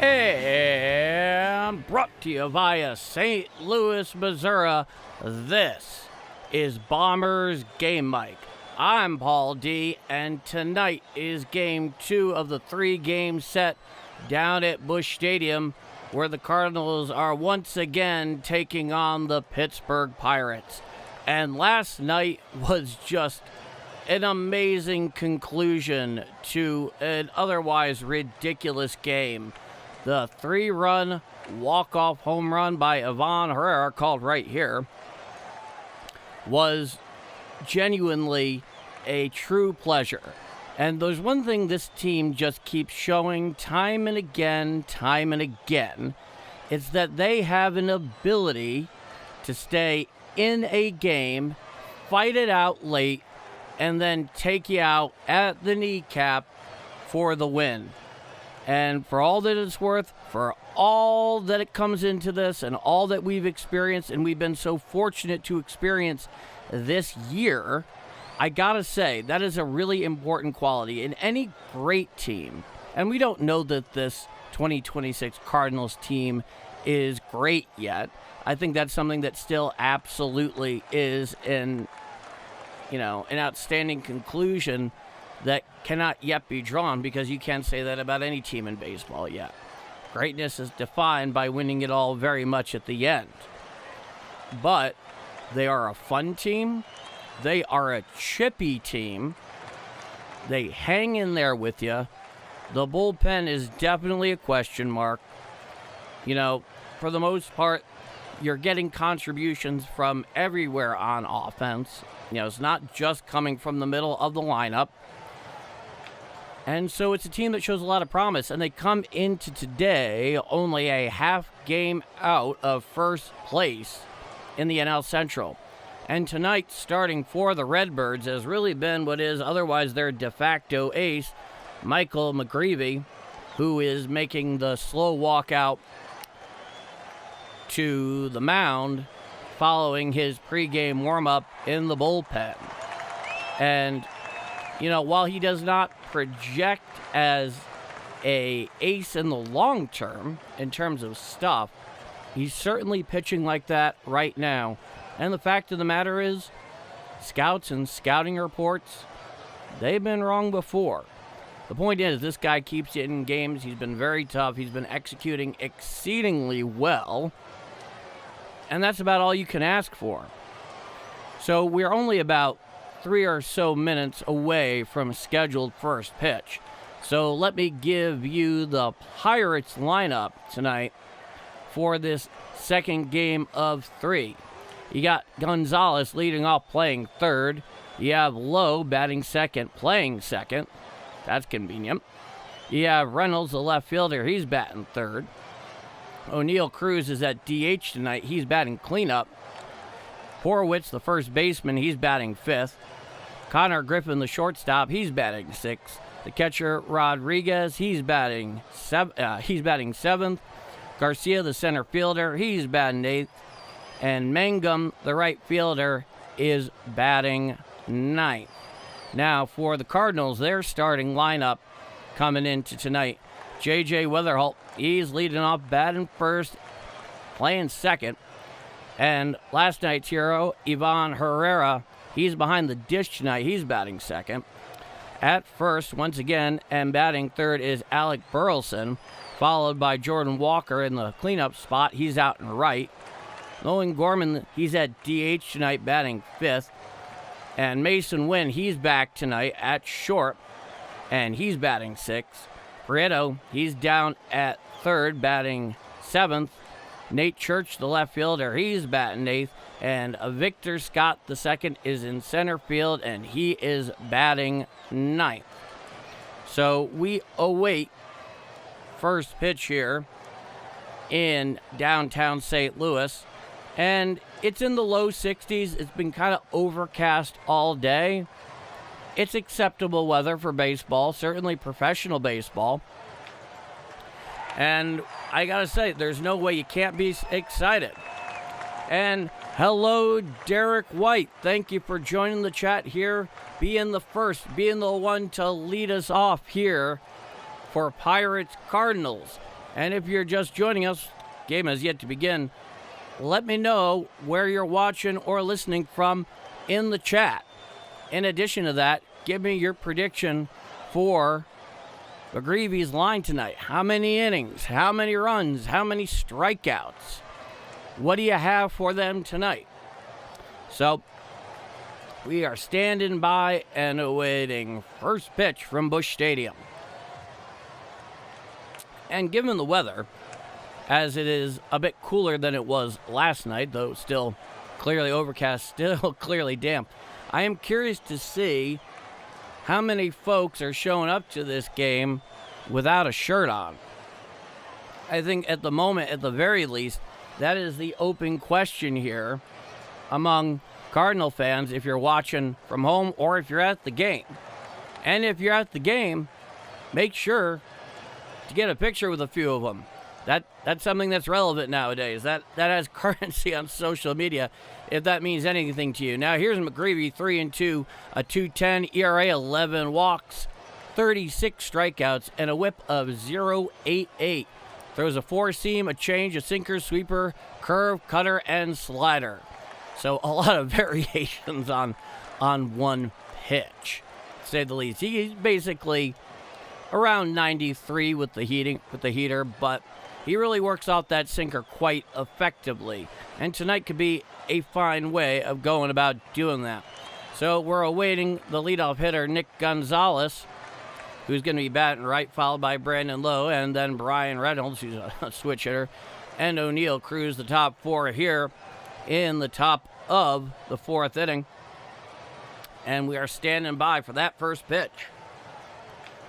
And brought to you via St. Louis, Missouri, this is Bombers Game Mic. I'm Paul D, and tonight is Game 2 of the 3-game set down at Busch Stadium, where the Cardinals are once again taking on the Pittsburgh Pirates. And last night was just an amazing conclusion to an otherwise ridiculous game. The 3-run walk-off home run by Ivan Herrera, called right here, was genuinely a true pleasure. And there's one thing this team just keeps showing time and again, it's that they have an ability to stay in a game, fight it out late, and then take you out at the kneecap for the win. And for all that it's worth, for all that it comes into this and all that we've experienced, and we've been so fortunate to experience this year, I gotta say, that is a really important quality in any great team. And we don't know that this 2026 Cardinals team is great yet. I think that's something that still absolutely is an outstanding conclusion that cannot yet be drawn, because you can't say that about any team in baseball yet. Greatness is defined by winning it all very much at the end. But they are a fun team. They are a chippy team. They hang in there with you. The bullpen is definitely a question mark. For the most part, you're getting contributions from everywhere on offense. It's not just coming from the middle of the lineup. And so it's a team that shows a lot of promise, and they come into today only a half game out of first place in the NL Central. And tonight, starting for the Redbirds, has really been what is otherwise their de facto ace, Michael McGreevy, who is making the slow walk out to the mound following his pregame warm-up in the bullpen. And while he does not project as a ace in the long term in terms of stuff, he's certainly pitching like that right now. And the fact of the matter is, scouts and scouting reports, they've been wrong before. The point is, this guy keeps you in games. He's been very tough. He's been executing exceedingly well. And that's about all you can ask for. So we're only about 3 or so minutes away from scheduled first pitch. So let me give you the Pirates lineup tonight for this second game of 3. You got Gonzalez leading off, playing third. You have Lowe batting second, playing second. That's convenient. You have Reynolds, the left fielder. He's batting third. O'Neill Cruz is at DH tonight. He's batting cleanup. Horowitz, the first baseman, he's batting fifth. Connor Griffin, the shortstop, he's batting sixth. The catcher, Rodriguez, he's batting seventh. Garcia, the center fielder, he's batting eighth. And Mangum, the right fielder, is batting ninth. Now, for the Cardinals, their starting lineup coming into tonight. J.J. Weatherholt, he's leading off, batting first, playing second. And last night's hero, Ivan Herrera, he's behind the dish tonight. He's batting second. At first, once again, and batting third is Alec Burleson, followed by Jordan Walker in the cleanup spot. He's out and right. Nolan Gorman, he's at DH tonight, batting fifth. And Mason Wynn, he's back tonight at short, and he's batting sixth. Prieto, he's down at third, batting seventh. Nate Church, the left fielder, he's batting eighth. And Victor Scott, the second, is in center field, and he is batting ninth. So we await first pitch here in downtown St. Louis. And it's in the low 60s. It's been kind of overcast all day. It's acceptable weather for baseball, certainly professional baseball. And I gotta say, there's no way you can't be excited. And hello, Derek White. Thank you for joining the chat here, being the one to lead us off here for Pirates Cardinals. And if you're just joining us, game has yet to begin, let me know where you're watching or listening from in the chat. In addition to that, give me your prediction for McGreevy's line tonight. How many innings? How many runs? How many strikeouts? What do you have for them tonight? So, we are standing by and awaiting first pitch from Busch Stadium. And given the weather, as it is a bit cooler than it was last night, though still clearly overcast, still clearly damp, I am curious to see how many folks are showing up to this game without a shirt on. I think at the moment, at the very least, that is the open question here among Cardinal fans if you're watching from home or if you're at the game. And if you're at the game, make sure to get a picture with a few of them. That's something that's relevant nowadays. That has currency on social media, if that means anything to you. Now here's McGreevy, 3-2, a 2.10 ERA, 11 walks, 36 strikeouts, and a whip of 0.88. Throws a four-seam, a change, a sinker, sweeper, curve, cutter, and slider. So a lot of variations on one pitch, to say the least. He's basically around 93 with the heater, but he really works out that sinker quite effectively. And tonight could be a fine way of going about doing that. So we're awaiting the leadoff hitter, Nick Gonzalez, who's going to be batting right, followed by Brandon Lowe, and then Brian Reynolds, who's a switch hitter, and O'Neill Cruz, the top four here in the top of the fourth inning. And we are standing by for that first pitch.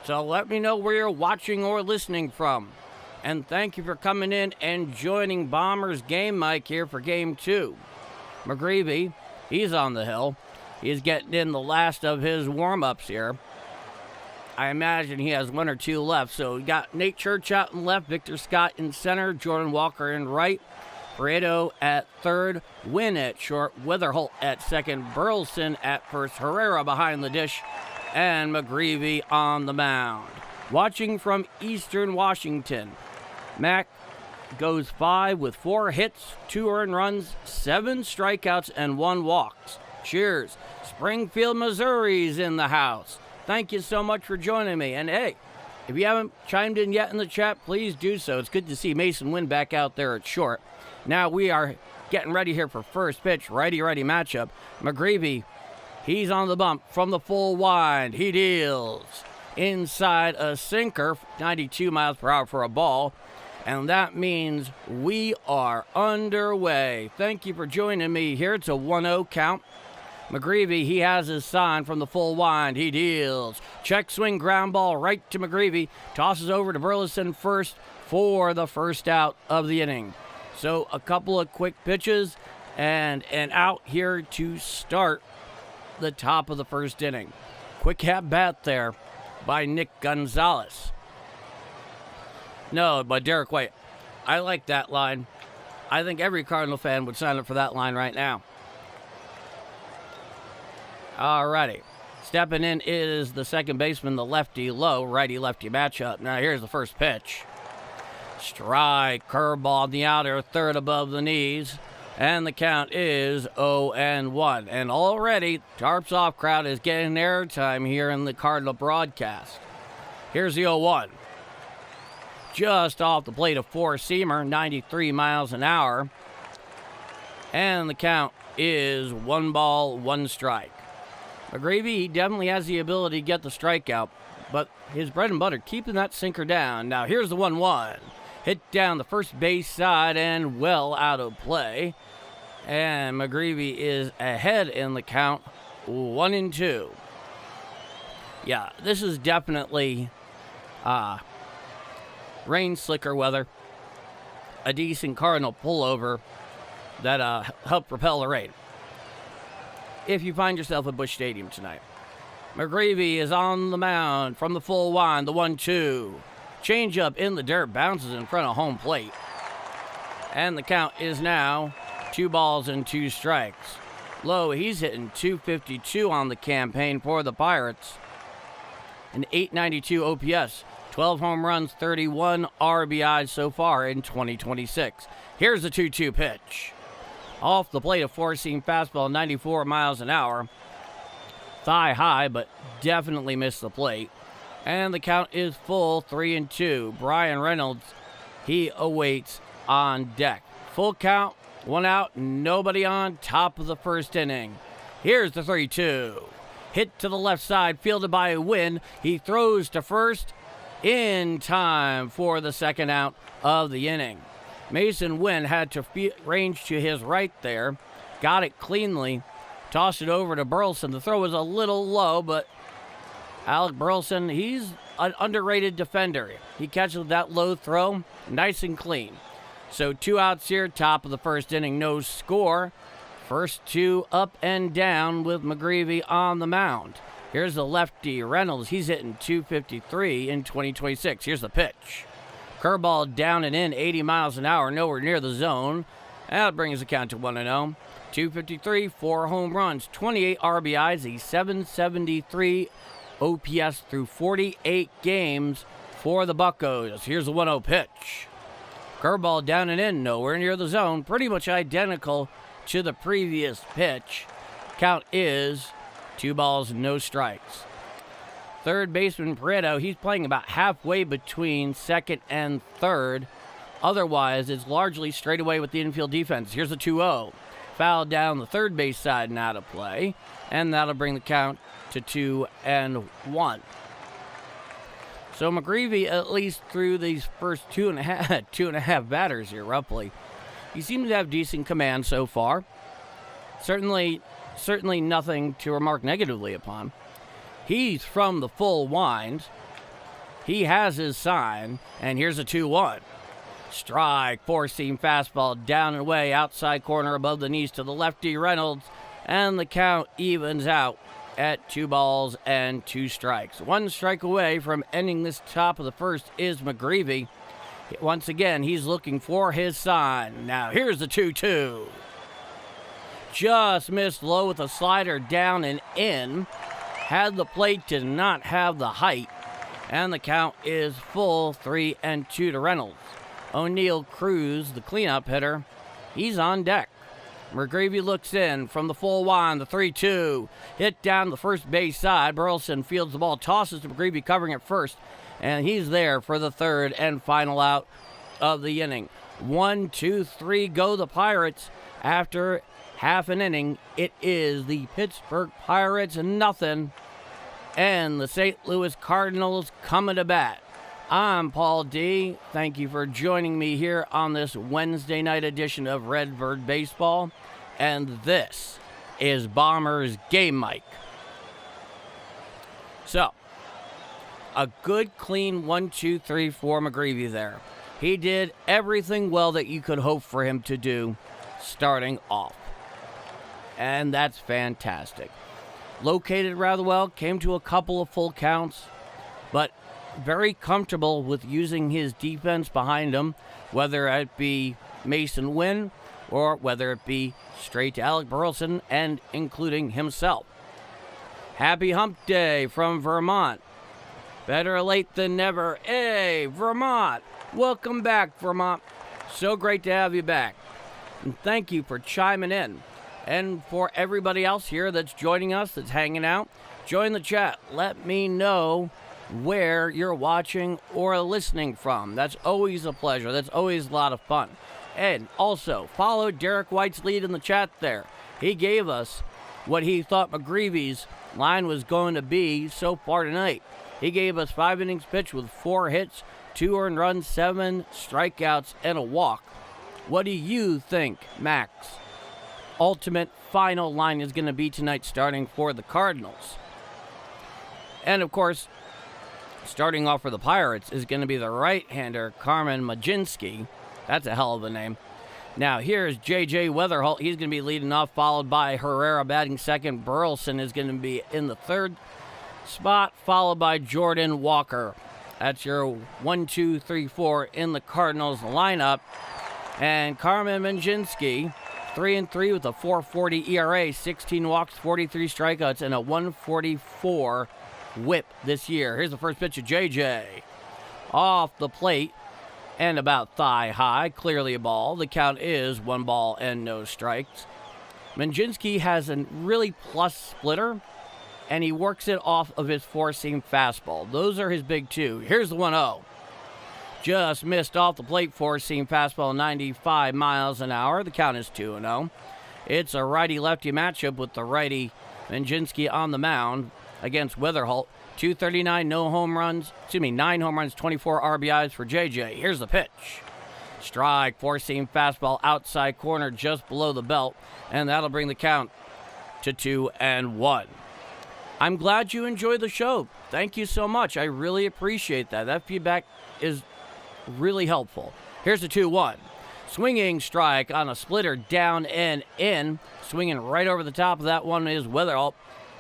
So let me know where you're watching or listening from. And thank you for coming in and joining Bombers Game Mike here for Game 2. McGreevy, he's on the hill. He's getting in the last of his warm-ups here. I imagine he has one or two left. So we got Nate Church out in left, Victor Scott in center, Jordan Walker in right, Pareto at third, Wynn at short, Witherholt at second, Burleson at first, Herrera behind the dish, and McGreevy on the mound. Watching from Eastern Washington, Mac goes 5 with 4 hits, 2 earned runs, 7 strikeouts, and 1 walks. Cheers. Springfield, Missouri's in the house. Thank you so much for joining me. And hey, if you haven't chimed in yet in the chat, please do so. It's good to see Mason Wynn back out there at short. Now we are getting ready here for first pitch, righty-righty matchup. McGreevy, he's on the bump from the full wind. He deals inside a sinker, 92 miles per hour for a ball. And that means we are underway. Thank you for joining me here. It's a 1-0 count. McGreevy, he has his sign from the full wind. He deals. Check swing, ground ball right to McGreevy. Tosses over to Burleson first for the first out of the inning. So a couple of quick pitches and an out here to start the top of the first inning. Quick at bat there by Nick Gonzalez. No, by Derek White. I like that line. I think every Cardinal fan would sign up for that line right now. Alrighty. Stepping in is the second baseman, the lefty Lowe, righty-lefty matchup. Now here's the first pitch. Strike, curveball on the outer, third above the knees. And the count is 0-1. And already, Tarps Off crowd is getting airtime here in the Cardinal broadcast. Here's the 0-1. Just off the plate, a four-seamer, 93 miles an hour. And the count is 1 ball, 1 strike. McGreevy, he definitely has the ability to get the strikeout, but his bread and butter, keeping that sinker down. Now here's the 1-1. Hit down the first base side and well out of play. And McGreevy is ahead in the count, 1-2. Yeah, this is definitely rain slicker weather. A decent Cardinal pullover that helped propel the rain. If you find yourself at Busch Stadium tonight. McGreevy is on the mound from the full wind, the 1-2. Changeup in the dirt, bounces in front of home plate. And the count is now 2 balls and 2 strikes. Lowe, he's hitting .252 on the campaign for the Pirates. An .892 OPS. 12 home runs, 31 RBIs so far in 2026. Here's the 2-2 pitch. Off the plate, a four-seam fastball, 94 miles an hour. Thigh high, but definitely missed the plate. And the count is full, 3-2. Brian Reynolds, he awaits on deck. Full count, one out, nobody on, top of the first inning. Here's the 3-2. Hit to the left side, fielded by Wynn. He throws to first in time for the second out of the inning. Mason Wynn had to range to his right there, got it cleanly, tossed it over to Burleson. The throw was a little low, but Alec Burleson, he's an underrated defender. He catches that low throw nice and clean. So 2 outs here, top of the first inning, no score. First 2 up and down with McGreevy on the mound. Here's the lefty, Reynolds. He's hitting .253 in 2026. Here's the pitch. Curveball down and in, 80 miles an hour, nowhere near the zone. That brings the count to 1-0. .253, 4 home runs, 28 RBIs, a .773 OPS through 48 games for the Buccos. Here's the 1-0 pitch. Curveball down and in, nowhere near the zone, pretty much identical to the previous pitch. Count is 2 balls, no strikes. Third baseman Pareto, he's playing about halfway between second and third. Otherwise, it's largely straight away with the infield defense. Here's a 2-0. Foul down the third base side and out of play. And that'll bring the count to 2-1. So McGreevy, at least through these first two and a half batters here, roughly, he seems to have decent command so far. Certainly nothing to remark negatively upon. He's from the full wind. He has his sign, and here's a 2-1. Strike, four-seam fastball down and away, outside corner above the knees to the lefty Reynolds, and the count evens out at 2 balls and 2 strikes. 1 strike away from ending this top of the first is McGreevy. Once again, he's looking for his sign. Now here's the 2-2. Just missed low with a slider down and in. Had the plate, did not have the height. And the count is full, 3-2 to Reynolds. O'Neill Cruz, the cleanup hitter, he's on deck. McGreevy looks in from the full wind, the 3-2. Hit down the first base side. Burleson fields the ball, tosses to McGreevy covering at first. And he's there for the third and final out of the inning. 1, 2, 3 go the Pirates. After half an inning, it is the Pittsburgh Pirates 0 and the St. Louis Cardinals coming to bat. I'm Paul D. Thank you for joining me here on this Wednesday night edition of Redbird Baseball. And this is Bombers Game Mike. So, a good, clean 1, 2, 3, 4 McGreevy there. He did everything well that you could hope for him to do starting off. And that's fantastic. Located rather well, came to a couple of full counts, but very comfortable with using his defense behind him, whether it be Mason Wynn or whether it be straight to Alec Burleson and including himself. Happy Hump Day from Vermont. Better late than never. Hey, Vermont. Welcome back, Vermont. So great to have you back. And thank you for chiming in. And for everybody else here that's joining us, that's hanging out, join the chat. Let me know where you're watching or listening from. That's always a pleasure. That's always a lot of fun. And also, follow Derek White's lead in the chat there. He gave us what he thought McGreevy's line was going to be so far tonight. He gave us 5 innings pitched with 4 hits, 2 earned runs, 7 strikeouts, and a walk. What do you think, Max? Ultimate final line is going to be tonight starting for the Cardinals. And of course, starting off for the Pirates is going to be the right-hander Carmen Mlodzinski. That's a hell of a name. Now here's J.J. Weatherholt. He's going to be leading off, followed by Herrera batting second. Burleson is going to be in the third spot, followed by Jordan Walker. That's your 1, 2, 3, 4 in the Cardinals lineup. And Carmen Mlodzinski, 3-3 with a 4.40 ERA, 16 walks, 43 strikeouts, and a 144 whip this year. Here's the first pitch of JJ. off the plate and about thigh high, clearly a ball. The count is 1 ball and no strikes. Mlodzinski has a really plus splitter, and he works it off of his four-seam fastball. Those are his big two. Here's the 1-0. Just missed off the plate, four-seam fastball, 95 miles an hour. The count is 2-0. It's a righty-lefty matchup with the righty Mlodzinski on the mound against Witherholt. 239, 9 home runs, 24 RBIs for JJ. Here's the pitch. Strike, four-seam fastball, outside corner just below the belt, and that'll bring the count to 2-1. I'm glad you enjoyed the show. Thank you so much. I really appreciate that. That feedback is really helpful. Here's the 2-1. Swinging strike on a splitter down and in. Swinging right over the top of that one is Witherholt,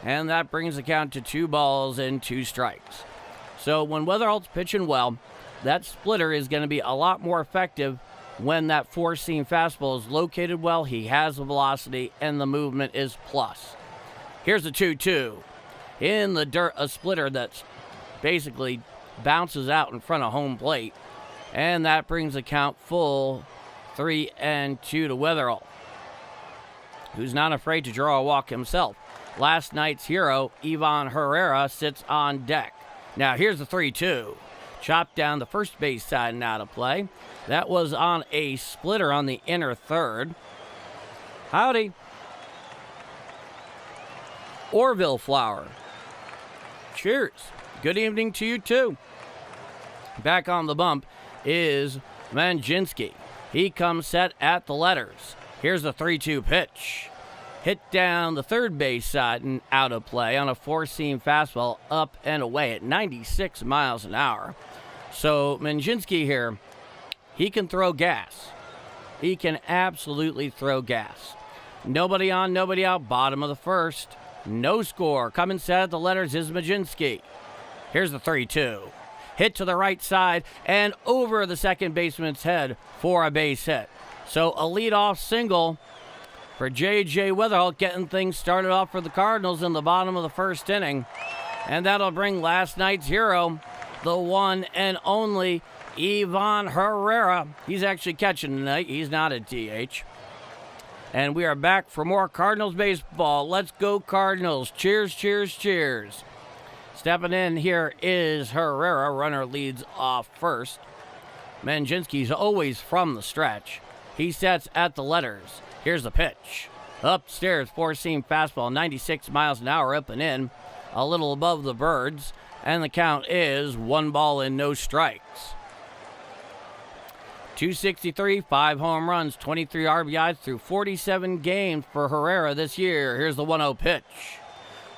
and that brings the count to 2 balls and 2 strikes. So when Witherholt's pitching well, that splitter is going to be a lot more effective when that four-seam fastball is located well, he has the velocity, and the movement is plus. Here's the 2-2. In the dirt, a splitter that basically bounces out in front of home plate, and that brings the count full 3-2 to Witherholt, who's not afraid to draw a walk himself. Last night's hero, Ivan Herrera, sits on deck. Now here's the 3-2. Chopped down the first base side and out of play. That was on a splitter on the inner third. Howdy. Orville Flower. Cheers. Good evening to you too. Back on the bump is Mlodzinski. He comes set at the letters. Here's the 3-2 pitch. Hit down the third base side and out of play on a four-seam fastball up and away at 96 miles an hour. So Mlodzinski here, he can throw gas. He can absolutely throw gas. Nobody on, nobody out, bottom of the first. No score. Coming set at the letters is Mlodzinski. Here's the 3-2. Hit to the right side and over the second baseman's head for a base hit. So a leadoff single for J.J. Witherholt, getting things started off for the Cardinals in the bottom of the first inning. And that'll bring last night's hero, the one and only Ivan Herrera. He's actually catching tonight. He's not a DH. And we are back for more Cardinals baseball. Let's go Cardinals. Cheers, cheers, cheers. Stepping in here is Herrera. Runner leads off first. Mlodzinski's always from the stretch. He sets at the letters. Here's the pitch. Upstairs, four-seam fastball, 96 miles an hour up and in. A little above the birds. And the count is 1 ball and no strikes. 263, 5 home runs, 23 RBIs through 47 games for Herrera this year. Here's the 1-0 pitch.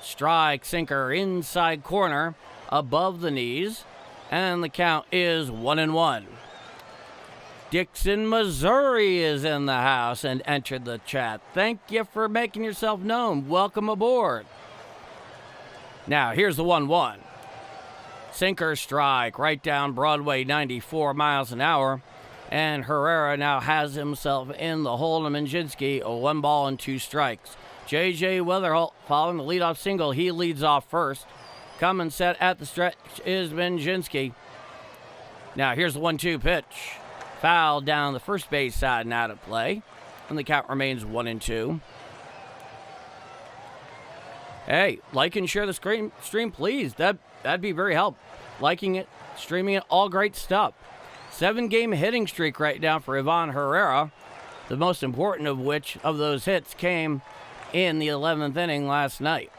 Strike, sinker, inside corner, above the knees. And the count is 1-1. Dixon, Missouri is in the house and entered the chat. Thank you for making yourself known. Welcome aboard. Now, here's the 1-1. Sinker strike right down Broadway, 94 miles an hour. And Herrera now has himself in the hole to Mlodzinski, a 1 ball and 2 strikes. J.J. Witherholt following the leadoff single. He leads off first. Coming set at the stretch is Mlodzinski. Now, here's the 1-2 pitch. Foul down the first base side and out of play. And the count remains 1-2. Hey, like and share the stream, please. That'd be very helpful. Liking it, streaming it, all great stuff. 7-game hitting streak right now for Ivan Herrera. The most important of which of those hits came in the 11th inning last night.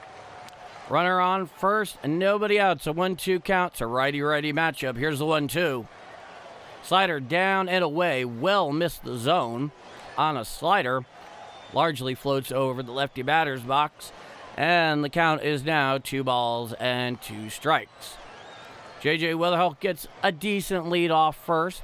Runner on first and nobody out. So 1-2 count. It's a righty-righty matchup. Here's the 1-2. Slider down and away. Well missed the zone on a slider. Largely floats over the lefty batter's box. And the count is now 2 balls and 2 strikes. J.J. Witherholt gets a decent lead off first.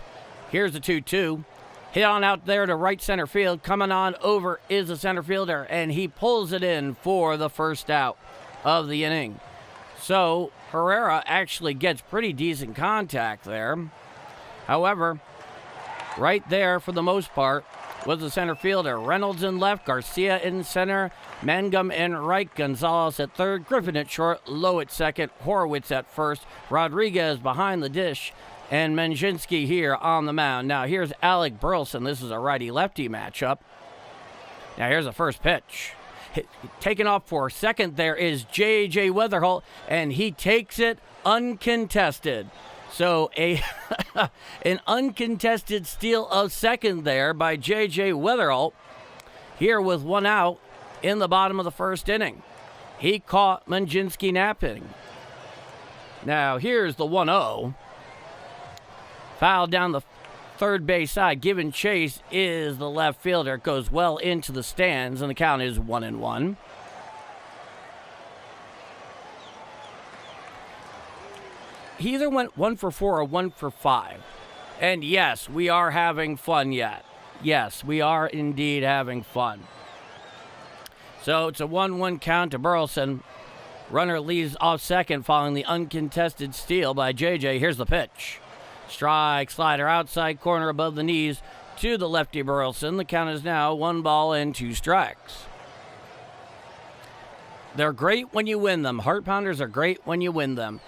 Here's the 2-2. Hit on out there to right center field. Coming on over is the center fielder, and he pulls it in for the first out of the inning. So Herrera actually gets pretty decent contact there. However, right there for the most part was the center fielder. Reynolds in left, Garcia in center, Mangum in right, Gonzalez at third, Griffin at short, Lowe at second, Horowitz at first, Rodriguez behind the dish and Mlodzinski here on the mound. Now here's Alec Burleson. This is a righty-lefty matchup. Now here's the first pitch. Taken off for second there is J.J. Weatherholt, and he takes it uncontested. So an uncontested steal of second there by J.J. Weatherholt. Here with one out in the bottom of the first inning. He caught Mlodzinski napping. Now here's the 1-0. Foul down the third base side. Giving chase is the left fielder. It goes well into the stands, and the count is 1-1. He either went 1 for 4 or 1 for 5. And yes, we are having fun yet. Yes, we are indeed having fun. So it's a 1-1 count to Burleson. Runner leaves off second following the uncontested steal by JJ. Here's the pitch. Strike, slider, outside corner above the knees to the lefty Burleson. The count is now 1-2 strikes. They're great when you win them. Heart pounders are great when you win them.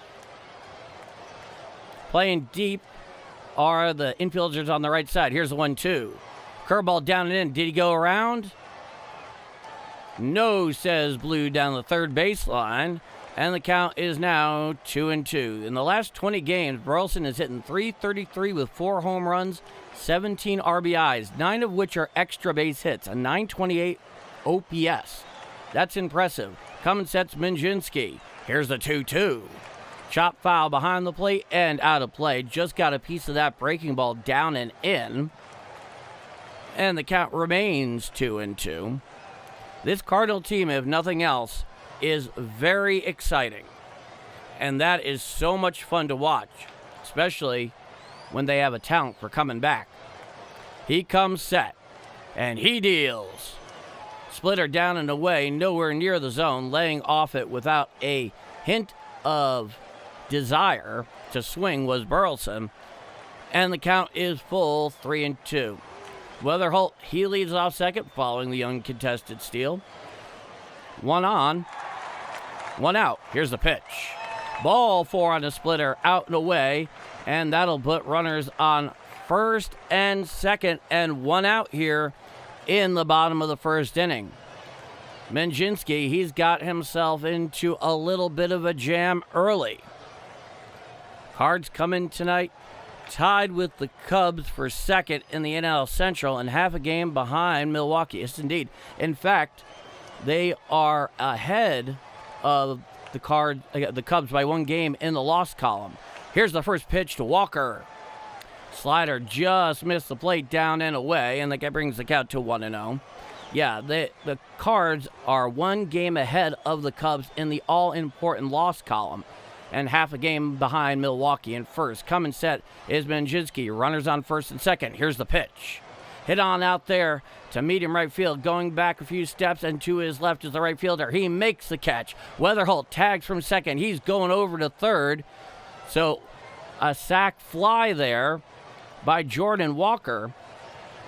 Playing deep are the infielders on the right side. Here's the 1-2. Curveball down and in. Did he go around? No, says Blue down the third baseline. And the count is now 2-2. In the last 20 games, Burleson is hitting .333 with 4 home runs, 17 RBIs, 9 of which are extra base hits, a .928 OPS. That's impressive. Coming sets Mlodzinski. Here's the 2-2. Chop foul behind the plate and out of play. Just got a piece of that breaking ball down and in. And the count remains 2-2. This Cardinal team, if nothing else, is very exciting. And that is so much fun to watch, especially when they have a talent for coming back. He comes set, and he deals. Splitter down and away, nowhere near the zone, laying off it without a hint of desire to swing was Burleson. And the count is full 3-2. Weatherholt, he leads off second following the uncontested steal. 1 on, 1 out. Here's the pitch. Ball 4 on the splitter, out and away, and that'll put runners on first and second, and 1 out here in the bottom of the first inning. Mlodzinski, he's got himself into a little bit of a jam early. Cards come in tonight tied with the Cubs for second in the NL Central and half a game behind Milwaukee. Yes, indeed. In fact, they are ahead of the Cubs by 1 game in the loss column. Here's the first pitch to Walker. Slider just missed the plate down and away, and that brings the count to 1-0. Yeah, the Cards are 1 game ahead of the Cubs in the all-important loss column and half a game behind Milwaukee in first. Coming set is Mlodzinski. Runners on first and second. Here's the pitch. Hit on out there to medium right field. Going back a few steps, and to his left is the right fielder. He makes the catch. Weatherholt tags from second. He's going over to third. So a sac fly there by Jordan Walker,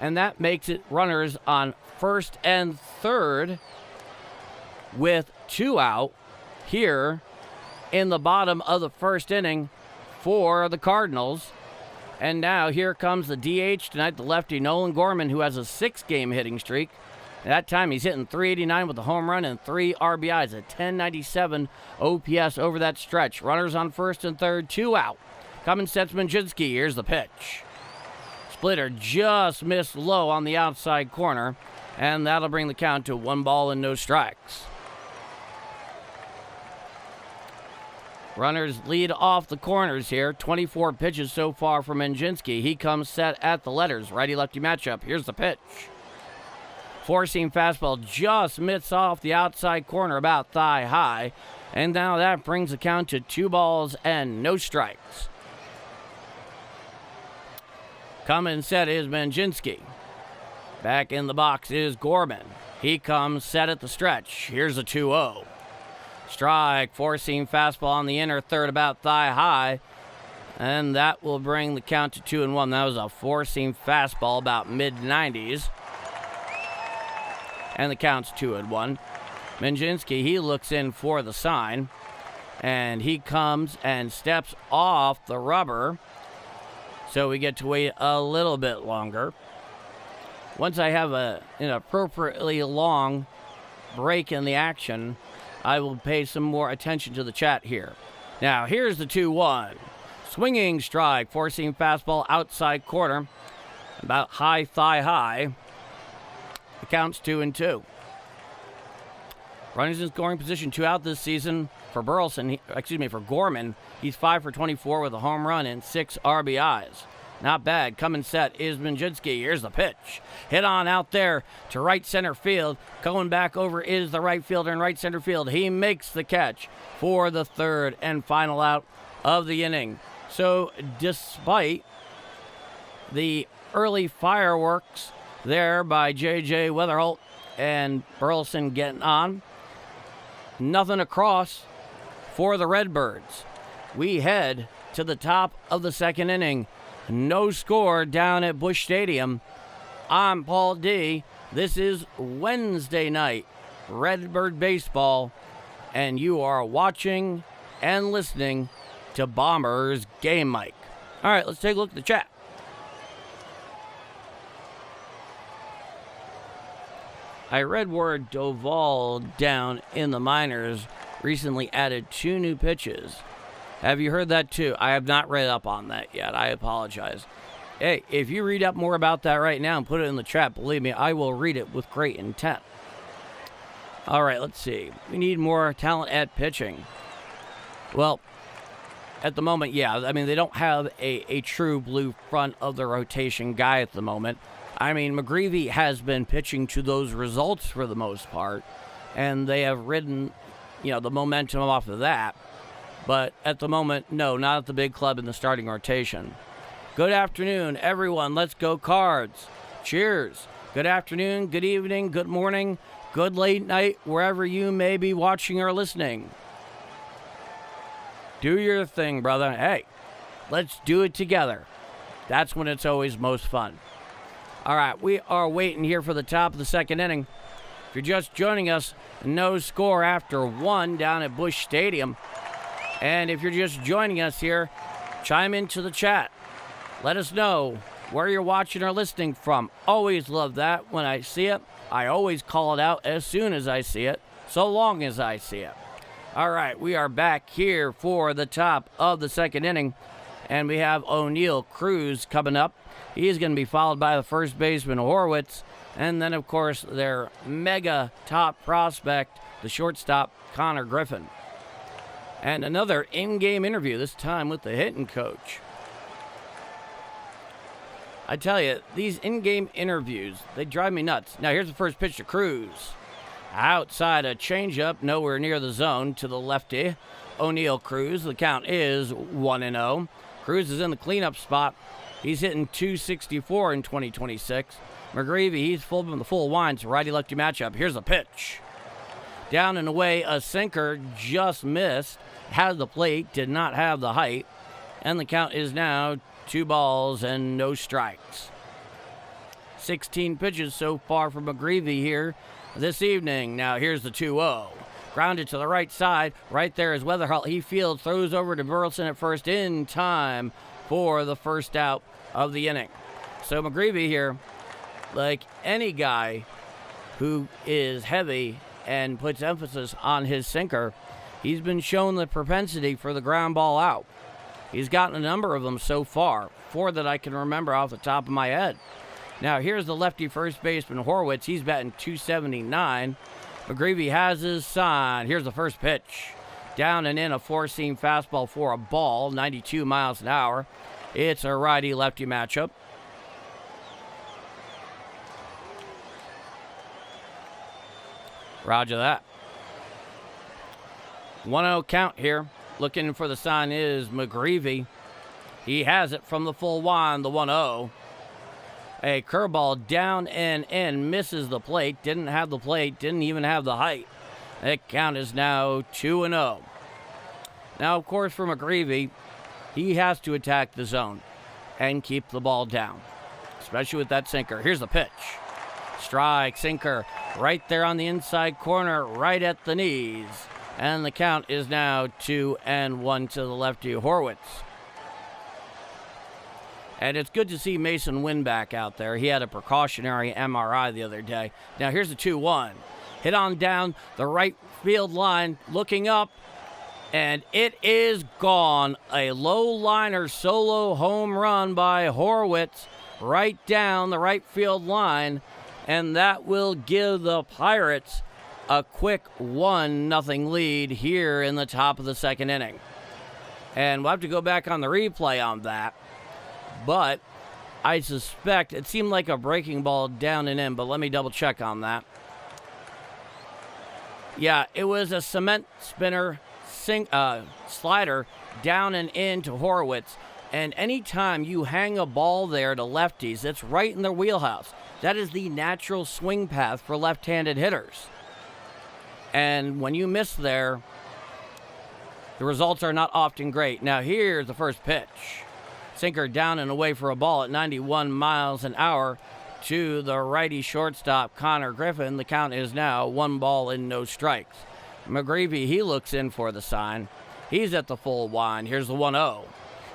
and that makes it runners on first and third with 2 out here in the bottom of the first inning for the Cardinals. And now here comes the DH tonight, the lefty Nolan Gorman, who has a 6-game hitting streak. At that time, he's hitting .389 with a home run and 3 RBIs, a .1097 OPS over that stretch. Runners on first and third, 2 out. Coming sets Mlodzinski. Here's the pitch. Splitter just missed low on the outside corner, and that'll bring the count to 1-0 strikes. Runners lead off the corners here. 24 pitches so far from Mlodzinski. He comes set at the letters. Righty-lefty matchup. Here's the pitch. 4-seam fastball just missed off the outside corner about thigh high. And now that brings the count to 2-0 strikes. Coming set is Mlodzinski. Back in the box is Gorman. He comes set at the stretch. Here's a 2-0. Strike, 4-seam fastball on the inner third about thigh high. And that will bring the count to 2-1. That was a 4-seam fastball about mid-90s. And the count's 2-1. Mlodzinski, he looks in for the sign. And he comes and steps off the rubber so we get to wait a little bit longer. Once I have an appropriately long break in the action, I will pay some more attention to the chat here. Now, here's the 2-1. Swinging strike, four-seam fastball outside corner, about high thigh high. The count's 2-2. Runners in scoring position, 2 out this season for for Gorman. He's 5 for 24 with a home run and 6 RBIs. Not bad. Coming set is Mlodzinski. Here's the pitch. Hit on out there to right center field. Going back over is the right fielder in right center field. He makes the catch for the third and final out of the inning. So despite the early fireworks there by J.J. Weatherholt and Burleson getting on, nothing across for the Redbirds. We head to the top of the second inning. No score down at Busch Stadium. I'm Paul D. This is Wednesday night Redbird baseball, and you are watching and listening to Bombers Game Mike. All right, let's take a look at the chat. I read where Duel down in the minors recently added 2 new pitches. Have you heard that too? I have not read up on that yet. I apologize. Hey, if you read up more about that right now and put it in the chat, believe me, I will read it with great intent. All right, let's see. We need more talent at pitching. Well, at the moment, yeah. I mean, they don't have a true blue front of the rotation guy at the moment. I mean, McGreevy has been pitching to those results for the most part, and they have ridden, the momentum off of that. But at the moment, no, not at the big club in the starting rotation. Good afternoon, everyone. Let's go Cards. Cheers. Good afternoon, good evening, good morning, good late night, wherever you may be watching or listening. Do your thing, brother. Hey, let's do it together. That's when it's always most fun. All right, we are waiting here for the top of the second inning. If you're just joining us, no score after 1 down at Busch Stadium. And if you're just joining us here, chime into the chat. Let us know where you're watching or listening from. Always love that when I see it. I always call it out as soon as I see it, so long as I see it. All right, we are back here for the top of the second inning, and we have O'Neill Cruz coming up. He's going to be followed by the first baseman Horwitz, and then, of course, their mega top prospect, the shortstop, Connor Griffin. And another in-game interview, this time with the hitting coach. I tell you, these in-game interviews, they drive me nuts. Now, here's the first pitch to Cruz. Outside a changeup, nowhere near the zone to the lefty. O'Neill Cruz, the count is 1-0. Cruz is in the cleanup spot. He's hitting .264 in 2026. McGreevy, he's full from the full wind, so righty-lefty matchup. Here's the pitch. Down and away, a sinker just missed. Had the plate, did not have the height. And the count is now 2 balls and no strikes. 16 pitches so far from McGreevy here this evening. Now here's the 2-0. Grounded to the right side. Right there is Weatherholt. He fields, throws over to Burleson at first in time for the first out of the inning. So McGreevy here, like any guy who is heavy and puts emphasis on his sinker, he's been shown the propensity for the ground ball out. He's gotten a number of them so far, 4 that I can remember off the top of my head. Now here's the lefty first baseman Horwitz. He's batting .279. McGreevy has his sign. Here's the first pitch. Down and in, a four-seam fastball for a ball, 92 miles an hour. It's a righty-lefty matchup. Roger that. 1-0 count here. Looking for the sign is McGreevy. He has it from the full wind, the 1-0. A curveball down and in, misses the plate. Didn't have the plate, didn't even have the height. That count is now 2-0. Now, of course, for McGreevy, he has to attack the zone and keep the ball down, especially with that sinker. Here's the pitch. Strike, sinker, right there on the inside corner, right at the knees. And the count is now 2-1 to the lefty Horwitz. And it's good to see Mason Wynn back out there. He had a precautionary MRI the other day. Now here's the 2-1. Hit on down the right field line, looking up, and it is gone. A low-liner solo home run by Horwitz right down the right field line, and that will give the Pirates a quick 1-0 lead here in the top of the second inning. And we'll have to go back on the replay on that. But I suspect it seemed like a breaking ball down and in, but let me double check on that. Yeah, it was a cement spinner slider down and in to Horwitz. And anytime you hang a ball there to lefties, it's right in their wheelhouse. That is the natural swing path for left-handed hitters. And when you miss there, the results are not often great. Now here's the first pitch. Sinker down and away for a ball at 91 miles an hour to the righty shortstop, Connor Griffin. The count is now 1 ball and no strikes. McGreevy, he looks in for the sign. He's at the full wind. Here's the 1-0.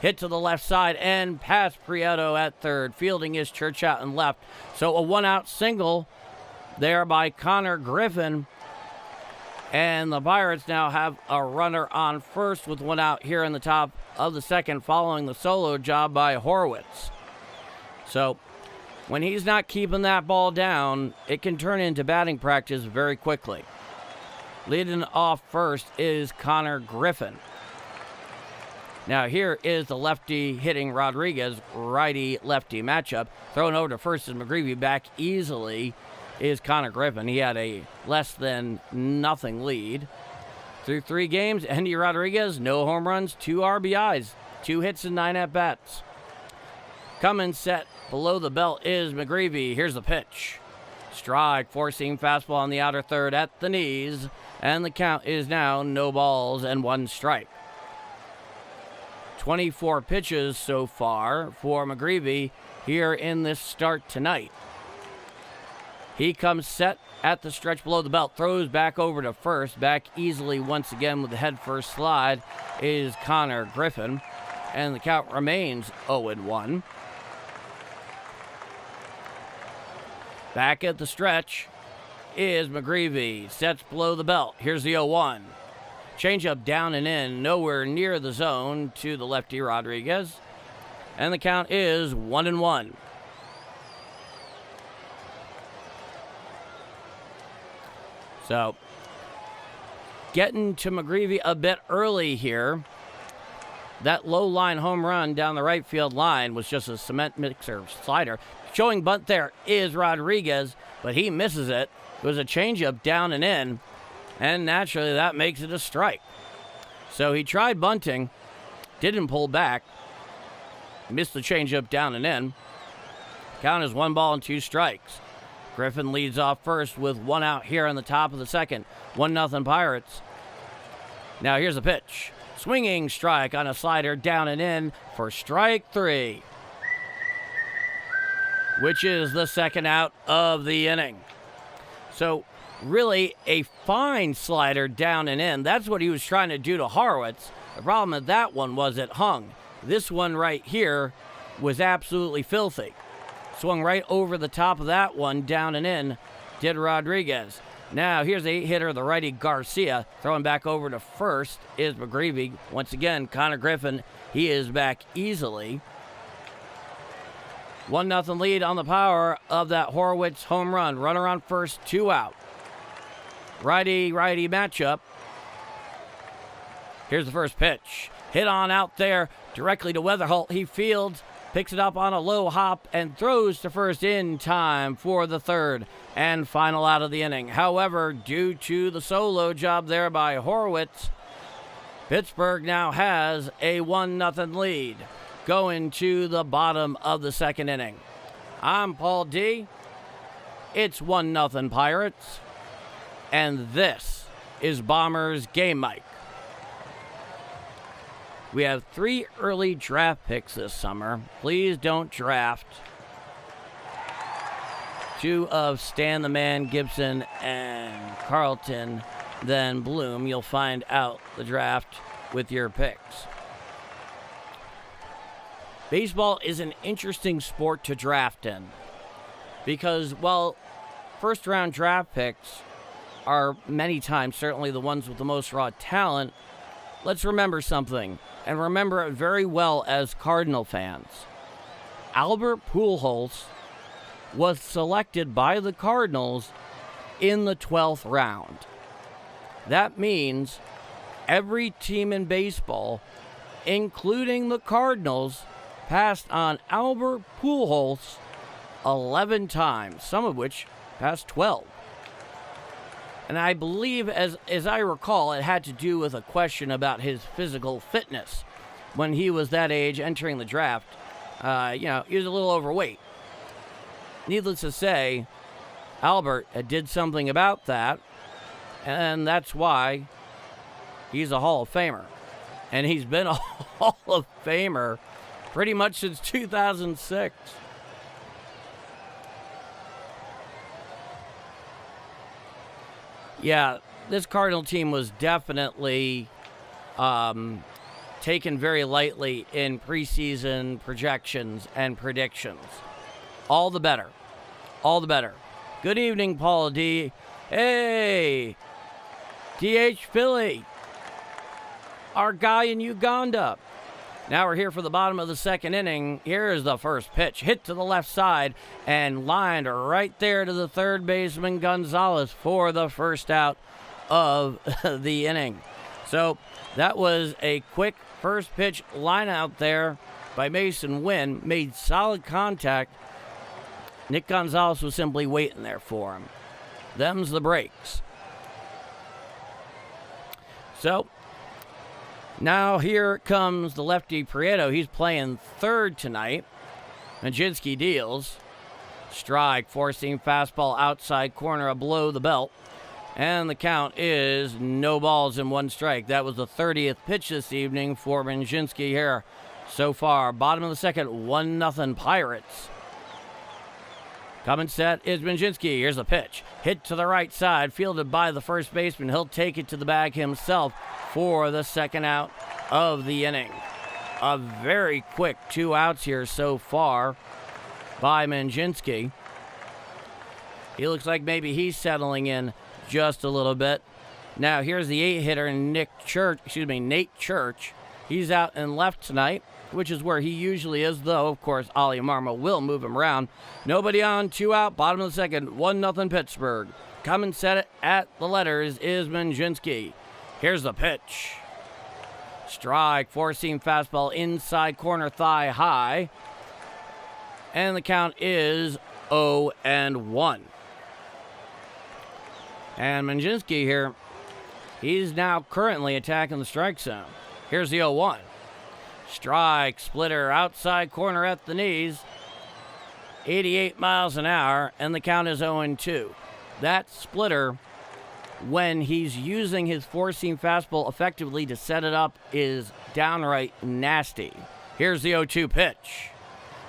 Hit to the left side and past Prieto at third. Fielding is Church out and left. So a 1-out single there by Connor Griffin. And the Pirates now have a runner on first with 1 out here in the top of the second following the solo job by Horwitz. So when he's not keeping that ball down, it can turn into batting practice very quickly. Leading off first is Connor Griffin. Now here is the lefty hitting Rodriguez, righty-lefty matchup. Thrown over to first is McGreevy. Back easily is Connor Griffin. He had a less than nothing lead. Through 3 games, Andy Rodriguez, no home runs, 2 RBIs, 2 hits and 9 at-bats. Coming set below the belt is McGreevy. Here's the pitch. Strike, four-seam fastball on the outer third at the knees, and the count is now no balls and 1 strike. 24 pitches so far for McGreevy here in this start tonight. He comes set at the stretch below the belt, throws back over to first. Back easily once again with the head first slide is Connor Griffin. And the count remains 0-1. Back at the stretch is McGreevy. Sets below the belt. Here's the 0-1. Changeup down and in, nowhere near the zone to the lefty Rodriguez. And the count is 1-1. So, getting to McGreevy a bit early here. That low line home run down the right field line was just a cement mixer slider. Showing bunt there is Rodriguez, but he misses it. It was a changeup down and in, and naturally that makes it a strike. So he tried bunting, didn't pull back, missed the changeup down and in. Count is 1 ball and 2 strikes. Griffin leads off first with 1 out here on the top of the second. 1-0 Pirates. Now here's the pitch. Swinging strike on a slider down and in for strike 3, which is the second out of the inning. So really a fine slider down and in. That's what he was trying to do to Horwitz. The problem with that one was it hung. This one right here was absolutely filthy. Swung right over the top of that one, down and in, did Rodriguez. Now, here's a hitter, the righty Garcia. Throwing back over to first is McGreevy. Once again, Connor Griffin, he is back easily. 1-0 lead on the power of that Horwitz home run. Runner on first, 2 out. Righty-righty matchup. Here's the first pitch. Hit on out there, directly to Weatherholt. He fields. Picks it up on a low hop and throws to first in time for the third and final out of the inning. However, due to the solo job there by Horwitz, Pittsburgh now has a 1-0 lead going to the bottom of the second inning. I'm Paul D. It's 1-0 Pirates, and this is Bombers Game Mike. We have 3 early draft picks this summer. Please don't draft 2 of Stan the Man, Gibson, and Carlton, then Bloom. You'll find out the draft with your picks. Baseball is an interesting sport to draft in because, while first-round draft picks are many times certainly the ones with the most raw talent, let's remember something, and remember it very well as Cardinal fans. Albert Pujols was selected by the Cardinals in the 12th round. That means every team in baseball, including the Cardinals, passed on Albert Pujols 11 times, some of which passed 12. And I believe, as I recall, it had to do with a question about his physical fitness. When he was that age entering the draft, he was a little overweight. Needless to say, Albert did something about that, and that's why he's a Hall of Famer. And he's been a Hall of Famer pretty much since 2006. Yeah, this Cardinal team was definitely taken very lightly in preseason projections and predictions. All the better. All the better. Good evening, Paula D. Hey, DH Philly, our guy in Uganda. Now we're here for the bottom of the second inning. Here is the first pitch. Hit to the left side and lined right there to the third baseman Gonzalez for the first out of the inning. So that was a quick first pitch line out there by Mason Wynn. Made solid contact. Nick Gonzalez was simply waiting there for him. Them's the breaks. So now here comes the lefty Prieto. He's playing third tonight. Mlodzinski deals. Strike, forcing fastball outside corner below the belt. And the count is no balls and one strike. That was the 30th pitch this evening for Mlodzinski here. So far, bottom of the second, 1-0 Pirates. Coming set is Mlodzinski. Here's the pitch. Hit to the right side, fielded by the first baseman. He'll take it to the bag himself for the second out of the inning. A very quick 2 outs here so far by Mlodzinski. He looks like maybe he's settling in just a little bit. Now here's the 8-hitter, Nate Church. He's out in left tonight, which is where he usually is, though, of course, Ali Marmol will move him around. Nobody on, 2 out, bottom of the second, 1-0 Pittsburgh. Coming set it at the letters is Mlodzinski. Here's the pitch. Strike, four-seam fastball inside corner thigh high. And the count is 0-1. And Mlodzinski here, he's now currently attacking the strike zone. Here's the 0-1. Strike, splitter, outside corner at the knees. 88 miles an hour, and the count is 0-2. That splitter, when he's using his four-seam fastball effectively to set it up, is downright nasty. Here's the 0-2 pitch.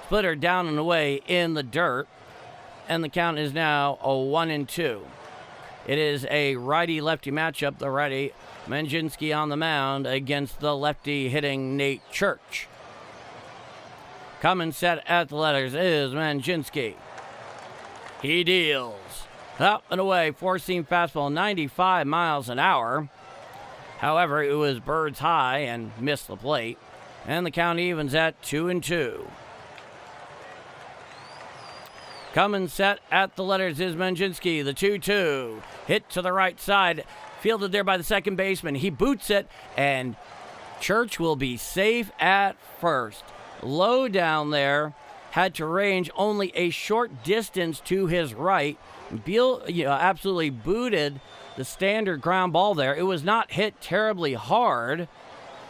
Splitter down and away in the dirt, and the count is now a 1-2. It is a righty-lefty matchup. The righty, Mlodzinski, on the mound against the lefty hitting Nate Church. Coming set at the letters is Mlodzinski. He deals. Up and away, four-seam fastball, 95 miles an hour. However, it was birds high and missed the plate. And the count evens at 2-2. Coming set at the letters is Mlodzinski, the 2-2. Hit to the right side, fielded there by the second baseman. He boots it, and Church will be safe at first. Low down there, had to range only a short distance to his right. Beal, absolutely booted the standard ground ball there. It was not hit terribly hard,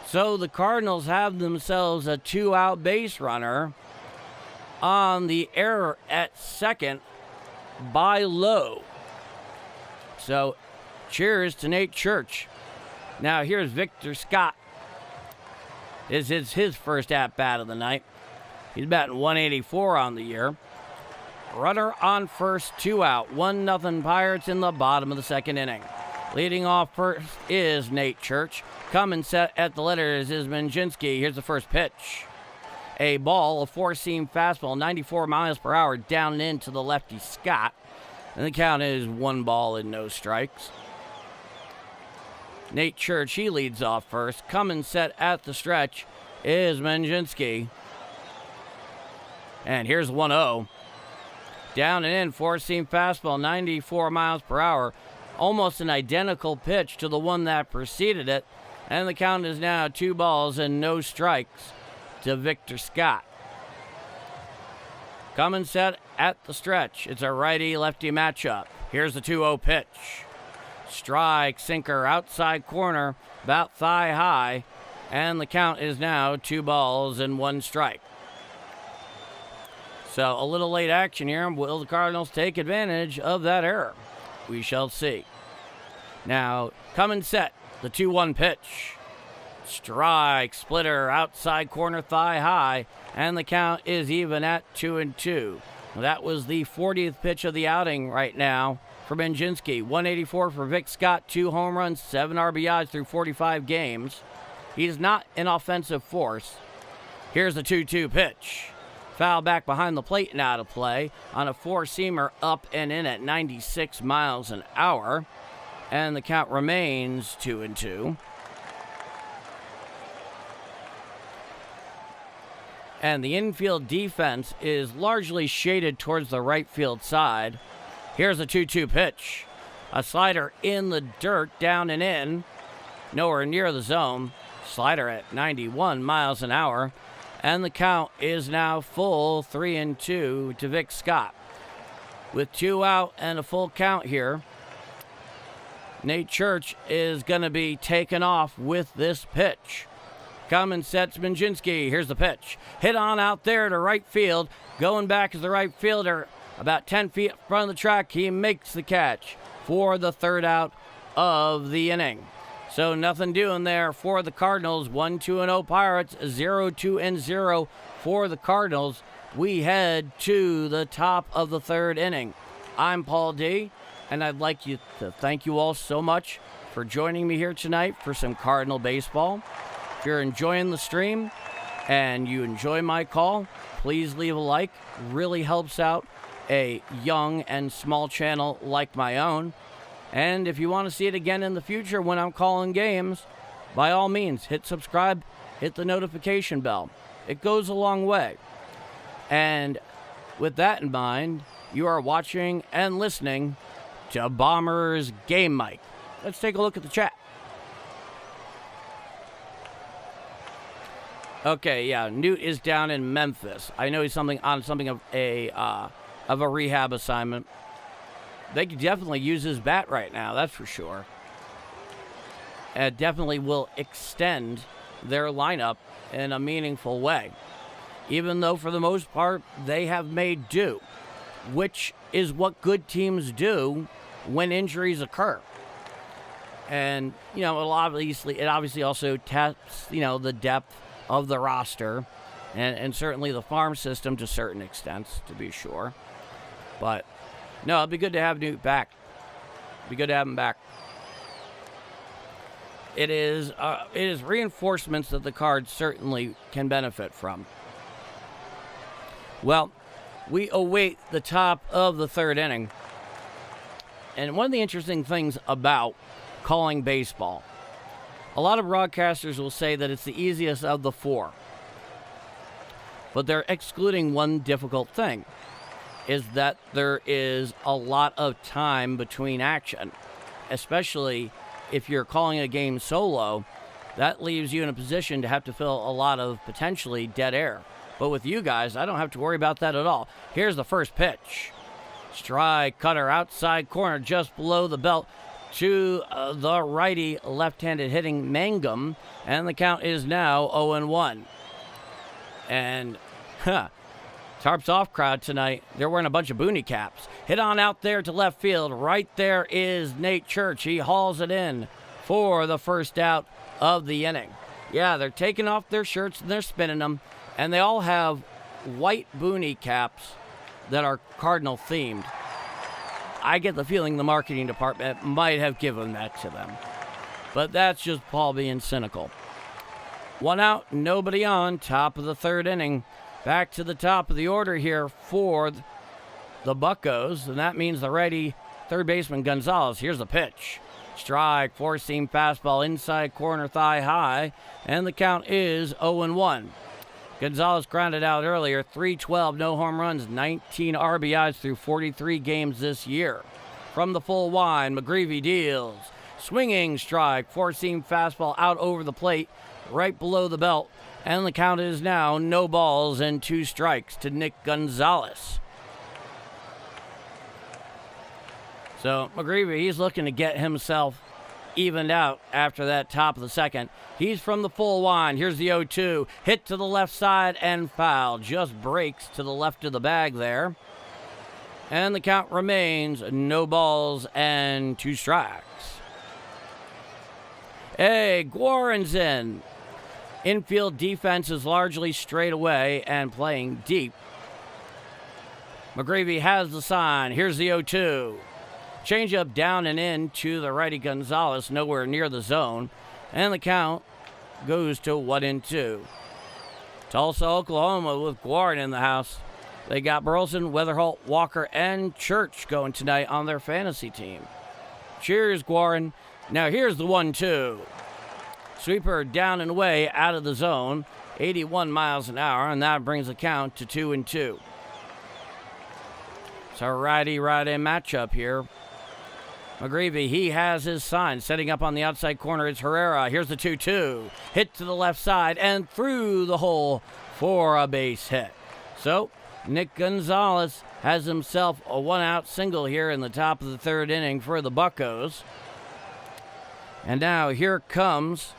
so the Cardinals have themselves a 2-out base runner on the error at second by Lowe. So, cheers to Nate Church. Now here's Victor Scott. This is his first at-bat of the night. He's batting 184 on the year. Runner on first, 2 out. 1-0 Pirates in the bottom of the second inning. Leading off first is Nate Church. Coming set at the letters is Mlodzinski. Here's the first pitch. a ball, a four-seam fastball, 94 miles per hour, down and in to the lefty Scott. And the count is 1 ball and no strikes. Nate Church, he leads off first. Coming set at the stretch is Mlodzinski. And here's 1-0. Down and in, four-seam fastball, 94 miles per hour. Almost an identical pitch to the one that preceded it. And the count is now 2 balls and no strikes to Victor Scott. Coming set at the stretch. It's a righty-lefty matchup. Here's the 2-0 pitch. Strike, sinker, outside corner, about thigh high. And the count is now 2 balls and 1 strike. So a little late action here. Will the Cardinals take advantage of that error? We shall see. Now, coming set, the 2-1 pitch. Strike, splitter, outside corner, thigh high, and the count is even at 2-2. That was the 40th pitch of the outing right now for Mlodzinski. 184 for Vic Scott, 2 home runs, 7 RBIs through 45 games. He's not an offensive force. Here's the 2-2 pitch. Foul back behind the plate and out of play on a four-seamer up and in at 96 miles an hour. And the count remains 2-2. And the infield defense is largely shaded towards the right field side. Here's a 2-2 pitch. A slider in the dirt, down and in. Nowhere near the zone. Slider at 91 miles an hour. And the count is now full 3-2 to Vic Scott. With 2 out and a full count here, Nate Church is going to be taken off with this pitch. Coming sets Mlodzinski. Here's the pitch. Hit on out there to right field. Going back as the right fielder. About 10 feet in front of the track. He makes the catch for the 3rd out of the inning. So nothing doing there for the Cardinals. 1-2-0 Pirates. 0-2-0 for the Cardinals. We head to the top of the 3rd inning. I'm Paul D. And I'd like to thank you all so much for joining me here tonight for some Cardinal baseball. If you're enjoying the stream and you enjoy my call, please leave a like. Really helps out a young and small channel like my own. And if you want to see it again in the future when I'm calling games, by all means, hit subscribe, hit the notification bell. It goes a long way. And with that in mind, you are watching and listening to Bombers Game Mike. Let's take a look at the chat. Okay, yeah, Newt is down in Memphis. I know he's on something of a rehab assignment. They could definitely use his bat right now, that's for sure. It definitely will extend their lineup in a meaningful way. Even though, for the most part, they have made do, which is what good teams do when injuries occur. And, it obviously also tests, the depth of the roster and certainly the farm system to certain extents, to be sure. But, no, it'd be good to have Newt back. It'd be good to have him back. It is reinforcements that the Cards certainly can benefit from. Well, we await the top of the 3rd inning. And one of the interesting things about calling baseball, a lot of broadcasters will say that it's the easiest of the 4. But they're excluding one difficult thing, is that there is a lot of time between action, especially if you're calling a game solo. That leaves you in a position to have to fill a lot of potentially dead air. But with you guys, I don't have to worry about that at all. Here's the first pitch. Strike, cutter, outside corner, just below the belt to the righty, left-handed hitting Mangum. And the count is now 0-1. And, Tarps off crowd tonight. They're wearing a bunch of boonie caps. Hit on out there to left field. Right there is Nate Church. He hauls it in for the 1st out of the inning. Yeah, they're taking off their shirts and they're spinning them. And they all have white boonie caps that are Cardinal themed. I get the feeling the marketing department might have given that to them. But that's just Paul being cynical. One out, nobody on, top of the third inning. Back to the top of the order here for the Buccos, and that means the righty third baseman Gonzalez. Here's the pitch. Strike, four-seam fastball, inside corner, thigh high, and the count is 0-1. Gonzalez grounded out earlier, 312, no home runs, 19 RBIs through 43 games this year. From the full wind, McGreevy deals. Swinging strike, four-seam fastball out over the plate, right below the belt, and the count is now no balls and 2 strikes to Nick Gonzalez. So McGreevy, he's looking to get himself evened out after that top of the second. He's from the full wind. Here's the 0-2. Hit to the left side and foul. Just breaks to the left of the bag there. And the count remains no balls and 2 strikes. Hey, Guarin's in. Infield defense is largely straight away and playing deep. McGreevy has the sign. Here's the 0-2. Changeup down and in to the righty Gonzalez, nowhere near the zone. And the count goes to 1-2. Tulsa, Oklahoma with Guarin in the house. They got Burleson, Weatherholt, Walker, and Church going tonight on their fantasy team. Cheers, Guarin. Now here's the 1-2. Sweeper down and away out of the zone, 81 miles an hour, and that brings the count to 2-2. It's a righty-righty matchup here. McGreevy, he has his sign. Setting up on the outside corner is Herrera. Here's the 2-2. Hit to the left side and through the hole for a base hit. So, Nick Gonzalez has himself a one-out single here in the top of the third inning for the Buccos. And now here comes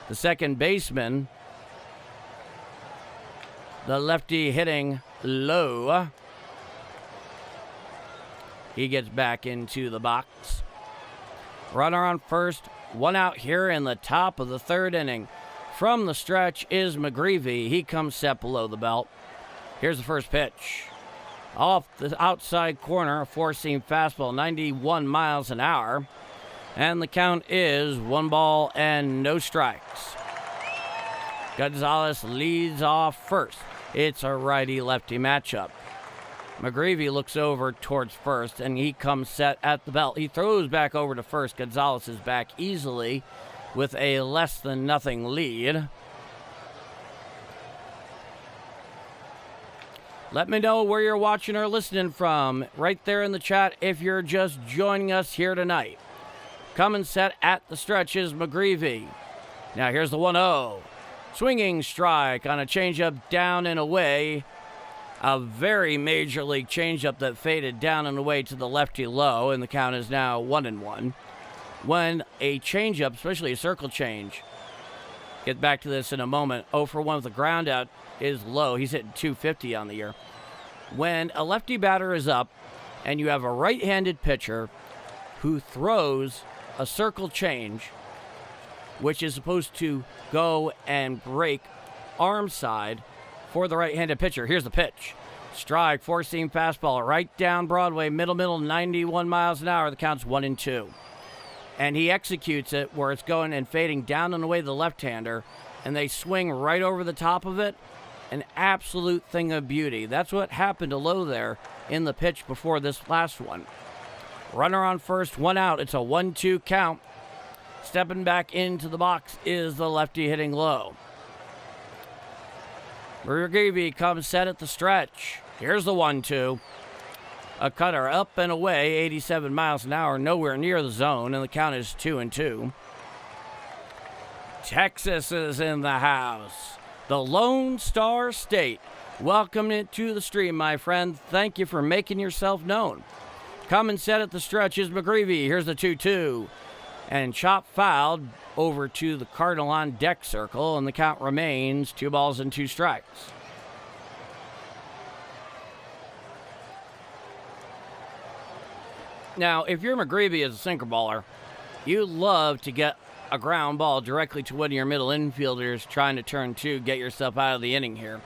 the second baseman, the lefty hitting low. He gets back into the box. Runner on first, one out here in the top of the third inning. From the stretch is McGreevy. He comes set below the belt. Here's the first pitch. Off the outside corner, a four-seam fastball, 91 miles an hour. And the count is 1 ball and no strikes. Gonzalez leads off first. It's a righty-lefty matchup. McGreevy looks over towards first, and he comes set at the belt. He throws back over to first. Gonzalez is back easily with a less-than-nothing lead. Let me know where you're watching or listening from right there in the chat if you're just joining us here tonight. Coming set at the stretch is McGreevy. Now here's the 1-0. Swinging strike on a changeup down and away. A very major league changeup that faded down and away to the lefty low, and the count is now 1-1. When a changeup, especially a circle change, get back to this in a moment, 0-for-1 with a ground out is low. He's hitting 250 on the year. When a lefty batter is up and you have a right-handed pitcher who throws a circle change, which is supposed to go and break arm side for the right-handed pitcher. Here's the pitch. Strike, four-seam fastball, right down Broadway, middle, 91 miles an hour. The count's 1-2. And he executes it where it's going and fading down and away the left-hander, and they swing right over the top of it. An absolute thing of beauty. That's what happened to Lowe there in the pitch before this last one. Runner on first, one out. It's a 1-2 count. Stepping back into the box is the lefty hitting Lowe. McGreevy comes set at the stretch. Here's the 1-2. A cutter up and away, 87 miles an hour, nowhere near the zone, and the count is 2-2. Texas is in the house. The Lone Star State. Welcome to the stream, my friend. Thank you for making yourself known. Coming set at the stretch is McGreevy. Here's the 2-2. And chop fouled over to the Cardinal on deck circle, and the count remains 2 balls and 2 strikes. Now, if you're McGreevy as a sinker baller, you love to get a ground ball directly to one of your middle infielders trying to turn 2, get yourself out of the inning here.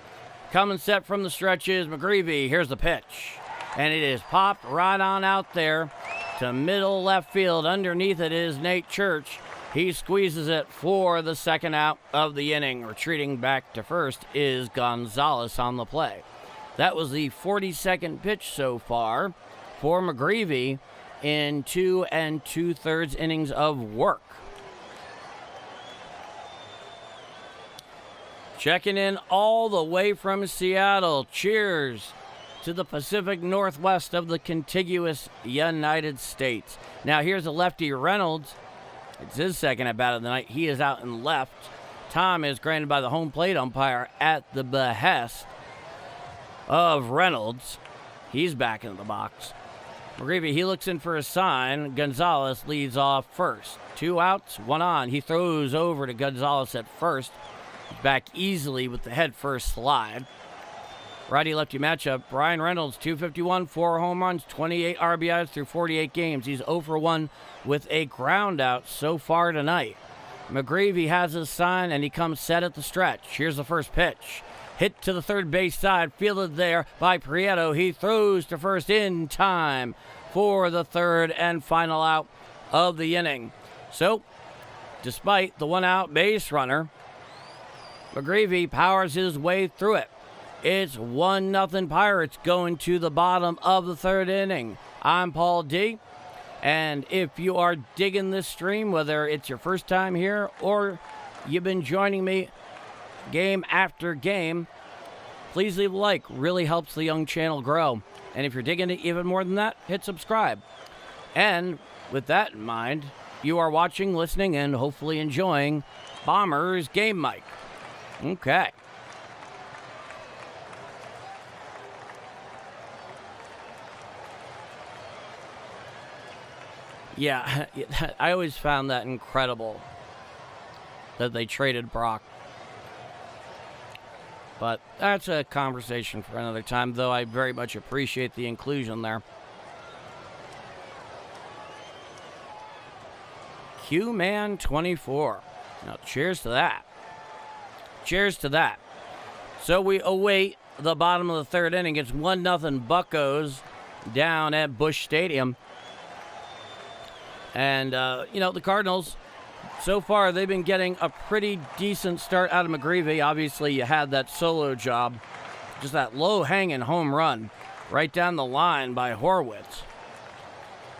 Coming set from the stretch is McGreevy. Here's the pitch. And it is popped right on out there to middle left field. Underneath it is Nate Church. He squeezes it for the second out of the inning. Retreating back to first is Gonzalez on the play. That was the 42nd pitch so far for McGreevy in 2 2/3 innings of work. Checking in all the way from Seattle. Cheers to the Pacific Northwest of the contiguous United States. Now here's a lefty, Reynolds. It's his second at bat of the night. He is out in left. Time is granted by the home plate umpire at the behest of Reynolds. He's back into the box. McGreevy, he looks in for a sign. Gonzalez leads off first. 2 outs, 1 on. He throws over to Gonzalez at first. Back easily with the head first slide. Righty-lefty matchup. Brian Reynolds, 251, 4 home runs, 28 RBIs through 48 games. He's 0 for 1 with a ground out so far tonight. McGreevy has his sign, and he comes set at the stretch. Here's the first pitch. Hit to the third base side, fielded there by Prieto. He throws to first in time for the third and final out of the inning. So, despite the 1-out base runner, McGreevy powers his way through it. It's 1-0 Pirates going to the bottom of the third inning. I'm Paul D. And if you are digging this stream, whether it's your first time here or you've been joining me game after game, please leave a like. Really helps the young channel grow. And if you're digging it even more than that, hit subscribe. And with that in mind, you are watching, listening, and hopefully enjoying Bombers Game Mike. Okay. Yeah, I always found that incredible that they traded Brock. But that's a conversation for another time, though I very much appreciate the inclusion there. Q-Man 24. Now, cheers to that. Cheers to that. So we await the bottom of the third inning. It's 1-0 Buccos down at Busch Stadium. And, the Cardinals, so far, they've been getting a pretty decent start out of McGreevy. Obviously, you had that solo job. Just that low-hanging home run right down the line by Horwitz.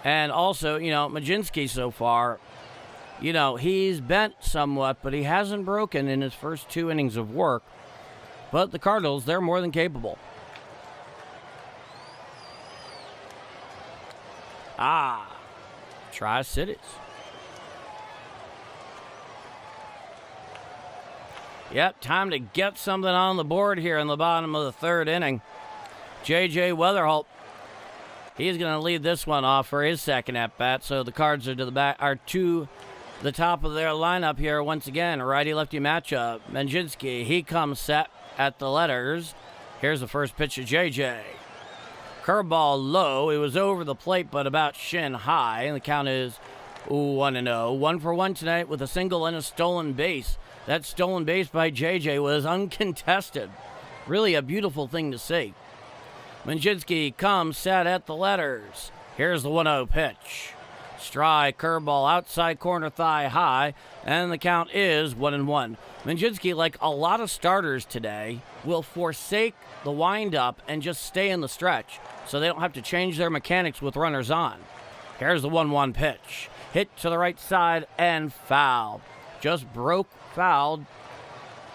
And also, Mlodzinski so far, he's bent somewhat, but he hasn't broken in his first 2 innings of work. But the Cardinals, they're more than capable. Tri-Cities. Yep, time to get something on the board here in the bottom of the third inning. J.J. Weatherholt, he's going to lead this one off for his second at-bat, so the Cards are to the top of their lineup here once again. Righty-lefty matchup. Mlodzinski, he comes set at the letters. Here's the first pitch to J.J. Curveball low. It was over the plate, but about shin high. And the count is 1-0. 1 for 1 tonight with a single and a stolen base. That stolen base by J.J. was uncontested. Really a beautiful thing to see. Mlodzinski comes set at the letters. Here's the 1-0 pitch. Strike, curveball, outside corner, thigh high, and the count is 1-1. Mlodzinski, like a lot of starters today, will forsake the windup and just stay in the stretch so they don't have to change their mechanics with runners on. Here's the 1-1 pitch. Hit to the right side and foul. Just fouled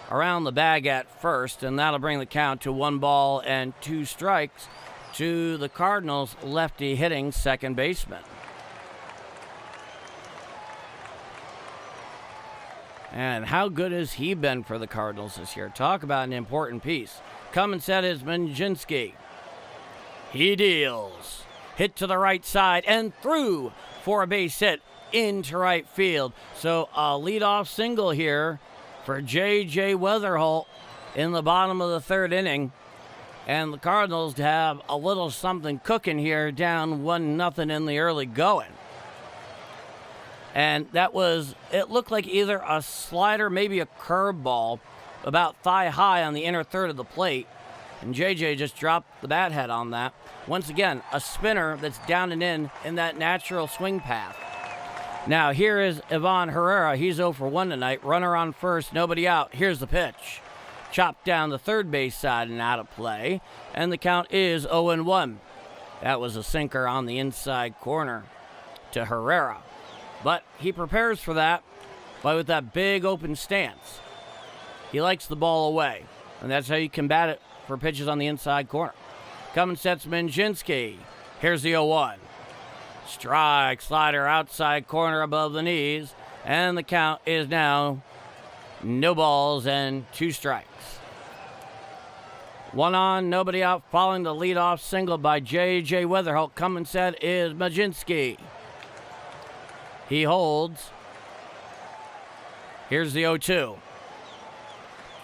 around the bag at first, and that'll bring the count to 1-2 strikes to the Cardinals' lefty hitting second baseman. And how good has he been for the Cardinals this year? Talk about an important piece. Coming set is Mlodzinski. He deals. Hit to the right side and through for a base hit into right field. So a leadoff single here for J.J. Weatherholt in the bottom of the third inning. And the Cardinals have a little something cooking here, down 1-0 in the early going. And it looked like either a slider, maybe a curveball, about thigh high on the inner third of the plate. And JJ just dropped the bat head on that. Once again, a spinner that's down and in that natural swing path. Now here is Ivan Herrera. He's 0 for 1 tonight. Runner on first, nobody out. Here's the pitch. Chopped down the third base side and out of play. And the count is 0-1. That was a sinker on the inside corner to Herrera. But he prepares for that with that big open stance. He likes the ball away. And that's how you combat it for pitches on the inside corner. Coming sets Mlodzinski. Here's the 0-1. Strike, slider, outside corner above the knees. And the count is now no balls and 2 strikes. 1 on, nobody out, following the leadoff single by J.J. Weatherholt. Coming set is Mlodzinski. He holds. Here's the 0-2.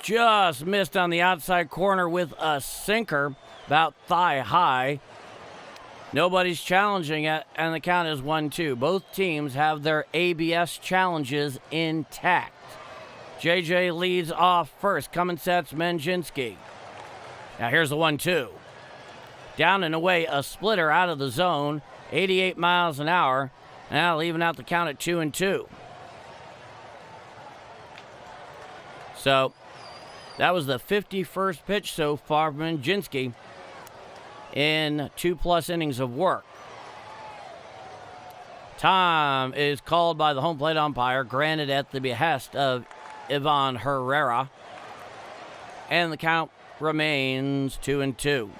Just missed on the outside corner with a sinker, about thigh high. Nobody's challenging it, and the count is 1-2. Both teams have their ABS challenges intact. JJ leads off first. Coming sets Mlodzinski. Now here's the 1-2. Down and away, a splitter out of the zone, 88 miles an hour. Now leaving out the count at 2-2. So that was the 51st pitch so far from Mlodzinski in 2+ innings of work. Time is called by the home plate umpire, granted at the behest of Ivan Herrera. And the count remains 2-2.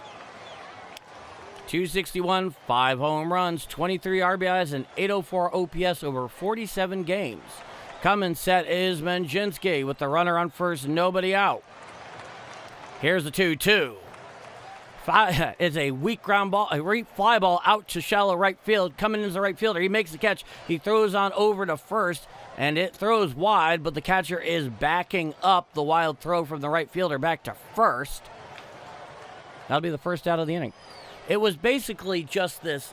261, 5 home runs, 23 RBIs, and 804 OPS over 47 games. Coming set is Mlodzinski with the runner on first, nobody out. Here's the 2-2. It's a weak ground ball, a fly ball out to shallow right field. Coming in as a right fielder. He makes the catch. He throws on over to first, and it throws wide, but the catcher is backing up the wild throw from the right fielder back to first. That'll be the first out of the inning. It was basically just this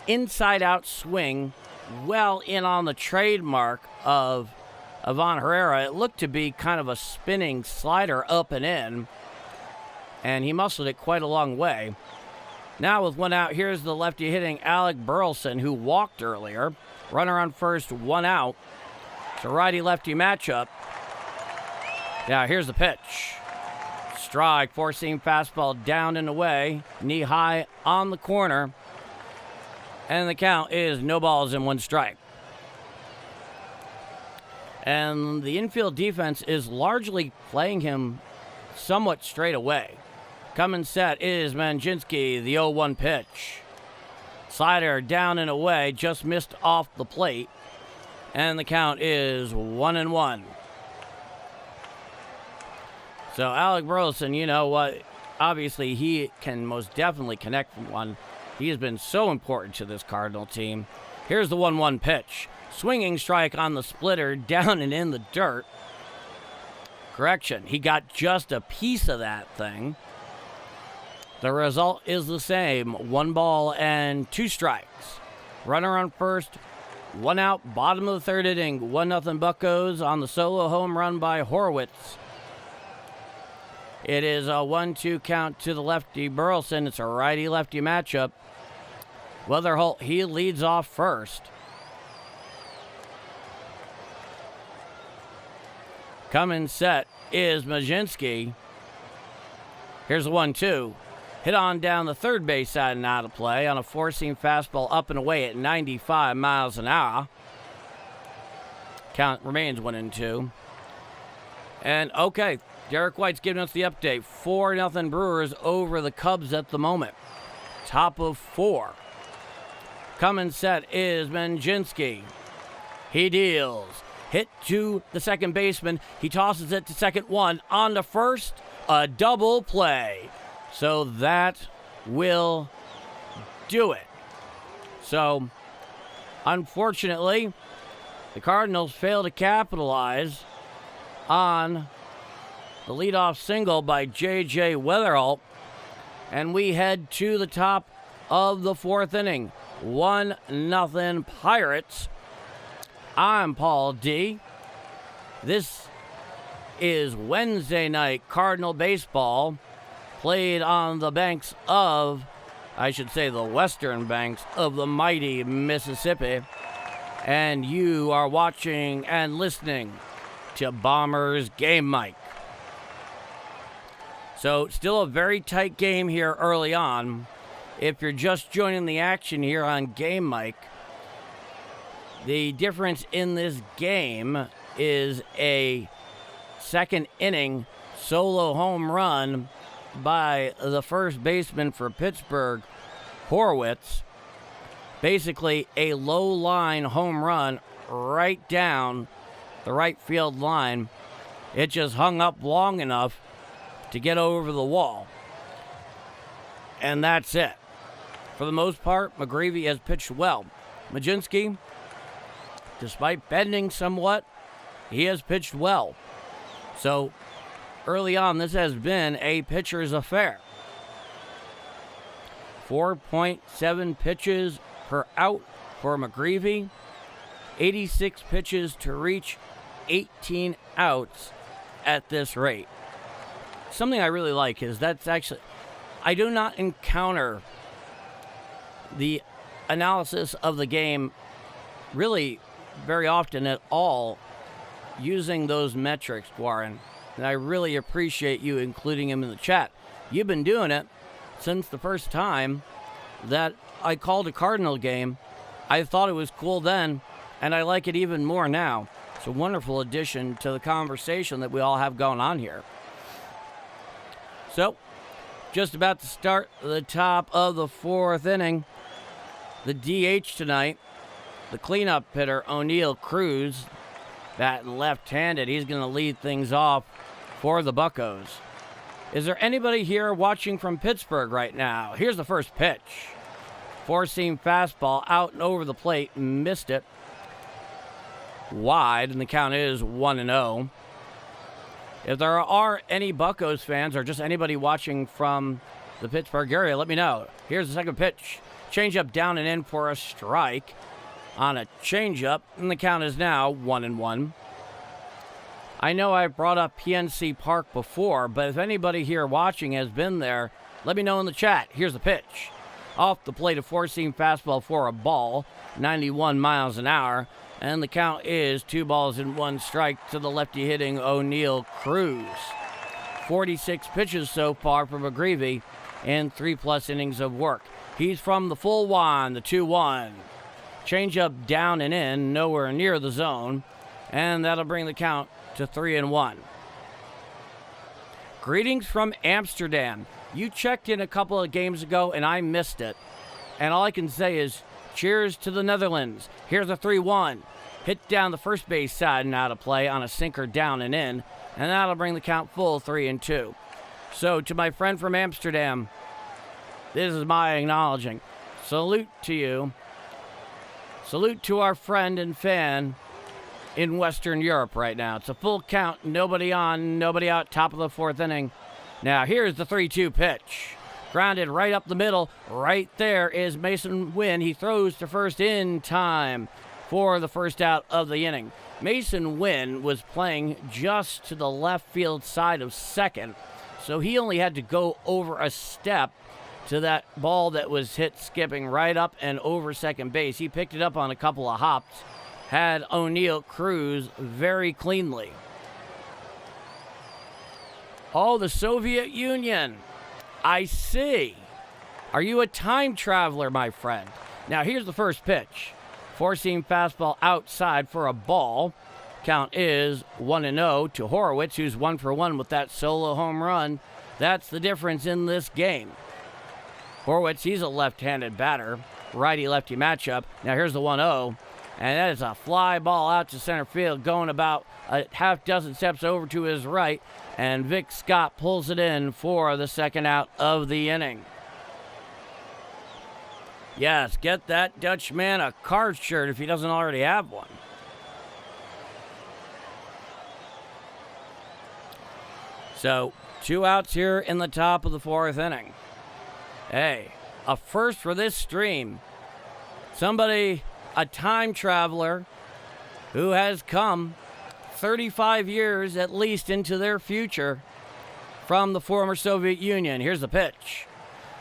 inside-out swing, well in on the trademark of Ivan Herrera. It looked to be kind of a spinning slider up and in, and he muscled it quite a long way. Now with 1 out, here's the lefty hitting Alec Burleson, who walked earlier. Runner on first, 1 out. It's a righty-lefty matchup. Now here's the pitch. Strike, 4-seam fastball down and away. Knee high on the corner. And the count is no balls and 1 strike. And the infield defense is largely playing him somewhat straight away. Coming set is Mlodzinski, the 0-1 pitch. Slider down and away, just missed off the plate. And the count is 1-1. So Alec Burleson, you know what? Obviously, he can most definitely connect from one. He has been so important to this Cardinal team. Here's the 1-1 pitch. Swinging strike on the splitter, down and in the dirt. Correction, he got just a piece of that thing. The result is the same, 1 ball and 2 strikes. Runner on first, 1 out, bottom of the 3rd inning. 1-0 Buccos on the solo home run by Horwitz. It is a 1-2 count to the lefty Burleson. It's a righty-lefty matchup. Weatherholt, he leads off first. Coming set is Mlodzinski. Here's the 1-2. Hit on down the third base side and out of play on a 4-seam fastball up and away at 95 miles an hour. Count remains 1-2. And okay, Derek White's giving us the update. 4-0 Brewers over the Cubs at the moment. Top of 4. Coming set is Mlodzinski. He deals. Hit to the second baseman. He tosses it to second, 1. On to first, a double play. So that will do it. So, unfortunately, the Cardinals fail to capitalize on the leadoff single by J.J. Weatherholt, and we head to the top of the 4th inning. 1-0 Pirates. I'm Paul D. This is Wednesday night Cardinal baseball, played on the banks of, I should say the western banks of the mighty Mississippi. and you are watching and listening to Bombers Game Mike. So still a very tight game here early on. If you're just joining the action here on Game Mike, the difference in this game is a second inning solo home run by the first baseman for Pittsburgh, Horwitz. Basically a low line home run right down the right field line. It just hung up long enough to get over the wall. And that's it. For the most part, McGreevy has pitched well. Mlodzinski, despite bending somewhat, he has pitched well. So early on, this has been a pitcher's affair. 4.7 pitches per out for McGreevy. 86 pitches to reach 18 outs at this rate. Something I really like is I do not encounter the analysis of the game really very often at all using those metrics, Warren. And I really appreciate you including him in the chat. You've been doing it since the first time that I called a Cardinal game. I thought it was cool then, and I like it even more now. It's a wonderful addition to the conversation that we all have going on here. So, just about to start the top of the fourth inning. The DH tonight, the cleanup hitter, O'Neal Cruz, batting left-handed. He's going to lead things off for the Buccos. Is there anybody here watching from Pittsburgh right now? Here's the first pitch. Four-seam fastball out and over the plate, missed it. Wide, and the count is 1-0. If there are any Buccos fans or just anybody watching from the Pittsburgh area, let me know. Here's the second pitch. Changeup down and in for a strike on a changeup, and the count is now 1-1. I know I brought up PNC Park before, but if anybody here watching has been there, let me know in the chat. Here's the pitch. Off the plate, a four-seam fastball for a ball, 91 miles an hour. And the count is 2-1 strike to the lefty hitting O'Neal Cruz. 46 pitches so far for McGreevy in 3+ innings of work. He's from the full one, the 2-1. Changeup down and in, nowhere near the zone. And that'll bring the count to 3-1. Greetings from Amsterdam. You checked in a couple of games ago and I missed it. And all I can say is, cheers to the Netherlands. Here's a 3-1. Hit down the first base side and out of play on a sinker down and in. And that'll bring the count full 3-2. So to my friend from Amsterdam, this is my acknowledging. Salute to you. Salute to our friend and fan in Western Europe right now. It's a full count. Nobody on, nobody out, top of the fourth inning. Now here's the 3-2 pitch. Grounded right up the middle. Right there is Mason Wynn. He throws to first in time for the first out of the inning. Mason Wynn was playing just to the left field side of second, so he only had to go over a step to that ball that was hit skipping right up and over second base. He picked it up on a couple of hops, had O'Neal Cruz very cleanly. Oh, the Soviet Union. I see. Are you a time traveler, my friend? Now, here's the first pitch. Four-seam fastball outside for a ball. Count is 1-0 to Horwitz, who's 1 for 1 with that solo home run. That's the difference in this game. Horwitz, he's a left-handed batter. Righty-lefty matchup. Now, here's the 1-0. And that is a fly ball out to center field, going about a half dozen steps over to his right. And Vic Scott pulls it in for the second out of the inning. Yes, get that Dutchman a card shirt if he doesn't already have one. So, 2 outs here in the top of the fourth inning. Hey, a first for this stream. Somebody, a time traveler, who has come 35 years at least into their future from the former Soviet Union. Here's the pitch.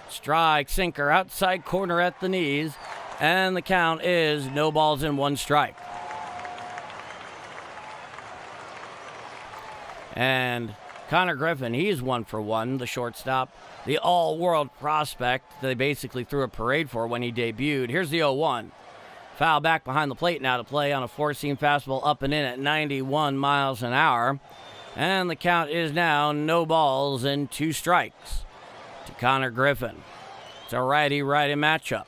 Strike, sinker, outside corner at the knees. And the count is no balls and 1 strike. And Connor Griffin, he's 1 for 1, the shortstop. The all-world prospect they basically threw a parade for when he debuted. Here's the 0-1. Foul back behind the plate now to play on a 4-seam fastball up and in at 91 miles an hour. And the count is now no balls and 2 strikes to Connor Griffin. It's a righty-righty matchup.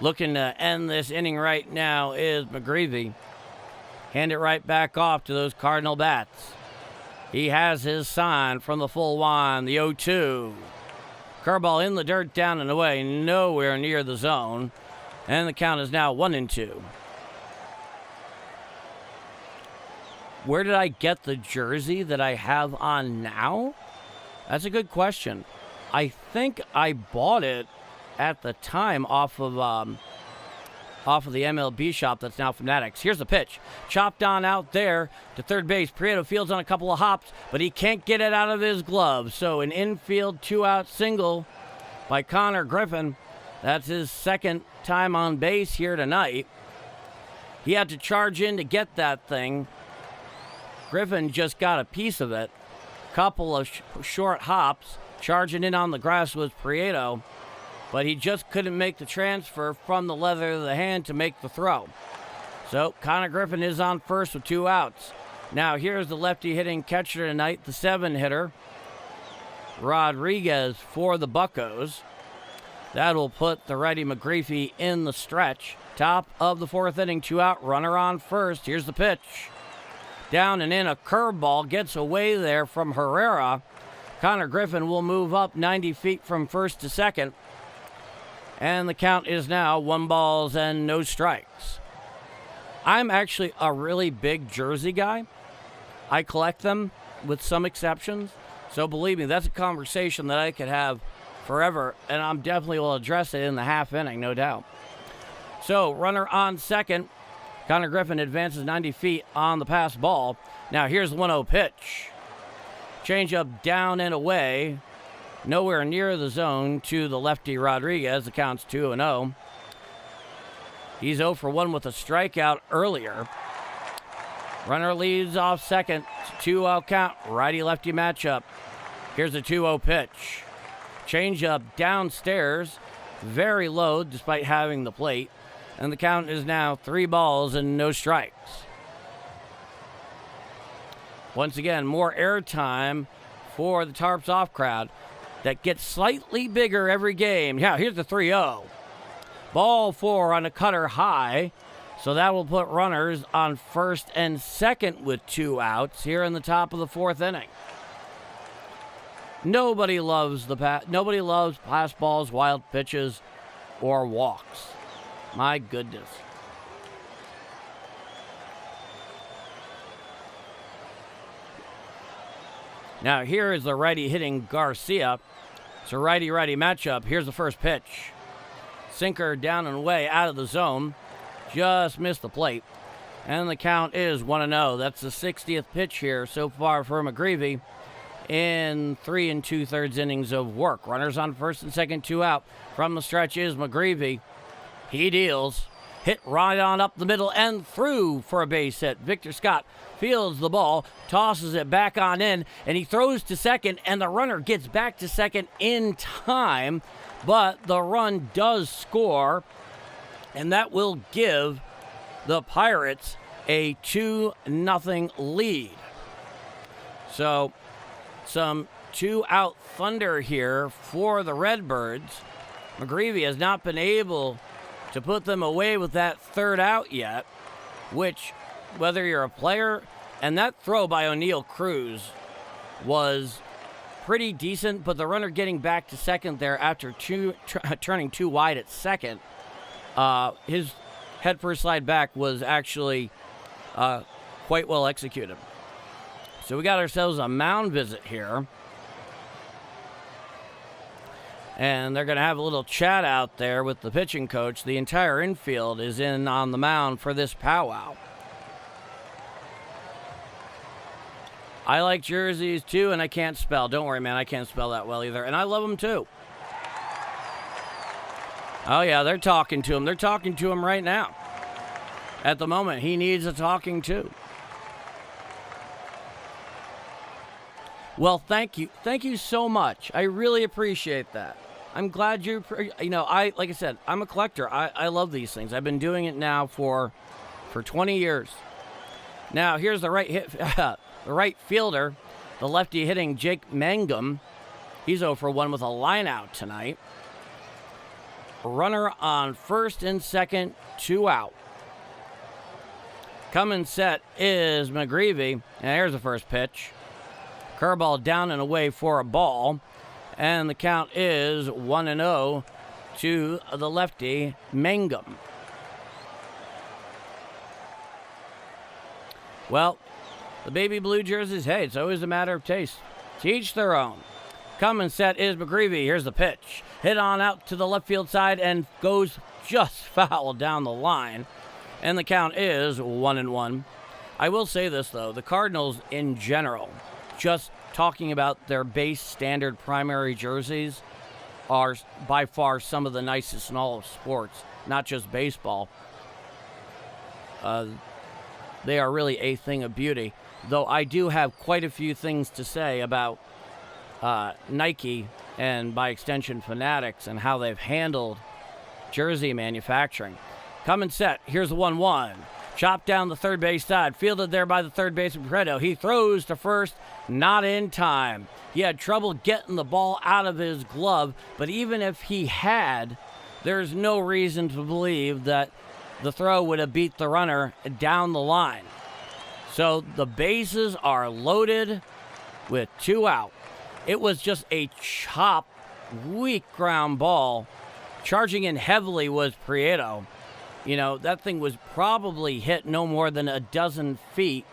Looking to end this inning right now is McGreevy. Hand it right back off to those Cardinal bats. He has his sign from the full wind, the 0-2. Curveball in the dirt, down and away, nowhere near the zone. And the count is now 1-2. Where did I get the jersey that I have on now? That's a good question. I think I bought it at the time off of the MLB shop that's now Fanatics. Here's the pitch. Chopped on out there to third base. Prieto fields on a couple of hops, but he can't get it out of his glove. So an infield 2-out single by Connor Griffin. That's his second time on base here tonight. He had to charge in to get that thing. Griffin just got a piece of it. Couple of short hops. Charging in on the grass was Prieto, but he just couldn't make the transfer from the leather of the hand to make the throw. So Connor Griffin is on first with 2 outs. Now here's the lefty hitting catcher tonight, the 7-hitter, Rodriguez for the Buccos. That will put the righty McGreevy in the stretch. Top of the 4th inning, 2 out, runner on first. Here's the pitch. Down and in, a curveball gets away there from Herrera. Connor Griffin will move up 90 feet from first to second. And the count is now 1 balls and no strikes. I'm actually a really big jersey guy. I collect them with some exceptions. So believe me, that's a conversation that I could have forever. And I'm definitely will address it in the half inning, no doubt. So runner on second. Connor Griffin advances 90 feet on the pass ball. Now here's the 1-0 pitch. Changeup down and away. Nowhere near the zone to the lefty Rodriguez. The count's 2-0. He's 0 for 1 with a strikeout earlier. Runner leads off second. 2-0 count. Righty-lefty matchup. Here's a 2-0 pitch. Changeup downstairs. Very low despite having the plate. And the count is now 3 balls and no strikes. Once again, more airtime for the Tarps Off crowd that gets slightly bigger every game. Yeah, here's the 3-0. Ball 4 on a cutter high. So that will put runners on first and second with 2 outs here in the top of the 4th inning. Nobody loves pass balls, wild pitches, or walks. My goodness. Now here is the righty hitting Garcia. It's a righty-righty matchup. Here's the first pitch. Sinker down and away out of the zone. Just missed the plate. And the count is 1-0. That's the 60th pitch here so far for McGreevy in 3 2/3 innings of work. Runners on first and second, 2 out. From the stretch is McGreevy. He deals. Hit right on up the middle and through for a base hit. Victor Scott fields the ball, tosses it back on in, and he throws to second, and the runner gets back to second in time, but the run does score, and that will give the Pirates a 2-0 lead. So some 2-out thunder here for the Redbirds. McGreevy has not been able to put them away with that 3rd out yet, which, whether you're a player, and that throw by O'Neal Cruz was pretty decent, but the runner getting back to second there after turning 2 wide at second, his head first slide back was actually quite well executed. So we got ourselves a mound visit here. And they're going to have a little chat out there with the pitching coach. The entire infield is in on the mound for this powwow. I like jerseys too, and I can't spell. Don't worry, man, I can't spell that well either. And I love them too. Oh, yeah, they're talking to him. They're talking to him right now. At the moment, he needs a talking to. Well, thank you. Thank you so much. I really appreciate that. I'm glad like I said, I'm a collector. I love these things. I've been doing it now for 20 years. Now, here's the the right fielder, the lefty hitting Jake Mangum. He's 0 for 1 with a line out tonight. Runner on first and second, 2 out. Coming set is McGreevy. And here's the first pitch. Curveball down and away for a ball. And the count is 1-0 to the lefty, Mangum. Well, the baby blue jerseys, hey, it's always a matter of taste. To each their own. Coming set is McGreevy. Here's the pitch. Hit on out to the left field side and goes just foul down the line. And the count is 1-1. I will say this, though. The Cardinals, in general, just talking about their base standard primary jerseys, are by far some of the nicest in all of sports, not just baseball. They are really a thing of beauty. Though I do have quite a few things to say about Nike and, by extension, Fanatics and how they've handled jersey manufacturing. Coming set. Here's the 1-1. Chopped down the third base side. Fielded there by the third baseman, Fredo. He throws to first. Not in time. He had trouble getting the ball out of his glove, but even if he had, there's no reason to believe that the throw would have beat the runner down the line. So the bases are loaded with 2 out. It was just a chop, weak ground ball. Charging in heavily was Prieto. You know, that thing was probably hit no more than a dozen feet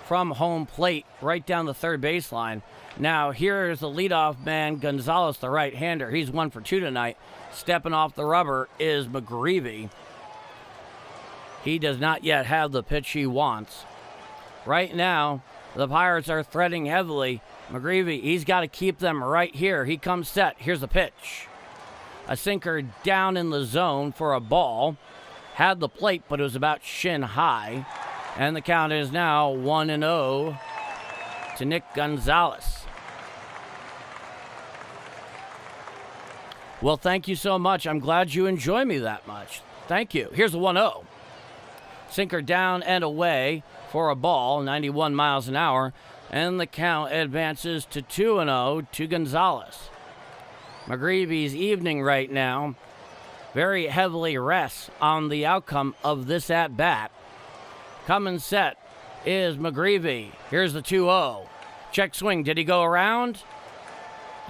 from home plate right down the third baseline. Now, here's the leadoff man, Gonzalez, the right-hander. He's 1 for 2 tonight. Stepping off the rubber is McGreevy. He does not yet have the pitch he wants. Right now, the Pirates are threading heavily. McGreevy, he's got to keep them right here. He comes set. Here's the pitch. A sinker down in the zone for a ball. Had the plate, but it was about shin high. And the count is now 1-0 to Nick Gonzalez. Well, thank you so much. I'm glad you enjoy me that much. Thank you. Here's the 1-0. Sinker down and away for a ball, 91 miles an hour. And the count advances to 2-0 to Gonzalez. McGreevy's evening right now very heavily rests on the outcome of this at-bat. Coming set is McGreevy. Here's the 2-0. Check swing. Did he go around?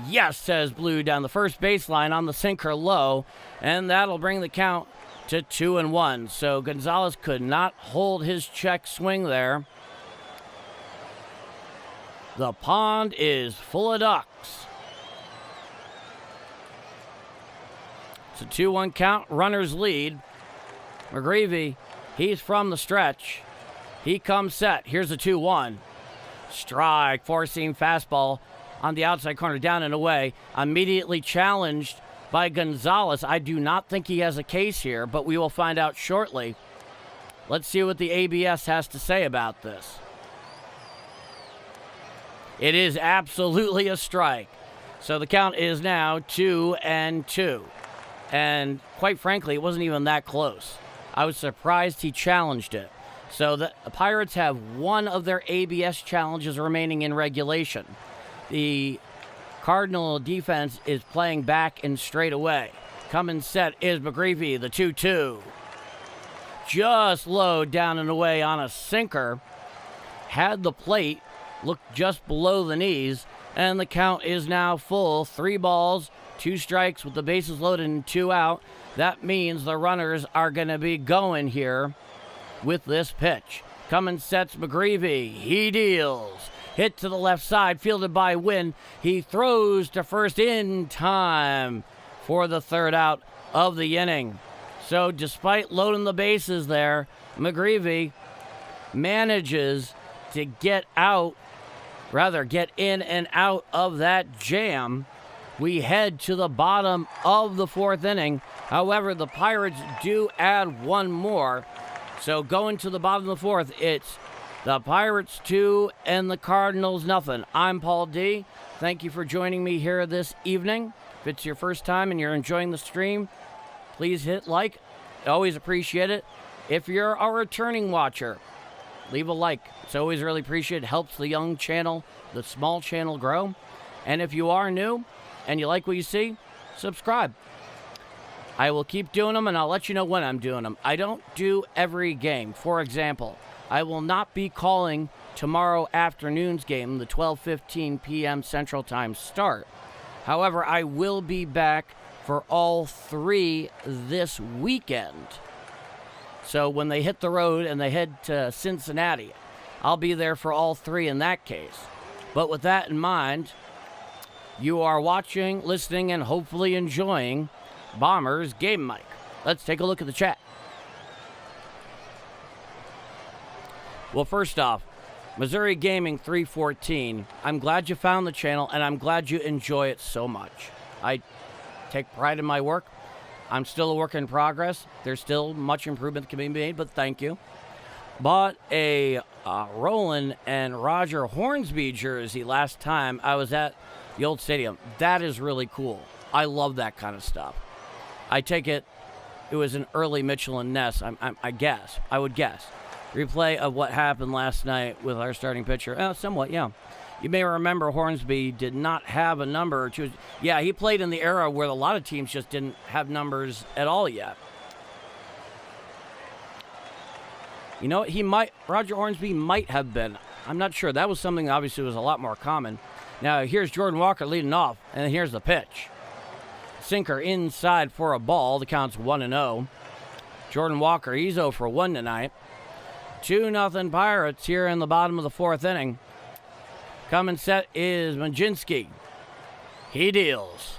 Yes, says Blue down the first baseline on the sinker low. And that'll bring the count to 2-1. So Gonzalez could not hold his check swing there. The pond is full of ducks. It's a 2-1 count. Runners lead. McGreevy, he's from the stretch. He comes set. Here's the 2-1. Strike. Four-seam fastball on the outside corner, down and away. Immediately challenged by Gonzalez. I do not think he has a case here, but we will find out shortly. Let's see what the ABS has to say about this. It is absolutely a strike. So the count is now 2-2. And quite frankly, it wasn't even that close. I was surprised he challenged it. So the Pirates have one of their ABS challenges remaining in regulation. The Cardinal defense is playing back and straight away. Coming set is McGreevy, the 2-2. Just low down and away on a sinker. Had the plate, looked just below the knees, and the count is now full. 3 balls, 2 strikes with the bases loaded and 2 out. That means the runners are going to be going here with this pitch. Coming sets McGreevy. He deals. Hit to the left side, fielded by Wynn. He throws to first in time for the 3rd out of the inning. So despite loading the bases there, McGreevy manages to get in and out of that jam. we head to the bottom of the fourth inning. However, the Pirates do add one more. So going to the bottom of the fourth, it's the Pirates 2 and the Cardinals nothing. I'm Paul D. Thank you for joining me here this evening. If it's your first time and you're enjoying the stream, please hit like. I always appreciate it. If you're a returning watcher, leave a like. It's always really appreciated. It helps the young channel, the small channel grow. And if you are new and you like what you see, subscribe. I will keep doing them, and I'll let you know when I'm doing them. I don't do every game. For example, I will not be calling tomorrow afternoon's game, the 12:15 p.m. Central Time start. However, I will be back for all three this weekend. So when they hit the road and they head to Cincinnati, I'll be there for all three in that case. But with that in mind, you are watching, listening, and hopefully enjoying Bombers Game Mic. Let's take a look at the chat. Well, first off, Missouri Gaming 314, I'm glad you found the channel, and I'm glad you enjoy it so much. I take pride in my work. I'm still a work in progress. There's still much improvement that can be made, but thank you. Bought a Roland and Roger Hornsby jersey last time I was at the old stadium. That is really cool. I love that kind of stuff. I take it was an early Mitchell and Ness, I would guess. Replay of what happened last night with our starting pitcher. Somewhat, yeah. You may remember Hornsby did not have a number. Yeah, he played in the era where a lot of teams just didn't have numbers at all yet. You know, Roger Hornsby might have been. I'm not sure. That was something that obviously was a lot more common. Now, here's Jordan Walker leading off, and here's the pitch. Sinker inside for a ball. The count's 1-0. Jordan Walker, he's 0 for 1 tonight. 2-0 Pirates here in the bottom of the fourth inning. Coming set is Mlodzinski. He deals.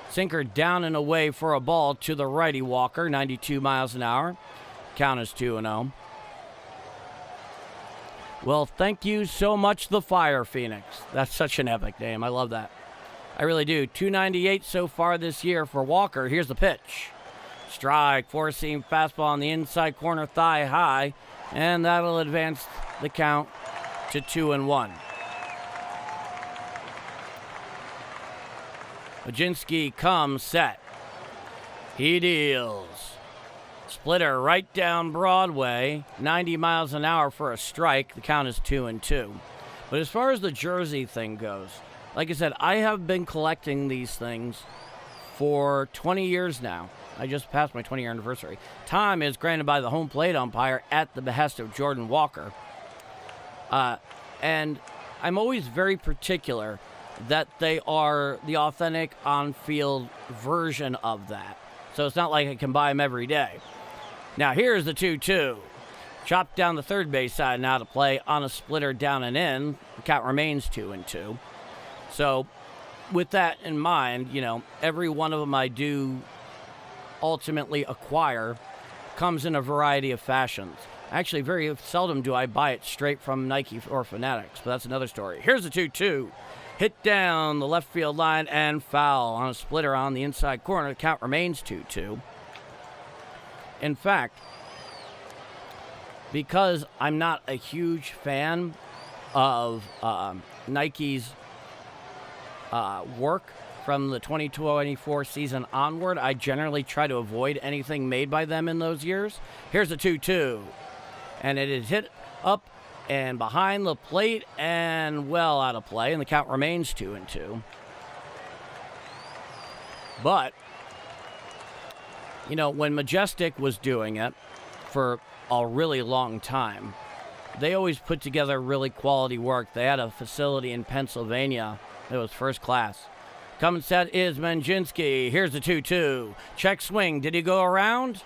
Sinker down and away for a ball to the righty Walker, 92 miles an hour. Count is 2-0. Well, thank you so much, the Fire Phoenix. That's such an epic name. I love that. I really do. 298 so far this year for Walker. Here's the pitch. Strike, four-seam fastball on the inside corner, thigh high. And that'll advance the count to 2-1. Mlodzinski comes set. He deals. Splitter right down Broadway. 90 miles an hour for a strike. The count is 2-2. But as far as the jersey thing goes, like I said, I have been collecting these things for 20 years now. I just passed my 20-year anniversary. Time is granted by the home plate umpire at the behest of Jordan Walker. And I'm always very particular that they are the authentic on-field version of that. So it's not like I can buy them every day. Now here's the 2-2. Chopped down the third base side, now to play on a splitter down and in. The count remains 2-2. So with that in mind, you know, every one of them I do ultimately acquire comes in a variety of fashions. Actually, very seldom do I buy it straight from Nike or Fanatics, but that's another story. Here's the 2-2. Hit down the left field line and foul on a splitter on the inside corner. The count remains 2-2. In fact, because I'm not a huge fan of Nike's work from the 2024 season onward, I generally try to avoid anything made by them in those years. Here's a 2-2. And it is hit up and behind the plate and well out of play, and the count remains 2-2. But, you know, when Majestic was doing it for a really long time, they always put together really quality work. They had a facility in Pennsylvania that was first class. Coming set is Mlodzinski. Here's the 2-2. Check swing. Did he go around?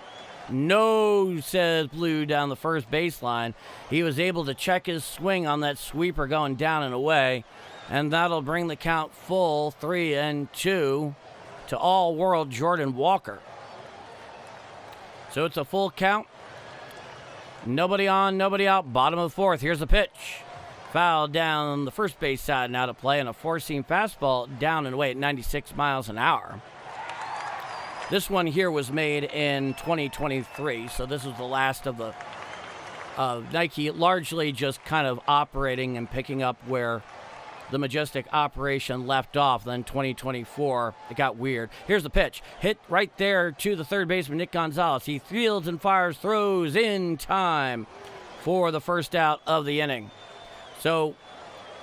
No, says Blue down the first baseline. He was able to check his swing on that sweeper going down and away, and that'll bring the count full 3-2 to all-world Jordan Walker. So it's a full count. Nobody on, nobody out. Bottom of the fourth. Here's the pitch. Foul down the first base side and out of play, and a four-seam fastball down and away at 96 miles an hour. This one here was made in 2023, so this is the last of the Nike largely just kind of operating and picking up where the Majestic operation left off. Then 2024, it got weird. Here's the pitch. Hit right there to the third baseman, Nick Gonzalez. He fields and fires, throws in time for the first out of the inning. So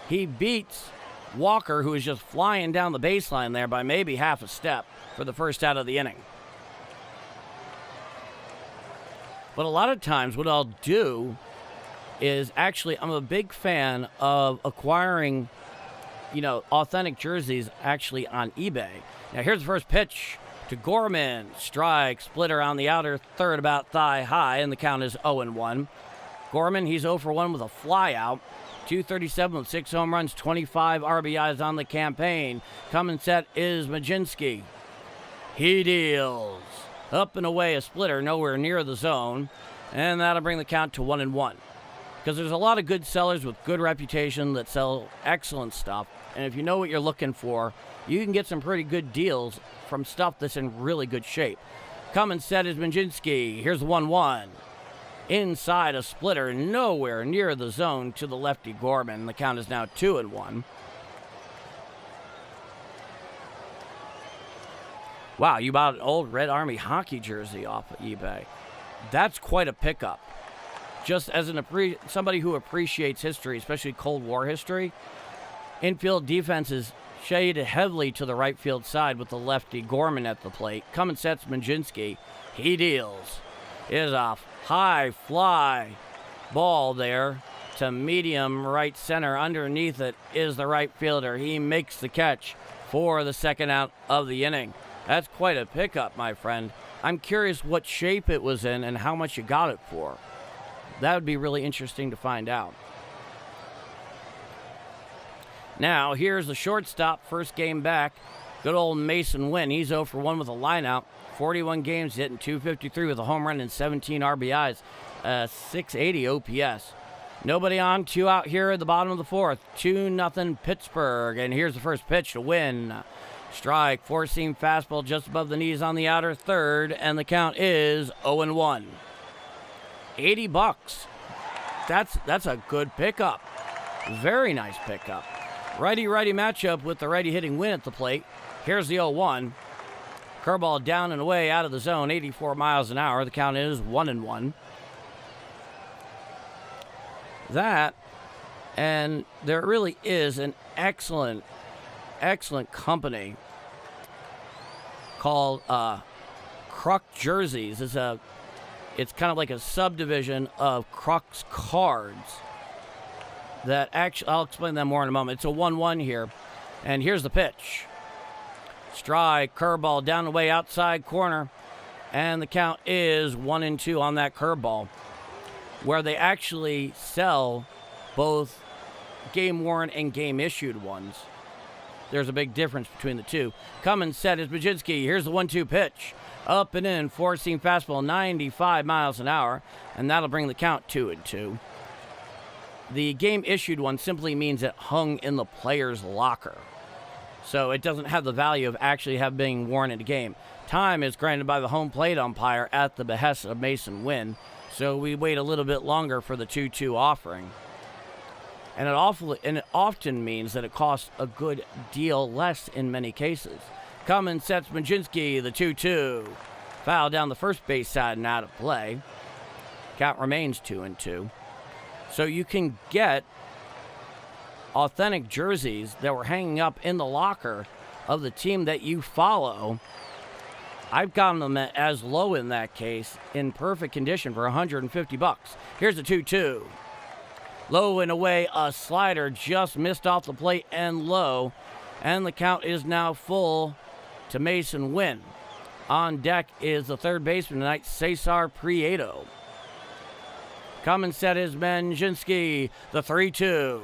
he beats Walker, who is just flying down the baseline there by maybe half a step for the first out of the inning. But a lot of times what I'll do is actually, I'm a big fan of acquiring, authentic jerseys actually on eBay. Now here's the first pitch to Gorman. Strike, splitter on the outer third about thigh high, and the count is 0-1. Gorman, he's 0 for 1 with a fly out. 237 with 6 home runs, 25 RBIs on the campaign. Coming set is Mlodzinski. He deals. Up and away, a splitter, nowhere near the zone. And that'll bring the count to 1-1. Because there's a lot of good sellers with good reputation that sell excellent stuff. And if you know what you're looking for, you can get some pretty good deals from stuff that's in really good shape. Coming set is Mlodzinski. Here's the 1-1. Inside a splitter, nowhere near the zone to the lefty Gorman. The count is now 2-1. Wow, you bought an old Red Army hockey jersey off of eBay. That's quite a pickup. Just as somebody who appreciates history, especially Cold War history, infield defense is shaded heavily to the right field side with the lefty Gorman at the plate. Coming sets Mlodzinski. He deals. Is off. High fly ball there to medium right center. Underneath it is the right fielder. He makes the catch for the second out of the inning. That's quite a pickup, my friend. I'm curious what shape it was in and how much you got it for. That would be really interesting to find out. Now, here's the shortstop, first game back. Good old Mason Wynn. He's 0 for 1 with a lineout. 41 games, hitting .253 with a home run and 17 RBIs. 680 OPS. Nobody on, 2 out here at the bottom of the fourth. 2-0 Pittsburgh. And here's the first pitch to Wynn. Strike, four-seam fastball just above the knees on the outer third, and the count is 0-1. $80. That's a good pickup. Very nice pickup. Righty-righty matchup with the righty hitting Wynn at the plate. Here's the 0-1. Curveball down and away out of the zone, 84 miles an hour. The count is 1-1. That, and there really is an excellent company called Kruk Jerseys. It's kind of like a subdivision of Kruk's Cards. That actually, I'll explain that more in a moment. It's a 1-1 here, and here's the pitch. Strike, curveball down the way outside corner, and the count is 1-2 on that curveball, where they actually sell both game-worn and game-issued ones. There's a big difference between the two. Coming set is Mlodzinski. Here's the 1-2 pitch. Up and in, four-seam fastball, 95 miles an hour, and that'll bring the count 2-2. The game-issued one simply means it hung in the player's locker. So it doesn't have the value of actually being worn in a game. Time is granted by the home plate umpire at the behest of Mason Wynn, so we wait a little bit longer for the 2-2 offering. And it often means that it costs a good deal less in many cases. Coming sets Mlodzinski, the 2-2. Foul down the first base side and out of play. Count remains 2-2. So you can get authentic jerseys that were hanging up in the locker of the team that you follow. I've gotten them as low in that case, in perfect condition for $150. Here's the 2-2. Low and away, a slider just missed off the plate and low. And the count is now full to Mason Wynn. On deck is the third baseman tonight, Cesar Prieto. Coming set is Mlodzinski, the 3-2.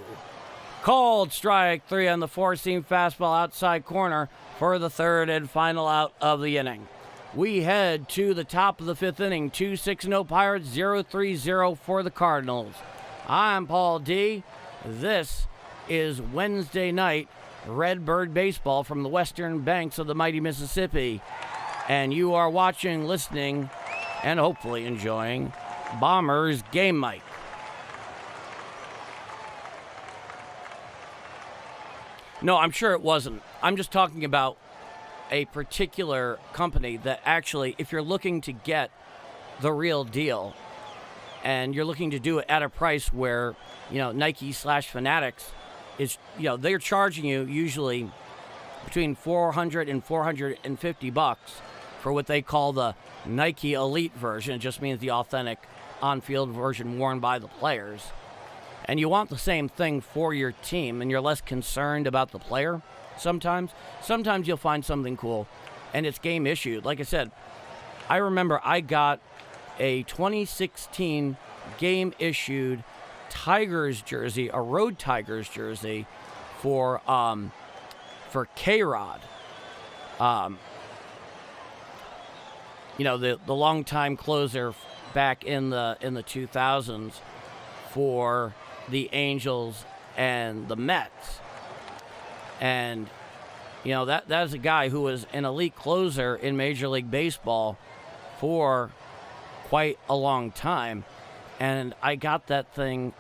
Called strike 3 on the four-seam fastball outside corner for the third and final out of the inning. We head to the top of the fifth inning, 2-6-0 Pirates, 0-3-0 for the Cardinals. I'm Paul D., This is Wednesday night Redbird baseball from the western banks of the mighty Mississippi. And you are watching, listening, and hopefully enjoying Bombers Game Mic. No, I'm sure it wasn't. I'm just talking about a particular company that actually, if you're looking to get the real deal and you're looking to do it at a price where, Nike/Fanatics is, they're charging you usually between $400 and $450 for what they call the Nike Elite version. It just means the authentic on-field version worn by the players. And you want the same thing for your team, and you're less concerned about the player sometimes. Sometimes you'll find something cool, and it's game issued. Like I said, I remember I got a 2016 game issued Tigers jersey, a Road Tigers jersey for K-Rod. The longtime closer back in the 2000s for the Angels and the Mets. And that's a guy who was an elite closer in Major League Baseball for quite a long time. And I got that thing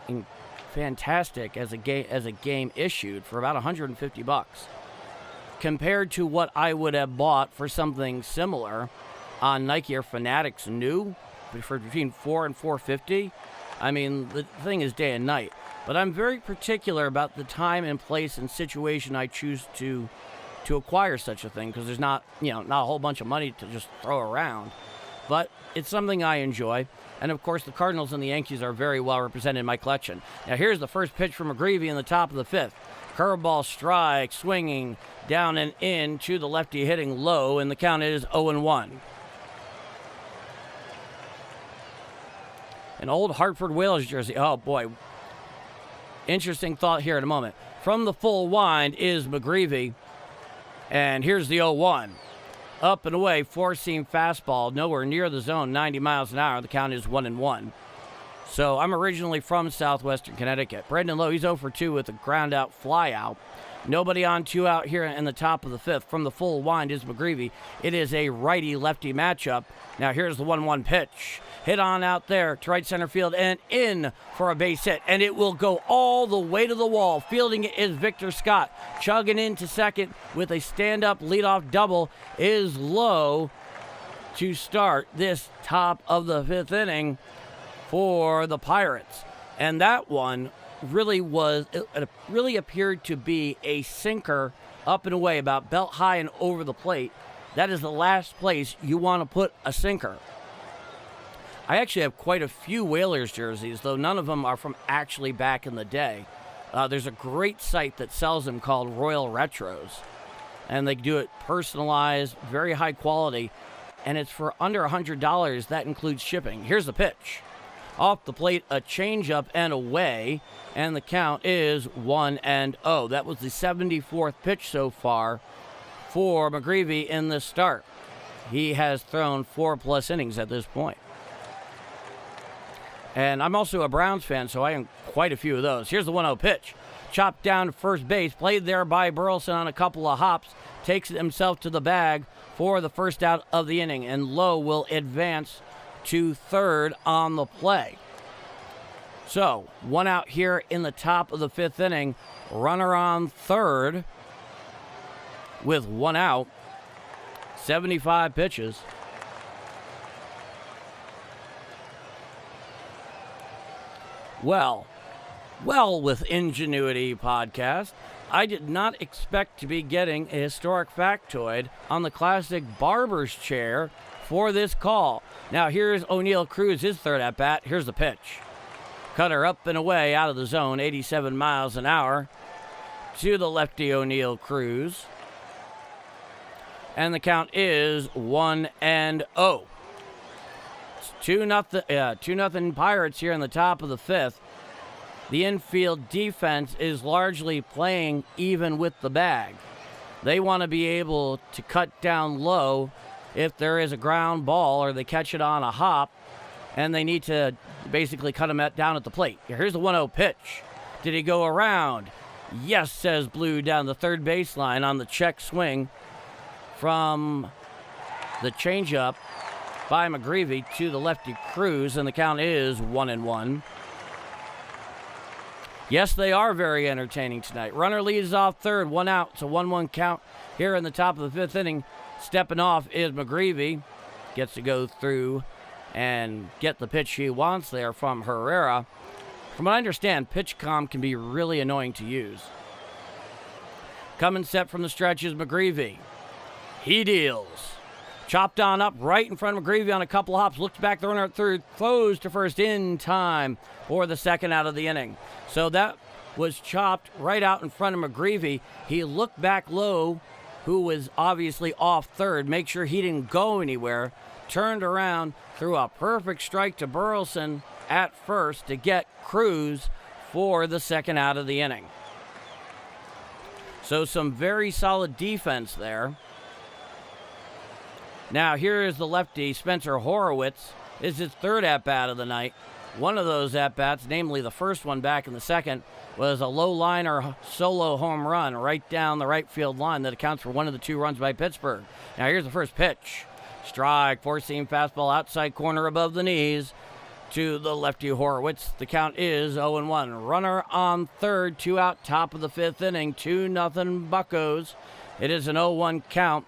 fantastic as a game issued for about $150 compared to what I would have bought for something similar on Nike or Fanatics new for between $400 and $450. I mean, the thing is day and night. But I'm very particular about the time and place and situation I choose to acquire such a thing, because there's not a whole bunch of money to just throw around. But it's something I enjoy. And, of course, the Cardinals and the Yankees are very well represented in my collection. Now, here's the first pitch from McGreevy in the top of the fifth. Curveball strike, swinging down and in to the lefty, hitting low, and the count is 0-1. An old Hartford Whalers jersey. Oh, boy. Interesting thought here in a moment. From the full wind is McGreevy. And here's the 0-1. Up and away, four-seam fastball, nowhere near the zone, 90 miles an hour. The count is 1-1. So I'm originally from southwestern Connecticut. Brendan Lowe, he's 0 for 2 with a ground-out fly-out. Nobody on, 2 out here in the top of the fifth. From the full wind is McGreevy. It is a righty-lefty matchup. Now here's the 1-1 pitch. Hit on out there to right center field and in for a base hit. And it will go all the way to the wall. Fielding it is Victor Scott. Chugging into second with a stand-up leadoff double is Lowe to start this top of the fifth inning for the Pirates. And that one really appeared to be a sinker up and away, about belt high and over the plate. That is the last place you want to put a sinker. I actually have quite a few Whalers jerseys, though none of them are from actually back in the day. There's a great site that sells them called Royal Retros, and they do it personalized, very high quality, and it's for under $100. That includes shipping. Here's the pitch. Off the plate, a changeup and away, and the count is 1-0. That was the 74th pitch so far for McGreevy in the start. He has thrown 4+ innings at this point. And I'm also a Browns fan, so I own quite a few of those. Here's the 1-0 pitch. Chopped down to first base, played there by Burleson on a couple of hops, takes it himself to the bag for the first out of the inning, and Lowe will advance to third on the play. So, 1 out here in the top of the fifth inning. Runner on third with 1 out. 75 pitches. Well, with Ingenuity podcast, I did not expect to be getting a historic factoid on the classic barber's chair for this call. Now, here's O'Neill Cruz, his third at-bat. Here's the pitch. Cutter up and away out of the zone, 87 miles an hour to the lefty O'Neill Cruz. And the count is 1-0. It's 2-0 Pirates here in the top of the fifth. The infield defense is largely playing even with the bag. They want to be able to cut down low if there is a ground ball or they catch it on a hop, and they need to basically cut them down at the plate. Here's the 1-0 pitch. Did he go around? Yes, says Blue down the third baseline on the check swing from the changeup by McGreevy to the lefty Cruz, and the count is 1-1. Yes, they are very entertaining tonight. Runner leads off third, 1 out. It's a 1-1 count here in the top of the fifth inning. Stepping off is McGreevy. Gets to go through and get the pitch he wants there from Herrera. From what I understand, pitch comm can be really annoying to use. Coming set from the stretch is McGreevy. He deals. Chopped on up right in front of McGreevy on a couple of hops. Looks back, the runner at third. Throws to first in time for the second out of the inning. So that was chopped right out in front of McGreevy. He looked back low, who was obviously off third. Make sure he didn't go anywhere. Turned around, threw a perfect strike to Burleson at first to get Cruz for the second out of the inning. So some very solid defense there. Now here is the lefty, Spencer Horowitz. Is his third at-bat of the night. One of those at-bats, namely the first one back in the second, was a low-liner solo home run right down the right field line that accounts for one of the 2 runs by Pittsburgh. Now here's the first pitch. Strike, four-seam fastball outside corner above the knees to the lefty Horowitz. The count is 0-1. Runner on third, 2 out, top of the fifth inning, 2-0 Buccos. It is an 0-1 count.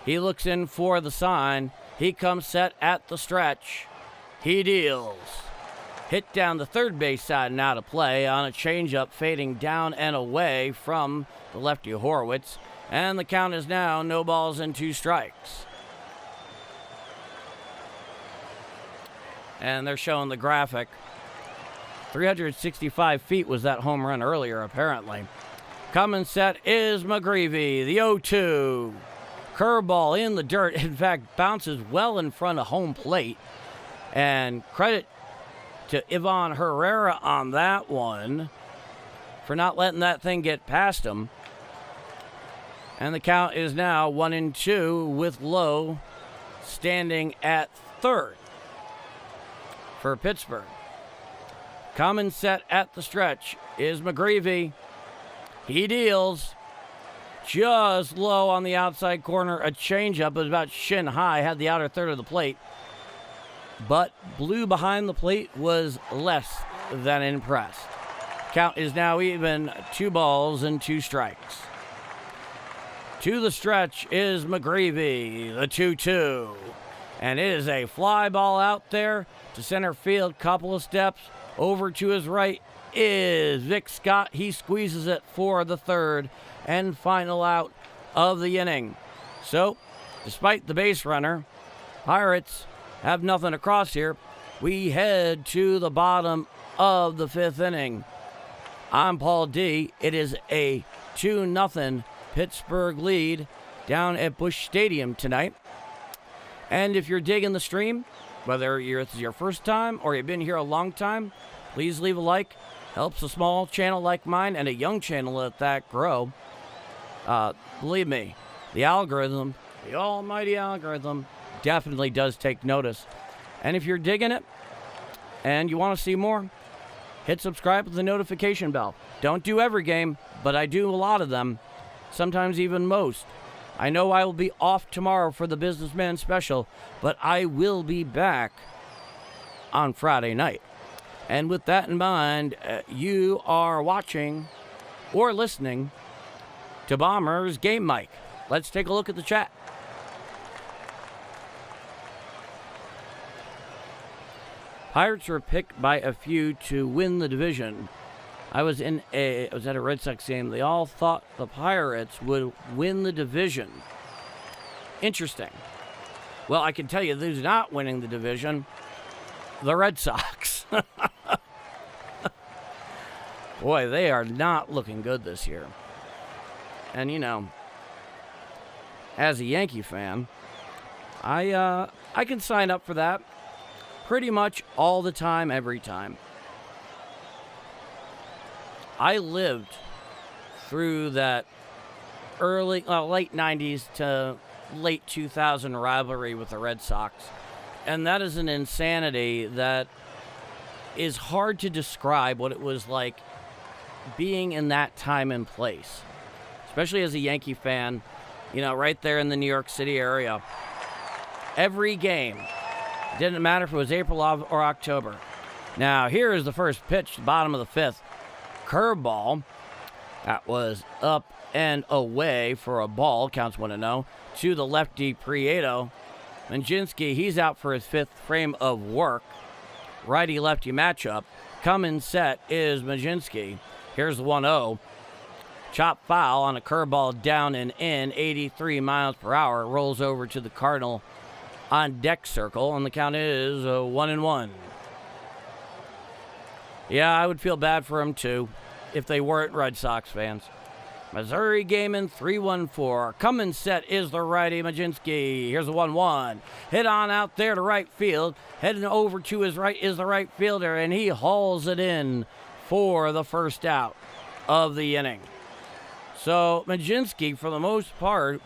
He looks in for the sign. He comes set at the stretch. He deals. Hit down the third base side and out of play on a changeup fading down and away from the lefty Horowitz. And the count is now 0-2 strikes. And they're showing the graphic. 365 feet was that home run earlier, apparently. Coming set is McGreevy, the 0-2. Curveball in the dirt. In fact, bounces well in front of home plate. And credit to Ivan Herrera on that one for not letting that thing get past him. And the count is now 1-2 with Lowe standing at third for Pittsburgh. Coming set at the stretch is McGreevy. He deals. Just low on the outside corner. A changeup was about shin high, had the outer third of the plate. But Blue behind the plate was less than impressed. Count is now even, 2-2 strikes. To the stretch is McGreevy, the 2-2. And it is a fly ball out there to center field, couple of steps. Over to his right is Vic Scott. He squeezes it for the third and final out of the inning. So, despite the base runner, Pirates have nothing across here. We head to the bottom of the fifth inning. I'm Paul D. It is a 2-0 Pittsburgh lead down at Busch Stadium tonight. And if you're digging the stream, whether it's your first time or you've been here a long time, please leave a like. Helps a small channel like mine and a young channel at that grow. Believe me, the algorithm, the almighty algorithm, definitely does take notice. And if you're digging it and you want to see more, hit subscribe with the notification bell. Don't do every game, but I do a lot of them, sometimes even most. I know I will be off tomorrow for the Businessman Special, but I will be back on Friday night. And with that in mind, you are watching or listening to Bombers Game Mike. Let's take a look at the chat. Pirates were picked by a few to win the division. I was at a Red Sox game. They all thought the Pirates would win the division. Interesting. Well, I can tell you who's not winning the division. The Red Sox. Boy, they are not looking good this year. And, you know, as a Yankee fan, I can sign up for that pretty much all the time, every time. I lived through that late 90s to late 2000 rivalry with the Red Sox. And that is an insanity that is hard to describe what it was like being in that time and place, especially as a Yankee fan, right there in the New York City area. Every game, didn't matter if it was April or October. Now, here is the first pitch, bottom of the fifth. Curveball. That was up and away for a ball. Counts 1-0 to the lefty Prieto. Mlodzinski, he's out for his fifth frame of work. Righty-lefty matchup. Coming set is Mlodzinski. Here's the 1-0. Chop foul on a curveball down and in, 83 miles per hour. Rolls over to the Cardinal on deck circle, and the count is 1-1. Yeah, I would feel bad for him, too, if they weren't Red Sox fans. Missouri gaming 3-1-4. Coming set is the righty Mlodzinski. Here's the 1-1. Hit on out there to right field. Heading over to his right is the right fielder, and he hauls it in for the first out of the inning. So Mlodzinski, for the most part,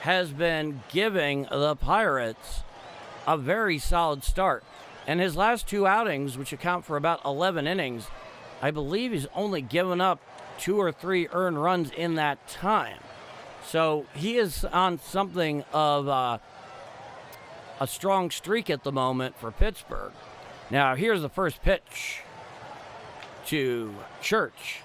has been giving the Pirates a very solid start. And his last two outings, which account for about 11 innings, I believe he's only given up 2 or 3 earned runs in that time. So he is on something of a strong streak at the moment for Pittsburgh. Now, here's the first pitch to Church.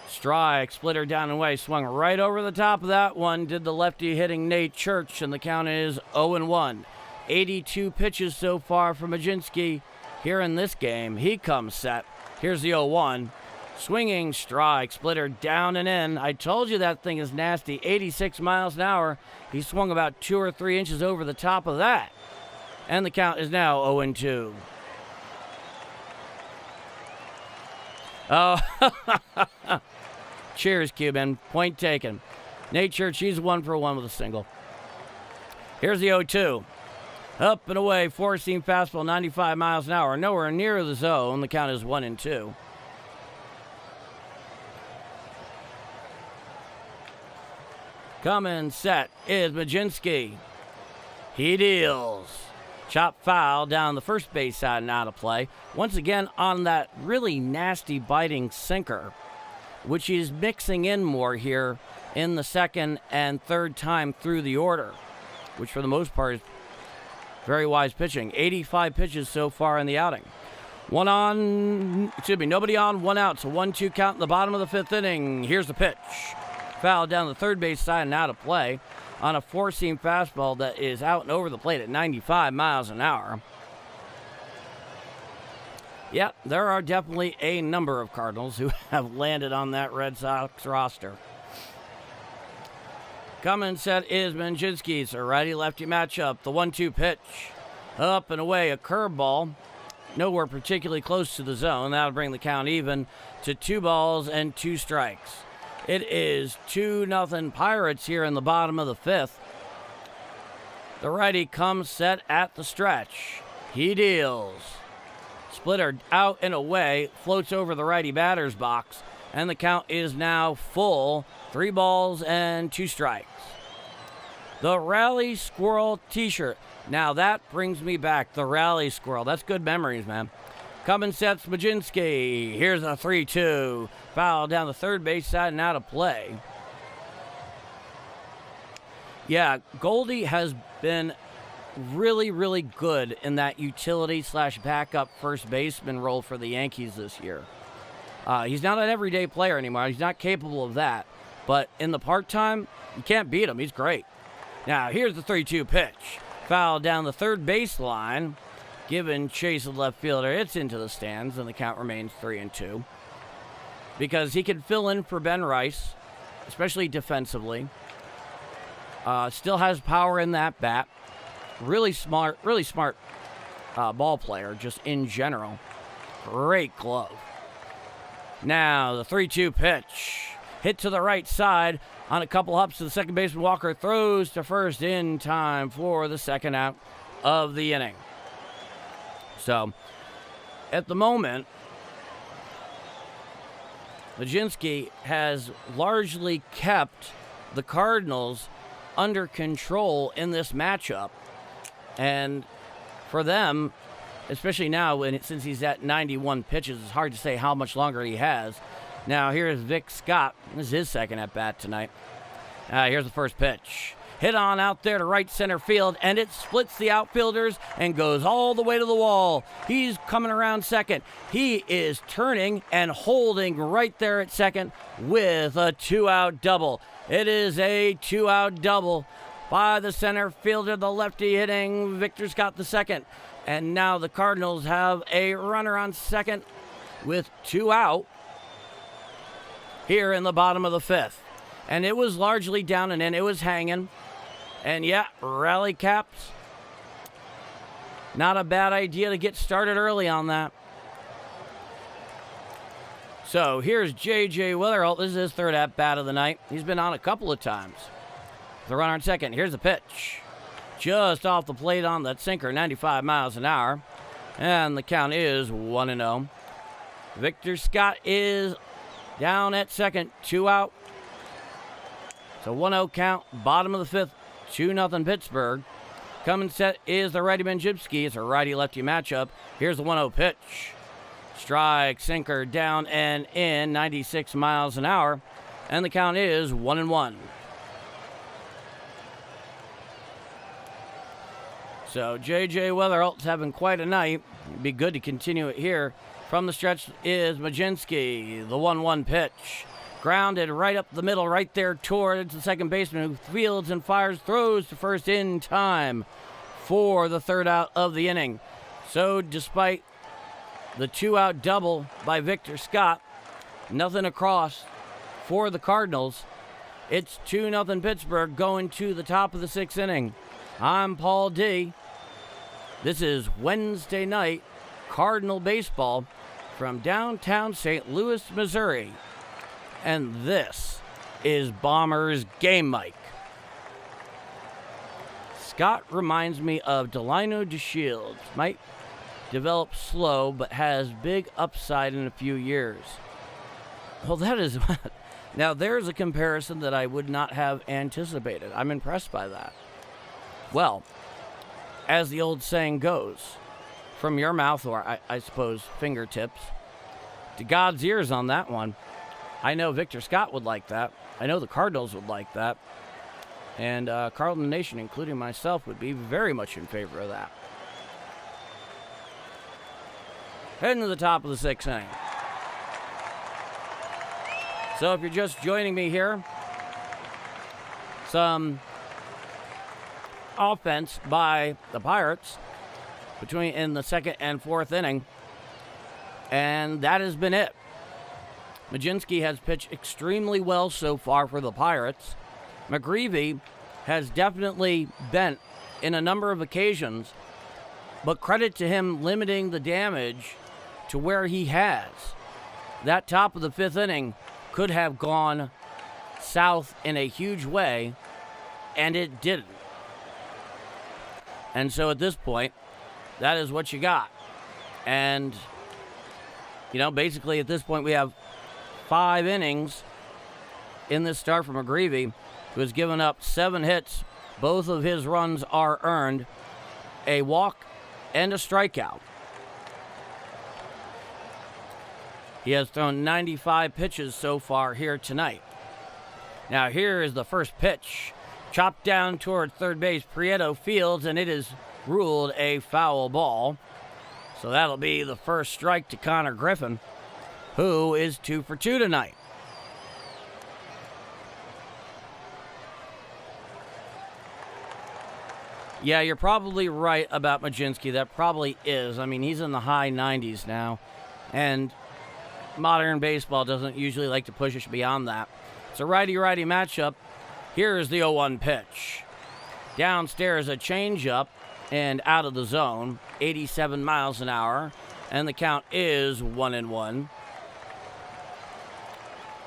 Strike, splitter down and away, swung right over the top of that one, did the lefty hitting Nate Church, and the count is 0-1. 82 pitches so far for Mlodzinski here in this game. He comes set. Here's the 0-1. Swinging strike, splitter down and in. I told you that thing is nasty. 86 miles an hour. He swung about 2 or 3 inches over the top of that. And the count is now 0-2. Oh, cheers, Cuban. Point taken. Nate Church, he's 1 for 1 with a single. Here's the 0-2. Up and away, four-seam fastball, 95 miles an hour. Nowhere near the zone. The count is 1-2. Coming set is Mlodzinski. He deals. Chop foul down the first base side and out of play. Once again on that really nasty biting sinker, which is mixing in more here in the second and third time through the order, which for the most part is very wise pitching. 85 pitches so far in the outing. Nobody on, 1 out. So 1-2 count in the bottom of the fifth inning. Here's the pitch. Foul down the third base side and out of play on a four-seam fastball that is out and over the plate at 95 miles an hour. Yep, there are definitely a number of Cardinals who have landed on that Red Sox roster. Coming set is Mlodzinski's a righty-lefty matchup. The 1-2 pitch. Up and away, a curveball. Nowhere particularly close to the zone. That'll bring the count even to 2 balls and 2 strikes. It is 2-0 Pirates here in the bottom of the fifth. The righty comes set at the stretch. He deals. Splitter out and away, floats over the righty batter's box, and the count is now full. 3 balls and 2 strikes. The Rally Squirrel t-shirt. Now that brings me back, the Rally Squirrel. That's good memories, man. Coming sets Mlodzinski. Here's a 3-2. Foul down the third base side and out of play. Yeah, Goldie has been really, really good in that utility/backup first baseman role for the Yankees this year. He's not an everyday player anymore. He's not capable of that. But in the part-time, you can't beat him. He's great. Now, here's the 3-2 pitch. Foul down the third baseline. Giving chase of left fielder. It's into the stands, and the count remains 3-2. Because he can fill in for Ben Rice, especially defensively. Still has power in that bat. Really smart ball player, just in general. Great glove. Now, the 3-2 pitch. Hit to the right side on a couple hops to the second baseman. Walker throws to first in time for the second out of the inning. So, at the moment, Mlodzinski has largely kept the Cardinals under control in this matchup. And for them, especially now since he's at 91 pitches. It's hard to say how much longer he has. Now here's Vic Scott. This is his second at bat tonight. Here's the first pitch. Hit on out there to right center field, and it splits the outfielders and goes all the way to the wall. He's coming around second. He is turning and holding right there at second with a 2-out double. It is a 2-out double by the center fielder, the lefty hitting Victor Scott the second. And now the Cardinals have a runner on second with 2 out here in the bottom of the 5th. And it was largely down and in. It was hanging. And yeah, rally caps. Not a bad idea to get started early on that. So here's J.J. Wetherholt. This is his third at-bat of the night. He's been on a couple of times. The runner on second. Here's the pitch. Just off the plate on that sinker, 95 miles an hour. And the count is 1-0. Victor Scott is down at second, 2 out. So 1-0 count, bottom of the 5th, 2-0 Pittsburgh. Coming set is the righty Mlodzinski. It's a righty-lefty matchup. Here's the 1-0 pitch. Strike, sinker, down and in, 96 miles an hour. And the count is 1-1. So J.J. Wetherholt's having quite a night. It'd be good to continue it here. From the stretch is Mlodzinski, the 1-1 pitch. Grounded right up the middle, right there towards the second baseman, who fields and fires, throws to first in time for the 3rd out of the inning. So despite the 2-out double by Victor Scott, nothing across for the Cardinals. It's 2-0 Pittsburgh going to the top of the 6th inning. I'm Paul D. This is Wednesday night Cardinal baseball from downtown St. Louis, Missouri. And this is Bombers Game Mike. Scott reminds me of Delino DeShields. Might develop slow, but has big upside in a few years. Well, that is... Now, there's a comparison that I would not have anticipated. I'm impressed by that. Well, as the old saying goes, from your mouth, or I suppose fingertips, to God's ears on that one. I know Victor Scott would like that. I know the Cardinals would like that. And Carlton Nation, including myself, would be very much in favor of that. Heading to the top of the 6th inning. So if you're just joining me here, some offense by the Pirates in the 2nd and 4th inning. And that has been it. Mlodzinski has pitched extremely well so far for the Pirates. McGreevy has definitely bent in a number of occasions, but credit to him limiting the damage to where he has. That top of the 5th inning could have gone south in a huge way, and it didn't. And so at this point, that is what you got. And, basically at this point we have 5 innings in this start for McGreevy, who has given up 7 hits. Both of his runs are earned, a walk and a strikeout. He has thrown 95 pitches so far here tonight. Now here is the first pitch. Chopped down toward third base. Prieto fields, and it is ruled a foul ball. So that'll be the first strike to Connor Griffin, who is 2 for 2 tonight. Yeah, you're probably right about Mlodzinski. That probably is. I mean, he's in the high 90s now, and modern baseball doesn't usually like to push us beyond that. It's a righty-righty matchup. Here's the 0-1 pitch. Downstairs, a changeup and out of the zone, 87 miles an hour, and the count is 1-1.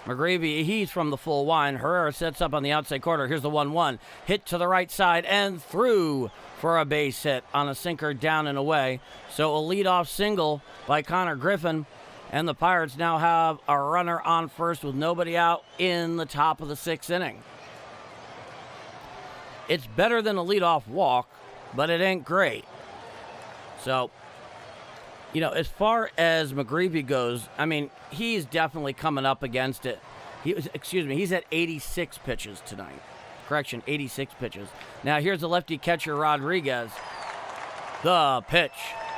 McGreevy, he's from the full line. Herrera sets up on the outside corner. Here's the 1-1. Hit to the right side and through for a base hit on a sinker down and away. So a leadoff single by Connor Griffin. And the Pirates now have a runner on first with nobody out in the top of the 6th inning. It's better than a leadoff walk, but it ain't great. So As far as McGreevy goes, I mean, he's definitely coming up against it. He's at 86 pitches tonight. Correction, 86 pitches. Now, here's the lefty catcher, Rodriguez. The pitch.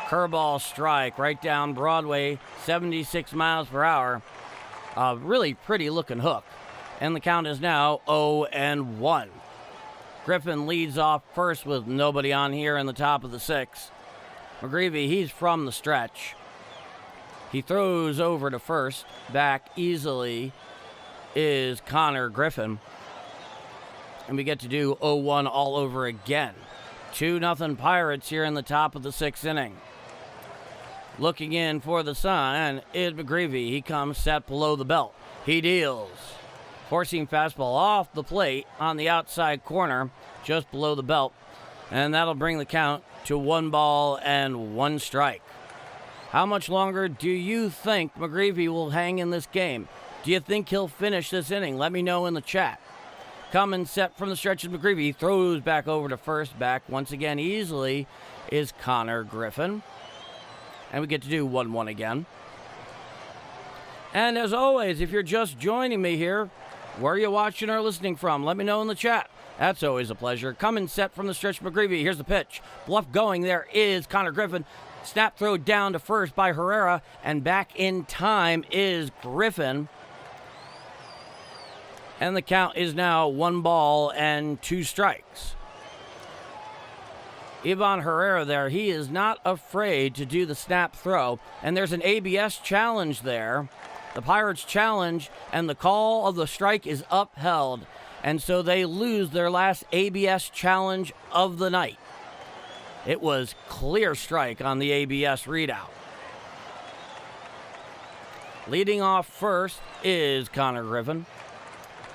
Curveball strike right down Broadway, 76 miles per hour. A really pretty looking hook. And the count is now 0-1. Griffin leads off first with nobody on here in the top of the sixth. McGreevy, he's from the stretch. He throws over to first. Back easily is Connor Griffin. And we get to do 0-1 all over again. 2-0 Pirates here in the top of the sixth inning. Looking in for the sign is McGreevy. He comes set below the belt. He deals. Forcing fastball off the plate on the outside corner, just below the belt. And that'll bring the count to 1 strike. How much longer do you think McGreevy will hang in this game? Do you think he'll finish this inning? Let me know in the chat. Coming set from the stretch of McGreevy. He throws back over to first. Back once again easily is Connor Griffin. And we get to do 1-1 again. And as always, if you're just joining me here, where are you watching or listening from? Let me know in the chat. That's always a pleasure. Coming set from the stretch, McGreevy. Here's the pitch. Bluff going. There is Connor Griffin. Snap throw down to first by Herrera. And back in time is Griffin. And the count is now 1-2 strikes. Ivan Herrera there, he is not afraid to do the snap throw. And there's an ABS challenge there. The Pirates challenge, and the call of the strike is upheld. And so they lose their last ABS challenge of the night. It was clear strike on the ABS readout. Leading off first is Connor Griffin.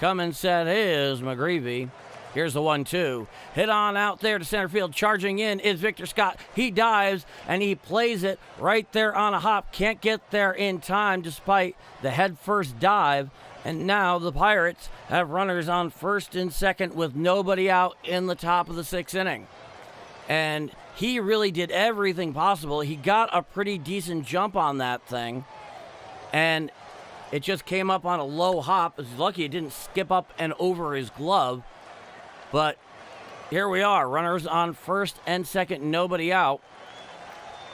Coming set is McGreevy. Here's the 1-2. Hit on out there to center field. Charging in is Victor Scott. He dives, and he plays it right there on a hop. Can't get there in time despite the head-first dive. And now the Pirates have runners on first and second with nobody out in the top of the sixth inning. And he really did everything possible. He got a pretty decent jump on that thing. And it just came up on a low hop. He's lucky it didn't skip up and over his glove. But here we are, runners on first and second, nobody out,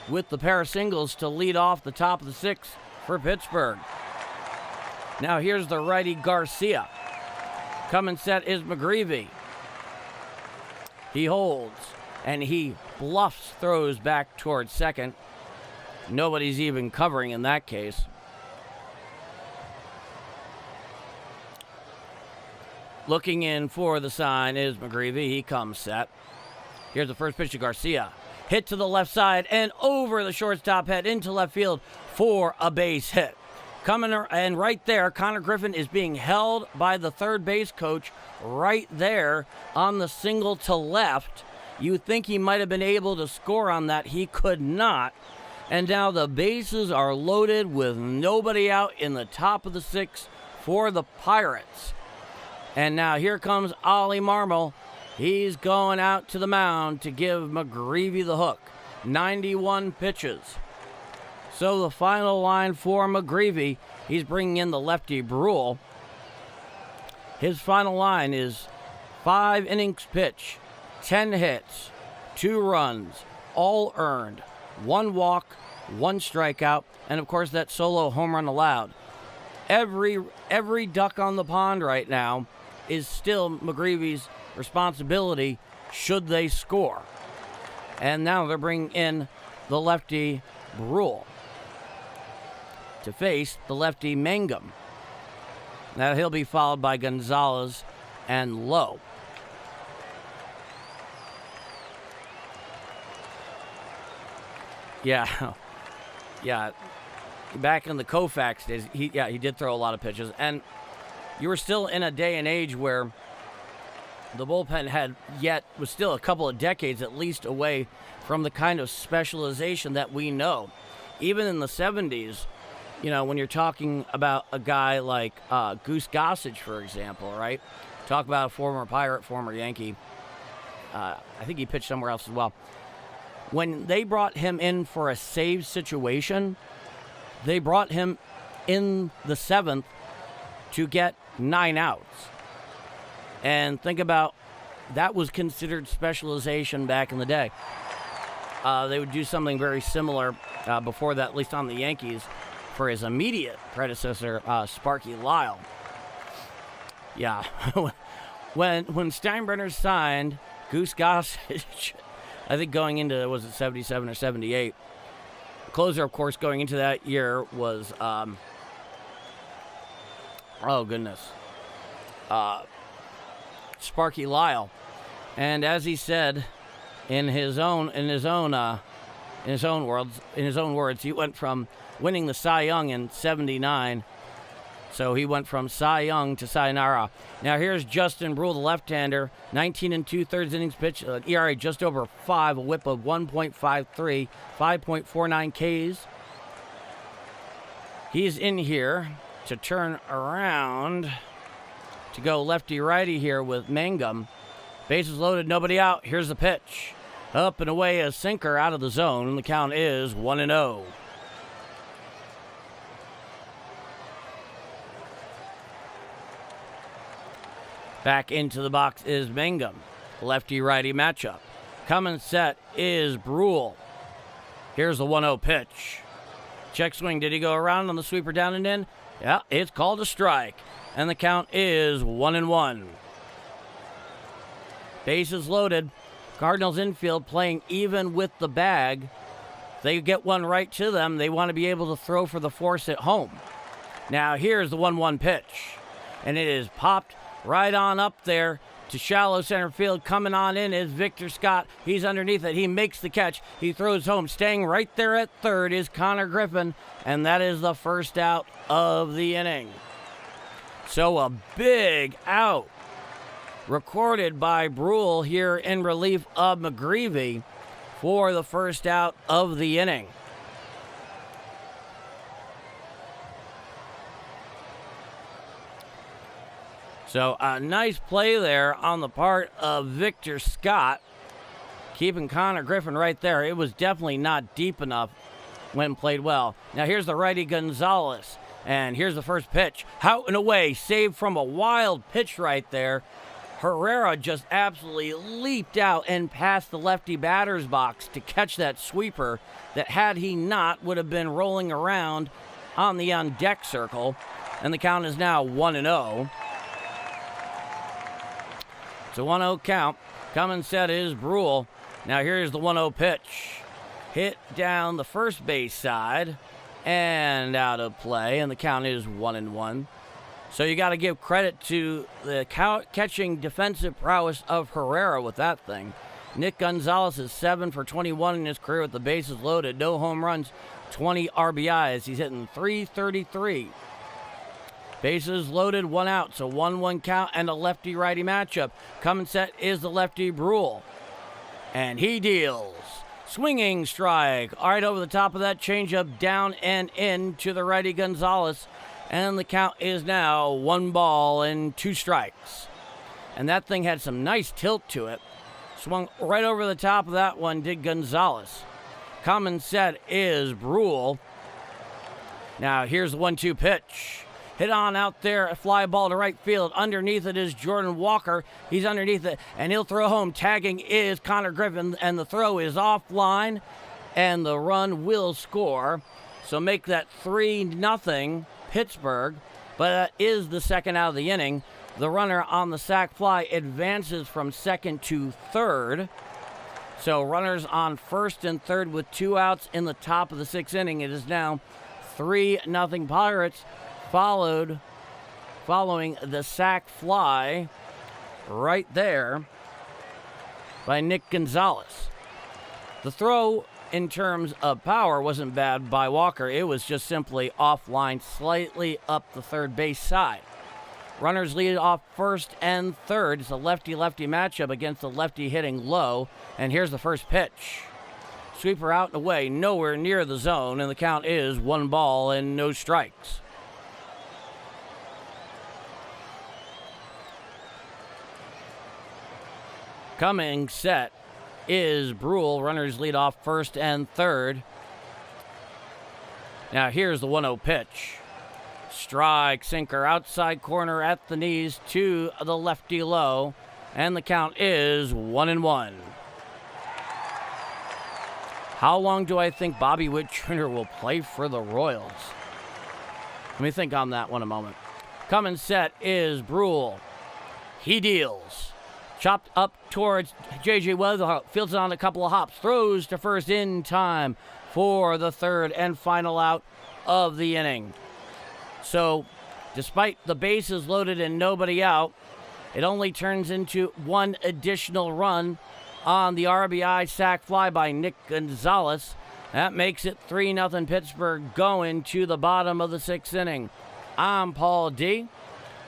with the pair of singles to lead off the top of the sixth for Pittsburgh. Now here's the righty Garcia. Coming set is McGreevy. He holds, and he bluffs, throws back towards second. Nobody's even covering in that case. Looking in for the sign is McGreevy. He comes set. Here's the first pitch to Garcia. Hit to the left side and over the shortstop head into left field for a base hit. Coming and right there, Connor Griffin is being held by the third base coach right there on the single to left. You think he might have been able to score on that. He could not. And now the bases are loaded with nobody out in the top of the sixth for the Pirates. And now here comes Ollie Marmol. He's going out to the mound to give McGreevy the hook. 91 pitches. So the final line for McGreevy, he's bringing in the lefty Duel. His final line is 5 innings pitch, 10 hits, 2 runs, all earned, 1 walk, 1 strikeout, and of course that solo home run allowed. Every duck on the pond right now is still McGreevy's responsibility should they score. And now they're bringing in the lefty Duel to face the lefty Mangum. Now he'll be followed by Gonzalez and Lowe. Yeah. Back in the Koufax days, he did throw a lot of pitches. And you were still in a day and age where the bullpen was still a couple of decades at least away from the kind of specialization that we know. Even in the 70s, when you're talking about a guy like Goose Gossage, for example, right? Talk about a former Pirate, former Yankee. I think he pitched somewhere else as well. when they brought him in for a save situation, they brought him in the 7th to get 9 outs. And think about, that was considered specialization back in the day. They would do something very similar before that, at least on the Yankees, for his immediate predecessor, Sparky Lyle. Yeah, when Steinbrenner signed Goose Gossage, I think going into, was it 77 or 78? The closer, of course, going into that year was, Sparky Lyle. And as he said, in his own words, he went from winning the Cy Young in 79. So he went from Cy Young to sayonara. Now here's Justin Brule, the left-hander, 19 2/3 innings pitched, ERA just over 5, a whip of 1.53, 5.49 Ks. He's in here to turn around to go lefty-righty here with Mangum. Bases loaded, nobody out. Here's the pitch. Up and away, a sinker out of the zone, and the count is 1-0. Back into the box is Mangum. Lefty-righty matchup. Coming set is Brule. Here's the 1-0 pitch. Check swing. Did he go around on the sweeper down and in? Yeah, it's called a strike. And the count is 1-1. Bases loaded. Cardinals infield playing even with the bag. They get one right to them. They want to be able to throw for the force at home. Now here's the 1-1 pitch. And it is popped right on up there to shallow center field. Coming on in is Victor Scott. He's underneath it. He makes the catch. He throws home. Staying right there at third is Connor Griffin. And that is the first out of the inning. So a big out recorded by Brule here in relief of McGreevy for the first out of the inning. So a nice play there on the part of Victor Scott, keeping Connor Griffin right there. It was definitely not deep enough when played well. Now here's the righty Gonzalez, and here's the first pitch. Out and away, saved from a wild pitch right there. Herrera just absolutely leaped out and past the lefty batter's box to catch that sweeper that, had he not, would have been rolling around on the on-deck circle. And the count is now 1-0. It's a 1-0 count. Coming set is Brule. Now here's the 1-0 pitch. Hit down the first base side and out of play, and the count is 1-1. So you got to give credit to the catching defensive prowess of Herrera with that thing. Nick Gonzalez is 7 for 21 in his career with the bases loaded. No home runs, 20 RBIs. He's hitting .333. Bases loaded, 1 out, so 1-1 count and a lefty-righty matchup. Coming set is the lefty Brule. And he deals. Swinging strike. All right, over the top of that changeup, down and in to the righty Gonzalez. And the count is now 1-2 strikes. And that thing had some nice tilt to it. Swung right over the top of that one, did Gonzalez. Coming set is Brule. Now here's the 1-2 pitch. Hit on out there, a fly ball to right field. Underneath it is Jordan Walker. He's underneath it, and he'll throw home. Tagging is Connor Griffin, and the throw is offline, and the run will score. So make that 3-0 Pittsburgh, but that is the second out of the inning. The runner on the sac fly advances from second to third. So runners on first and third with 2 outs in the top of the 6th inning. It is now 3-0 Pirates, following the sac fly right there by Nick Gonzalez. The throw in terms of power wasn't bad by Walker. It was just simply offline, slightly up the third base side. Runners lead off first and third. It's a lefty-lefty matchup against the lefty hitting low. And here's the first pitch. Sweeper out and away, nowhere near the zone, and the count is 1-0 strikes. Coming set is Brule. Runners lead off first and third. Now here's the 1-0 pitch. Strike, sinker, outside corner at the knees to the lefty low. And the count is 1-1. How long do I think Bobby Witt Jr. will play for the Royals? Let me think on that one a moment. Coming set is Brule. He deals. Chopped up towards J.J. Weatherholt. Fields it on a couple of hops. Throws to first in time for the third and final out of the inning. So, despite the bases loaded and nobody out, it only turns into one additional run on the RBI sac fly by Nick Gonzalez. That makes it 3-0 Pittsburgh going to the bottom of the sixth inning. I'm Paul D.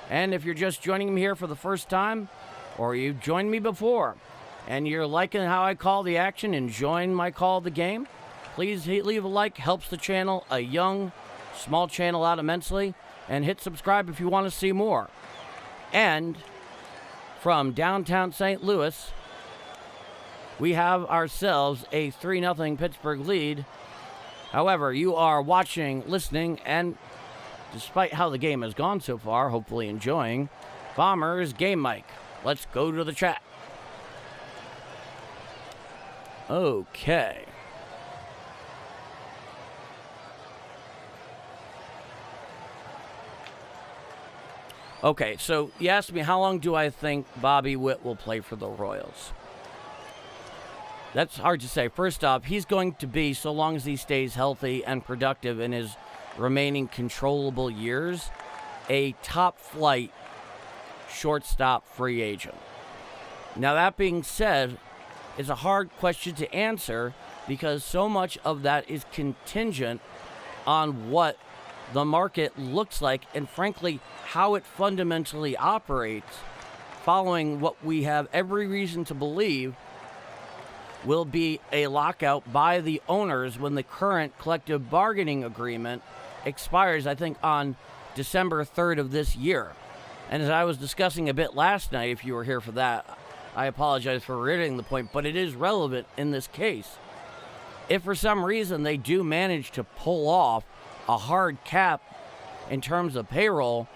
And if you're just joining me here for the first time, or you've joined me before, and you're liking how I call the action, enjoying my call of the game, please leave a like. Helps the channel, a young, small channel, out immensely. And hit subscribe if you want to see more. And from downtown St. Louis, we have ourselves a 3-0 Pittsburgh lead. However, you are watching, listening, and despite how the game has gone so far, hopefully enjoying Bombers Game Mic. Let's go to the chat. Okay. Okay, so you asked me how long do I think Bobby Witt will play for the Royals. That's hard to say. First off, he's going to be, so long as he stays healthy and productive in his remaining controllable years, a top-flight shortstop free agent. Now, that being said, it's a hard question to answer because so much of that is contingent on what the market looks like and, frankly, how it fundamentally operates, following what we have every reason to believe will be a lockout by the owners when the current collective bargaining agreement expires, I think, on December 3rd of this year. And as I was discussing a bit last night, if you were here for that, I apologize for reiterating the point, but it is relevant in this case. If for some reason they do manage to pull off a hard cap in terms of payroll,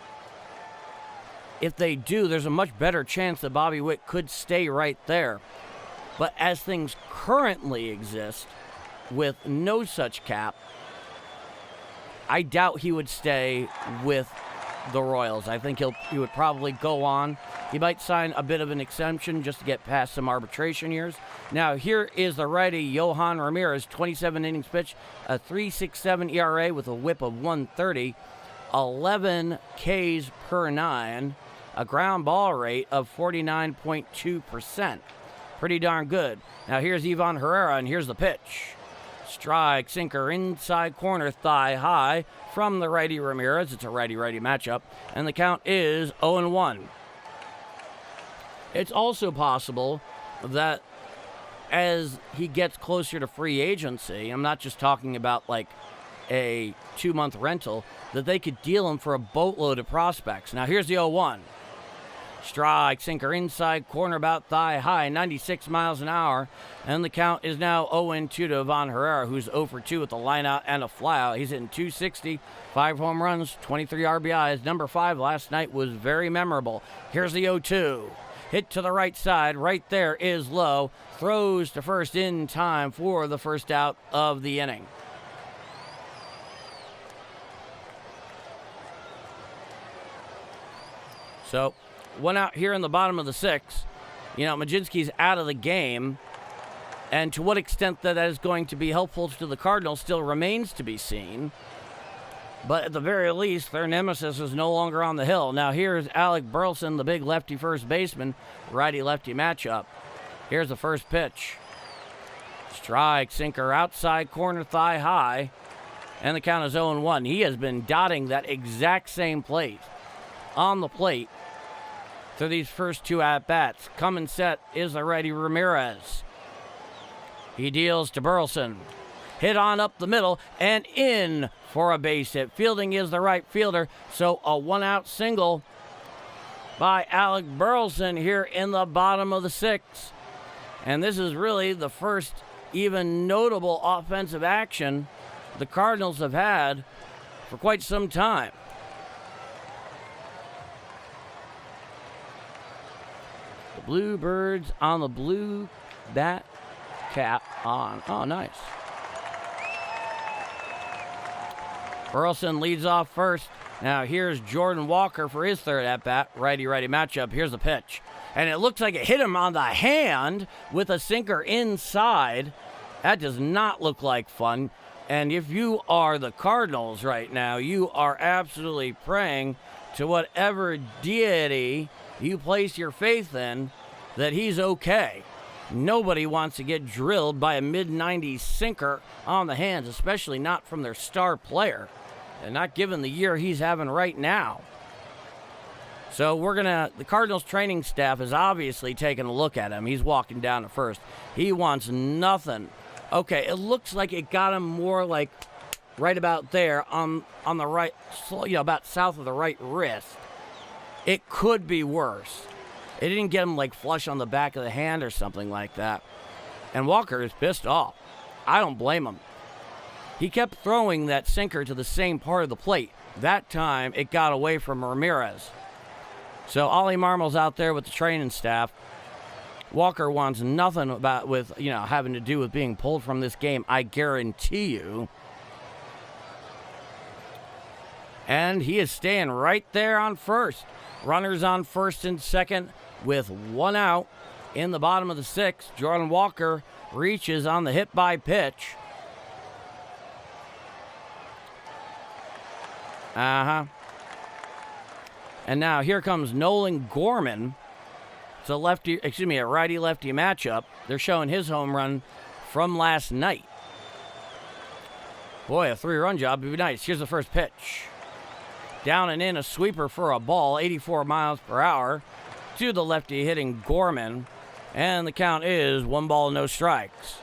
if they do, there's a much better chance that Bobby Witt could stay right there. But as things currently exist, with no such cap, I doubt he would stay with the Royals. I think he would probably go on. He might sign a bit of an exemption just to get past some arbitration years. Now, here is the righty Johan Ramirez, 27 innings pitched, a 3.67 ERA with a whip of 130, 11 Ks per 9, a ground ball rate of 49.2%. Pretty darn good. Now, here's Ivan Herrera, and here's the pitch. Strike, sinker, inside corner, thigh high from the righty Ramirez. It's a righty-righty matchup, and the count is 0-1. It's also possible that as he gets closer to free agency, I'm not just talking about like a 2-month rental, that they could deal him for a boatload of prospects. Now, here's the 0-1. Strike, sinker, inside corner, about thigh high, 96 miles an hour. And the count is now 0-2 to Ivan Herrera, who's 0 for 2 with a lineout and a flyout. He's hitting 260, 5 home runs, 23 RBIs. Number 5 last night was very memorable. Here's the 0-2. Hit to the right side. Right there is low. Throws to first in time for the first out of the inning. So, one out here in the bottom of the sixth. You know, Mlodzinski's out of the game. And to what extent that is going to be helpful to the Cardinals still remains to be seen. But at the very least, their nemesis is no longer on the hill. Now here's Alec Burleson, the big lefty first baseman. Righty-lefty matchup. Here's the first pitch. Strike, sinker, outside corner, thigh high. And the count is 0-1. He has been dotting that exact same plate on the plate through these first 2 at-bats. Coming set is the righty Ramirez. He deals to Burleson. Hit on up the middle and in for a base hit. Fielding is the right fielder, so a 1-out single by Alec Burleson here in the bottom of the sixth. And this is really the first even notable offensive action the Cardinals have had for quite some time. The Bluebirds on the blue bat cap on. Oh, nice. Burleson leads off first. Now here's Jordan Walker for his third at-bat. Righty-righty matchup. Here's the pitch. And it looks like it hit him on the hand with a sinker inside. That does not look like fun. And if you are the Cardinals right now, you are absolutely praying to whatever deity you place your faith in that he's okay. Nobody wants to get drilled by a mid-90s sinker on the hands, especially not from their star player, and not given the year he's having right now. So the Cardinals training staff is obviously taking a look at him. He's walking down to first. He wants nothing. Okay, it looks like it got him more like right about there on the right, about south of the right wrist. It could be worse. It didn't get him like flush on the back of the hand or something like that. And Walker is pissed off. I don't blame him. He kept throwing that sinker to the same part of the plate. That time, it got away from Ramirez. So Ollie Marmol's out there with the training staff. Walker wants nothing having to do with being pulled from this game, I guarantee you. And he is staying right there on first. Runners on first and second with one out in the bottom of the sixth. Jordan Walker reaches on the hit by pitch. And now here comes Nolan Gorman. It's a righty-lefty matchup. They're showing his home run from last night. Boy, a 3-run job would be nice. Here's the first pitch. Down and in, a sweeper for a ball, 84 miles per hour to the lefty hitting Gorman. And the count is 1 ball, no strikes.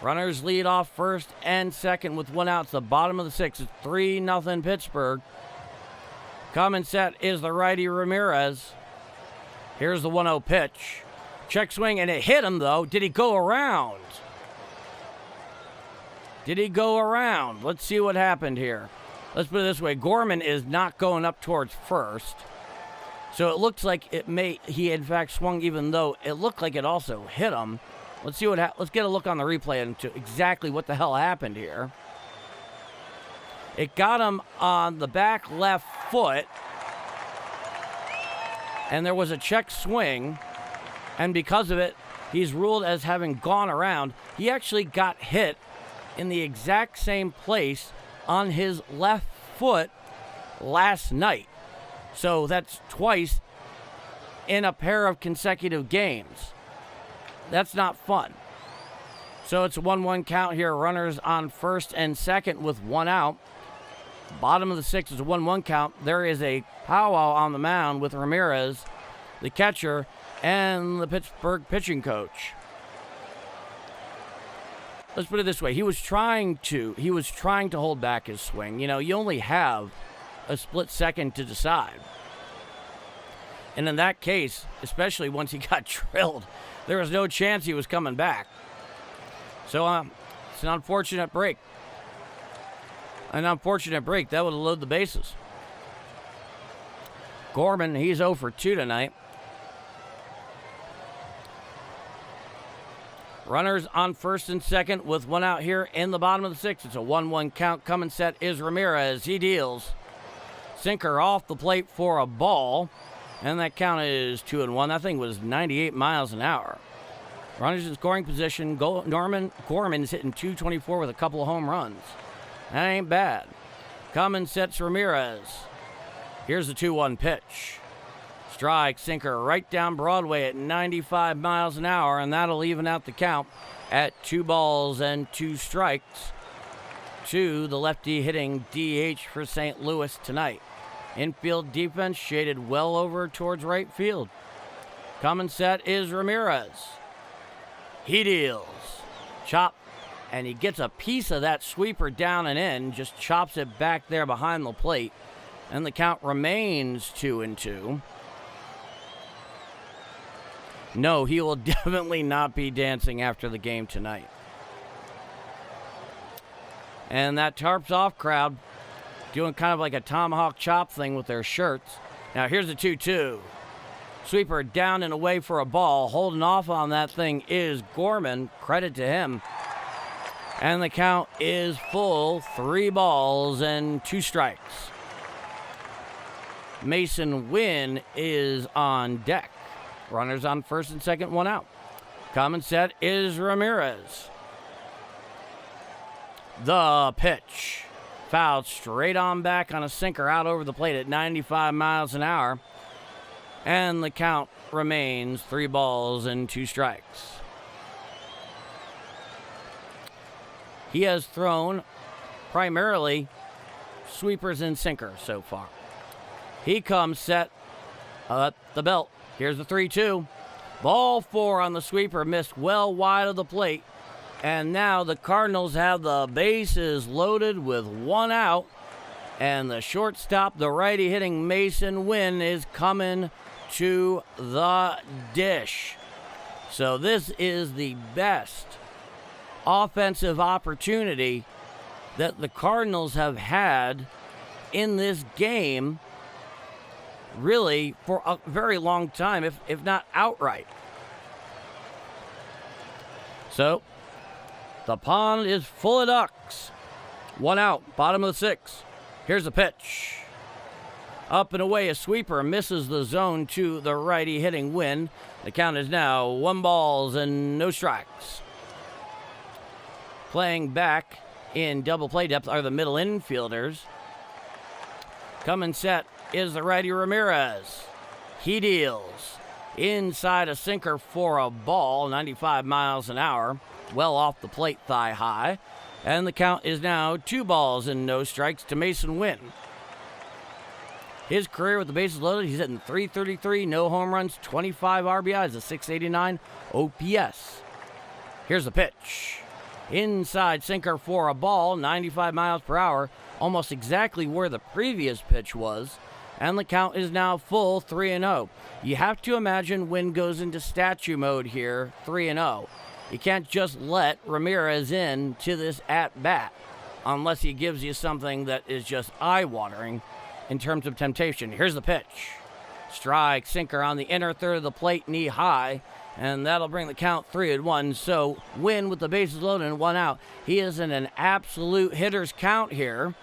Runners lead off first and second with one out. It's the bottom of the sixth. It's 3-0 Pittsburgh. Coming set is the righty Ramirez. Here's the 1-0 pitch. Check swing, and it hit him, though. Did he go around? Let's see what happened here. Let's put it this way. Gorman is not going up towards first. So it looks like he in fact swung, even though it looked like it also hit him. Let's see let's get a look on the replay into exactly what the hell happened here. It got him on the back left foot, and there was a check swing, and because of it, he's ruled as having gone around. He actually got hit in the exact same place on his left foot last night. So that's twice in a pair of consecutive games. That's not fun. So it's a 1-1 count here. Runners on first and second with one out. Bottom of the sixth is a 1-1 count. There is a powwow on the mound with Ramirez, the catcher, and the Pittsburgh pitching coach. Let's put it this way. He was trying to hold back his swing. You only have a split second to decide. And in that case, especially once he got drilled, there was no chance he was coming back. So it's an unfortunate break. That would have loaded the bases. Gorman, he's 0 for 2 tonight. Runners on first and second with one out here in the bottom of the sixth. It's a 1-1 count. Coming set is Ramirez. He deals. Sinker off the plate for a ball. And that count is 2-1. That thing was 98 miles an hour. Runners in scoring position. Gorman's hitting .224 with a couple of home runs. That ain't bad. Coming sets Ramirez. Here's the 2-1 pitch. Strike, sinker right down Broadway at 95 miles an hour, and that'll even out the count at 2 balls and 2 strikes to the lefty hitting DH for St. Louis tonight. Infield defense shaded well over towards right field. Coming set is Ramirez. He deals. Chop, and he gets a piece of that sweeper down and in, just chops it back there behind the plate, and the count remains 2-2. No, he will definitely not be dancing after the game tonight. And that tarps off crowd doing kind of like a tomahawk chop thing with their shirts. Now here's the 2-2. Sweeper down and away for a ball. Holding off on that thing is Gorman. Credit to him. And the count is full. 3 balls and 2 strikes. Mason Wynn is on deck. Runners on first and second, 1 out. Common set is Ramirez. The pitch. Fouled straight on back on a sinker out over the plate at 95 miles an hour. And the count remains 3 balls and 2 strikes. He has thrown primarily sweepers and sinkers so far. He comes set at the belt. Here's the 3-2. Ball 4 on the sweeper, missed well wide of the plate. And now the Cardinals have the bases loaded with 1 out. And the shortstop, the righty hitting Mason Wynn, is coming to the dish. So this is the best offensive opportunity that the Cardinals have had in this game, really, for a very long time, if not outright. So, the pond is full of ducks. 1 out, bottom of the 6th. Here's the pitch. Up and away, a sweeper misses the zone to the righty hitting Wynn. The count is now 1 balls and no strikes. Playing back in double play depth are the middle infielders. Coming set is the righty Ramirez. He deals inside a sinker for a ball, 95 miles an hour, well off the plate, thigh high. And the count is now 2 balls and no strikes to Mason Wynn. His career with the bases loaded, he's hitting .333, no home runs, 25 RBIs, a .689 OPS. Here's the pitch. Inside sinker for a ball, 95 miles per hour, almost exactly where the previous pitch was. And the count is now full, 3-0. You have to imagine Wynn goes into statue mode here, 3-0. You can't just let Ramirez in to this at-bat unless he gives you something that is just eye-watering in terms of temptation. Here's the pitch. Strike, sinker on the inner third of the plate, knee high, and that'll bring the count 3-1. So Wynn with the bases loaded and 1 out. He is in an absolute hitter's count here.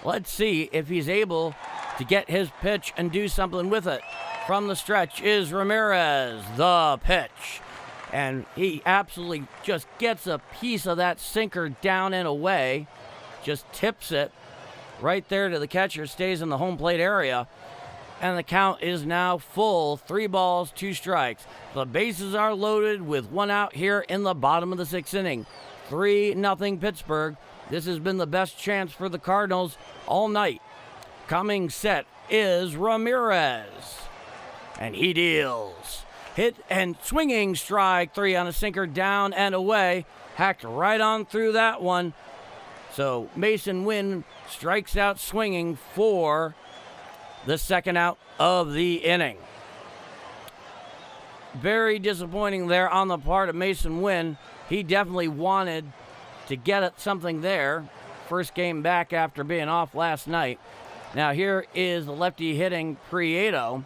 Let's see if he's able to get his pitch and do something with it. From the stretch is Ramirez, the pitch. And he absolutely just gets a piece of that sinker down and away. Just tips it right there to the catcher, stays in the home plate area. And the count is now full, 3 balls, 2 strikes. The bases are loaded with 1 out here in the bottom of the 6th inning. 3-0 Pittsburgh. This has been the best chance for the Cardinals all night. Coming set is Ramirez. And he deals. Hit and swinging strike 3 on a sinker down and away. Hacked right on through that one. So Mason Wynn strikes out swinging for the 2nd out of the inning. Very disappointing there on the part of Mason Wynn. He definitely wanted to get at something there. First game back after being off last night. Now here is the lefty hitting Prieto.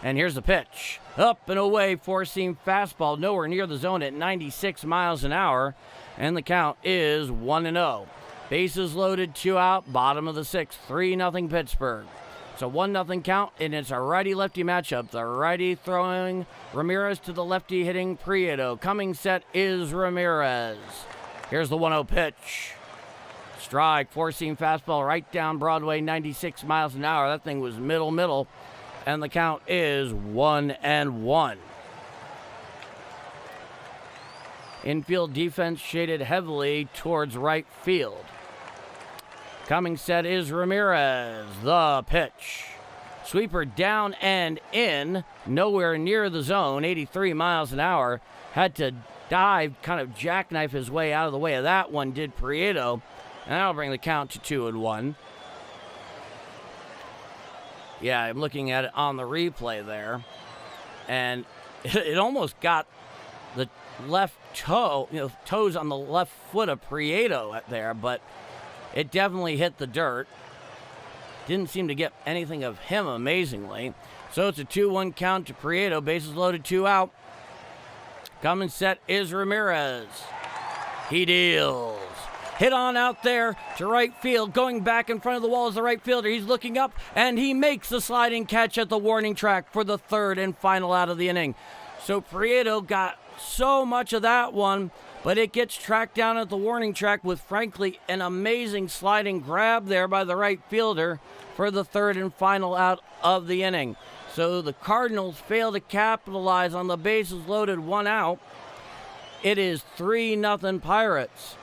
And here's the pitch. Up and away, 4-seam fastball, nowhere near the zone at 96 miles an hour. And the count is 1-0. Bases loaded, 2 out, bottom of the 6th, 3-0 Pittsburgh. It's a 1-0 count, and it's a righty-lefty matchup. The righty throwing Ramirez to the lefty hitting Prieto. Coming set is Ramirez. Here's the 1-0 pitch. Strike, 4-seam fastball right down Broadway, 96 miles an hour. That thing was middle. And the count is 1-1. Infield defense shaded heavily towards right field. Coming set is Ramirez. The pitch. Sweeper down and in. Nowhere near the zone. 83 miles an hour. Had to dive, kind of jackknife his way out of the way of that one, did Prieto. And that'll bring the count to 2-1. Yeah, I'm looking at it on the replay there. And it almost got the left toe, toes on the left foot of Prieto there, but it definitely hit the dirt. Didn't seem to get anything of him, amazingly. So it's a 2-1 count to Prieto. Bases loaded, 2 out. Coming set is Ramirez. He deals. Hit on out there to right field. Going back in front of the wall is the right fielder. He's looking up, and he makes the sliding catch at the warning track for the 3rd and final out of the inning. So Prieto got so much of that one, but it gets tracked down at the warning track with, frankly, an amazing sliding grab there by the right fielder for the 3rd and final out of the inning. So the Cardinals fail to capitalize on the bases loaded, 1 out. It is 3-0 Pirates.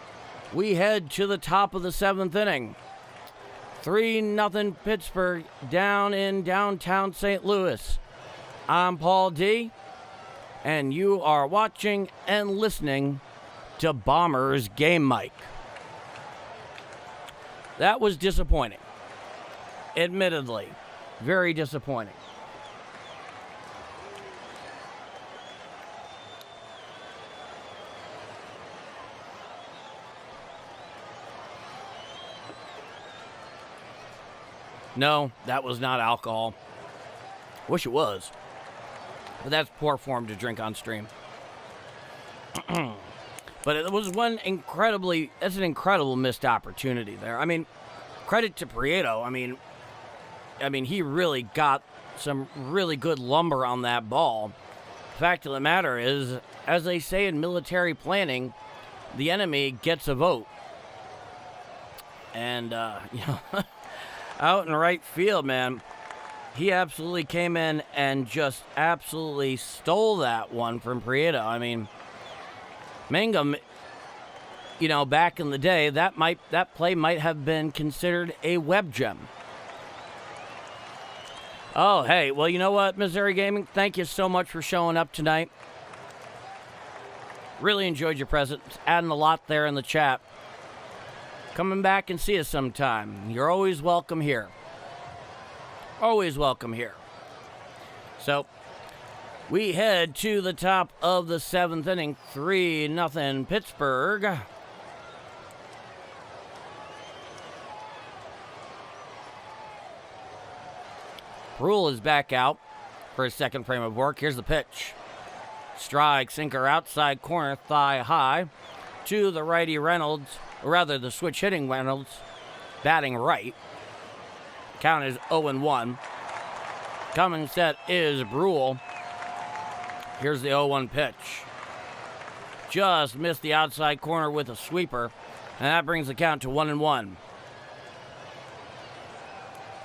We head to the top of the 7th inning. 3-0 Pittsburgh down in downtown St. Louis. I'm Paul D., and you are watching and listening to Bombers Game Mike. That was disappointing. Admittedly, very disappointing. No, that was not alcohol. Wish it was. But that's poor form to drink on stream. But it was that's an incredible missed opportunity there. I mean, credit to Prieto. I mean, he really got some really good lumber on that ball. The fact of the matter is, as they say in military planning, the enemy gets a vote. And, out in right field, man, he absolutely came in and just absolutely stole that one from Prieto. I mean, Mangum, back in the day, that play might have been considered a web gem. Oh, hey, well, you know what, Missouri Gaming? Thank you so much for showing up tonight. Really enjoyed your presence, adding a lot there in the chat. Coming back and see us sometime. You're always welcome here. Always welcome here. So, we head to the top of the 7th inning. 3-0 Pittsburgh. Brule is back out for his second frame of work. Here's the pitch. Strike, sinker, outside corner, thigh high. To the righty Reynolds. Or rather, the switch hitting Reynolds, batting right. Count is 0-1. Coming set is Brule. Here's the 0-1 pitch. Just missed the outside corner with a sweeper, and that brings the count to 1-1.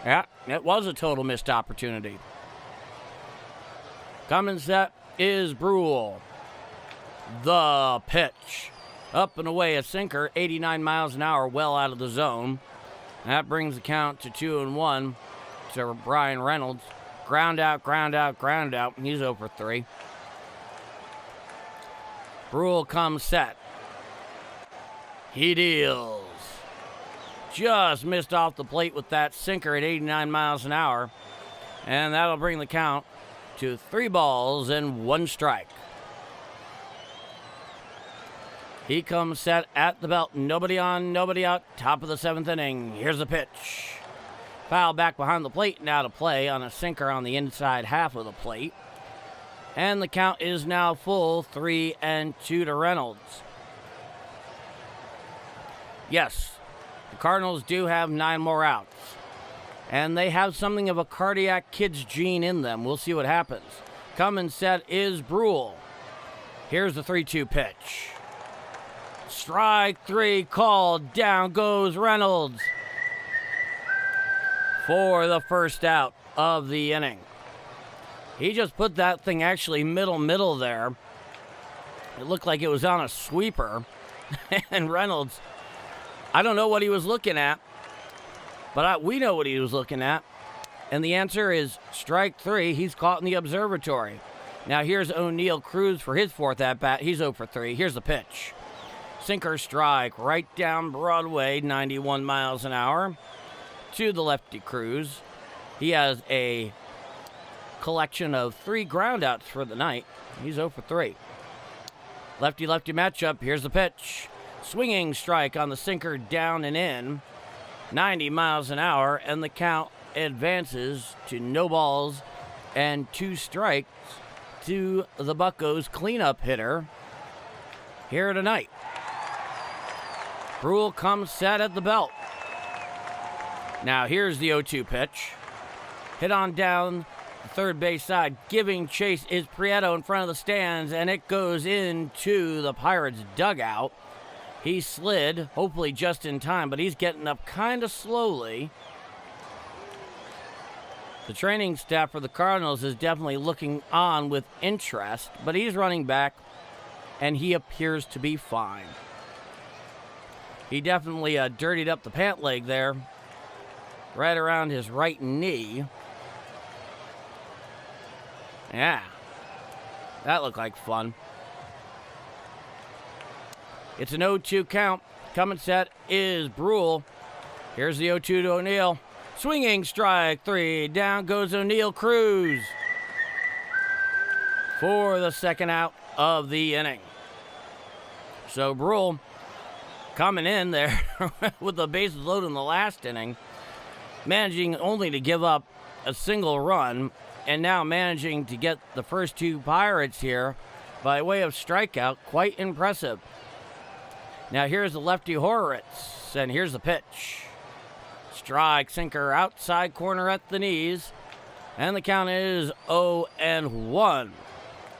Yeah, it was a total missed opportunity. Coming set is Brule. The pitch. Up and away, a sinker, 89 miles an hour, well out of the zone. That brings the count to 2-1 to Brian Reynolds. Ground out, ground out, ground out. He's 0 for 3. Brule comes set. He deals. Just missed off the plate with that sinker at 89 miles an hour. And that'll bring the count to 3 balls and 1 strike. He comes set at the belt. Nobody on, nobody out. Top of the 7th inning. Here's the pitch. Foul back behind the plate. Now to play on a sinker on the inside half of the plate. And the count is now full. 3-2 to Reynolds. Yes, the Cardinals do have 9 more outs. And they have something of a cardiac kid's gene in them. We'll see what happens. Coming set is Brule. Here's the 3-2 pitch. Strike 3 called. Down goes Reynolds for the first out of the inning. He just put that thing actually middle there. It looked like it was on a sweeper. And Reynolds, I don't know what he was looking at, but we know what he was looking at. And the answer is strike 3. He's caught in the observatory. Now here's O'Neal Cruz for his 4th at-bat. He's 0 for 3. Here's the pitch. Sinker strike right down Broadway, 91 miles an hour to the lefty Cruz. He has a collection of 3 groundouts for the night. He's 0 for 3. Lefty-lefty matchup. Here's the pitch. Swinging strike on the sinker, down and in. 90 miles an hour, and the count advances to no balls and 2 strikes to the Buccos cleanup hitter here tonight. Brule comes set at the belt. Now here's the 0-2 pitch. Hit on down the third base side. Giving chase is Prieto in front of the stands, and it goes into the Pirates dugout. He slid, hopefully just in time, but he's getting up kind of slowly. The training staff for the Cardinals is definitely looking on with interest, but he's running back, and he appears to be fine. He definitely dirtied up the pant leg there, right around his right knee. Yeah, that looked like fun. It's an 0-2 count. Coming set is Brule. Here's the 0-2 to O'Neill. Swinging strike 3. Down goes O'Neill Cruz for the second out of the inning. So Brule coming in there with the bases loaded in the last inning, managing only to give up a single run, and now managing to get the first 2 Pirates here by way of strikeout. Quite impressive. Now here's the lefty Horowitz, and here's the pitch. Strike, sinker, outside corner at the knees, and the count is 0-1.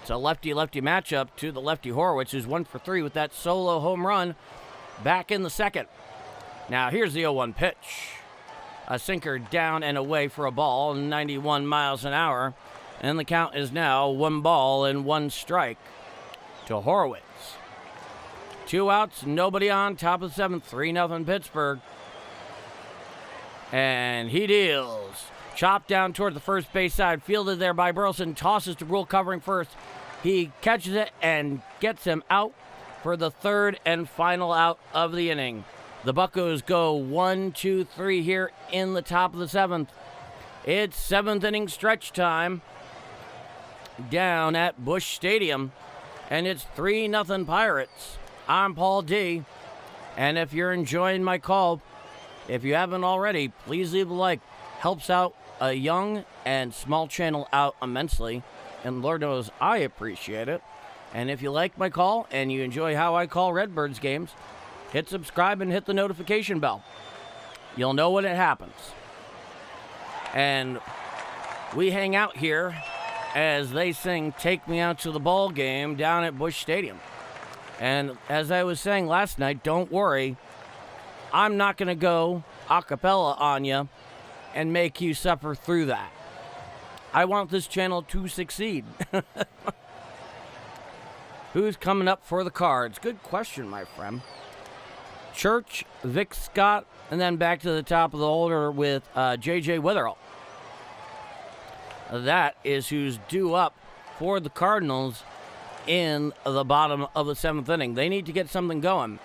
It's a lefty-lefty matchup to the lefty Horowitz, who's 1 for 3 with that solo home run back in the second. Now here's the 0-1 pitch. A sinker down and away for a ball, 91 miles an hour, and the count is now 1 ball and 1 strike to Horowitz. 2 outs, nobody on, top of the 7th, 3-0 Pittsburgh. And he deals. Chopped down toward the first base side, fielded there by Burleson, tosses to Brule covering first. He catches it and gets him out for the 3rd and final out of the inning. The Buccos go 1, 2, 3 here in the top of the 7th. It's 7th inning stretch time down at Busch Stadium, and it's 3-0 Pirates. I'm Paul D, and if you're enjoying my call, if you haven't already, please leave a like. Helps out a young and small channel out immensely, and Lord knows I appreciate it. And if you like my call and you enjoy how I call Redbirds games, hit subscribe and hit the notification bell. You'll know when it happens. And we hang out here as they sing "Take Me Out to the Ball Game" down at Busch Stadium. And as I was saying last night, don't worry, I'm not going to go a cappella on you and make you suffer through that. I want this channel to succeed. Who's coming up for the Cards? Good question, my friend. Church, Vic Scott, and then back to the top of the order with J.J. Witherell. That is who's due up for the Cardinals in the bottom of the 7th inning. They need to get something going.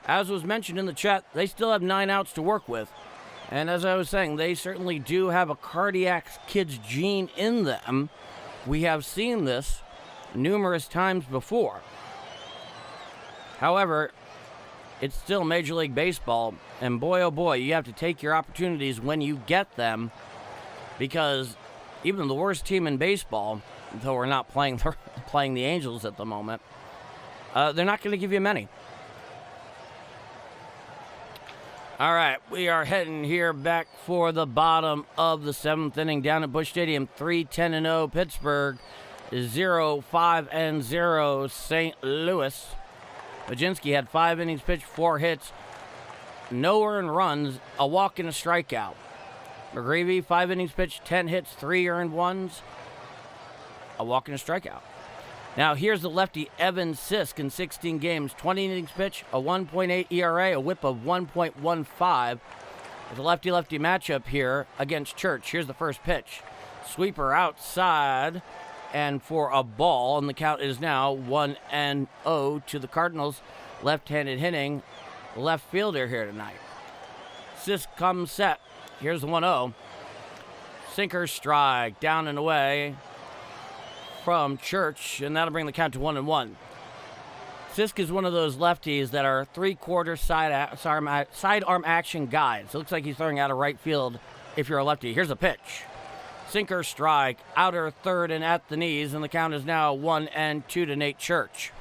As was mentioned in the chat, they still have 9 outs to work with. And as I was saying, they certainly do have a cardiac kid's gene in them. We have seen this numerous times before. However, it's still Major League Baseball, and boy, oh boy, you have to take your opportunities when you get them, because even the worst team in baseball, though we're not playing the Angels at the moment, they're not going to give you many. All right, we are heading here back for the bottom of the 7th inning down at Busch Stadium. 3-10-0 Pittsburgh, 0-5-0 St. Louis. Mlodzinski had 5 innings pitched, 4 hits, no earned runs, a walk and a strikeout. McGreevy, 5 innings pitched, 10 hits, 3 earned ones, a walk and a strikeout. Now here's the lefty Evan Sisk in 16 games, 20 innings pitched, a 1.8 ERA, a whip of 1.15. It's a lefty-lefty matchup here against Church. Here's the first pitch. Sweeper outside and for a ball, and the count is now 1-0 to the Cardinals. Left-handed hitting left fielder here tonight. Sisk comes set. Here's the 1-0. Sinker strike, down and away from Church, and that'll bring the count to 1-1. Sisk is one of those lefties that are three-quarter sidearm action guys. It looks like he's throwing out of right field if you're a lefty. Here's a pitch. Sinker strike, outer third and at the knees, and the count is now 1-2 to Nate Church.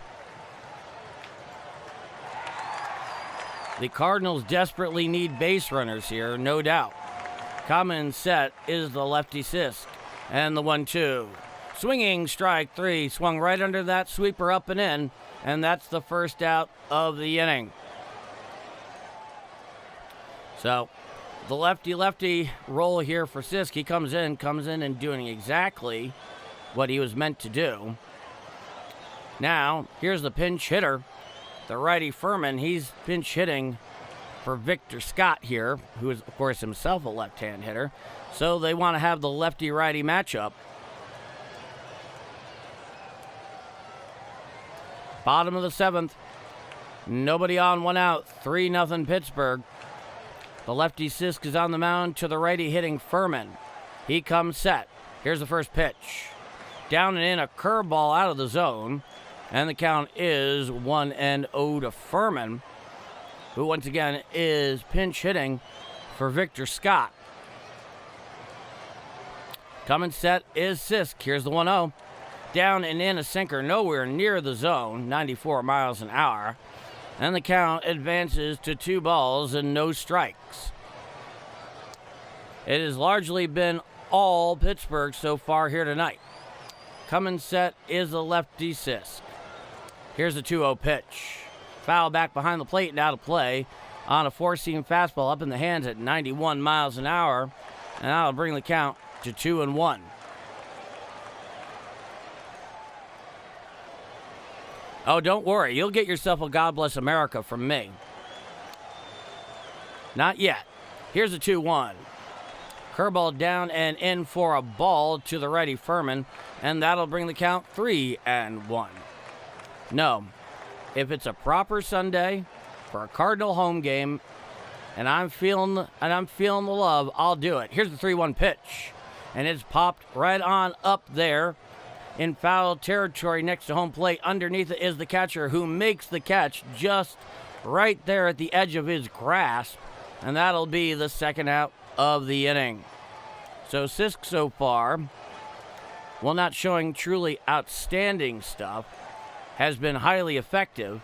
The Cardinals desperately need base runners here, no doubt. Common set is the lefty Sisk, and the 1-2. Swinging strike 3, swung right under that sweeper up and in, and that's the first out of the inning. So, the lefty-lefty roll here for Sisk. He comes in and doing exactly what he was meant to do. Now, here's the pinch hitter, the righty Furman. He's pinch hitting for Victor Scott here, who is, of course, himself a left-hand hitter. So they want to have the lefty-righty matchup. Bottom of the 7th. Nobody on, 1 out. 3-0 Pittsburgh. The lefty Sisk is on the mound to the righty hitting Furman. He comes set. Here's the first pitch. Down and in, a curveball out of the zone. And the count is 1-0 to Furman, who once again is pinch hitting for Victor Scott. Coming set is Sisk. Here's the 1-0. Down and in, a sinker nowhere near the zone, 94 miles an hour. And the count advances to 2 balls and no strikes. It has largely been all Pittsburgh so far here tonight. Coming set is the lefty Sisk. Here's the 2-0 pitch. Foul back behind the plate and out of play on a four-seam fastball up in the hands at 91 miles an hour. And that'll bring the count to 2-1. Oh, don't worry. You'll get yourself a God Bless America from me. Not yet. Here's a 2-1. Curveball down and in for a ball to the righty Furman, and that'll bring the count 3-1. No, if it's a proper Sunday for a Cardinal home game, and I'm feeling the love, I'll do it. Here's the 3-1 pitch, and it's popped right on up there in foul territory next to home plate. Underneath it is the catcher, who makes the catch just right there at the edge of his grasp, and that'll be the second out of the inning. So Sisk so far, while not showing truly outstanding stuff, has been highly effective.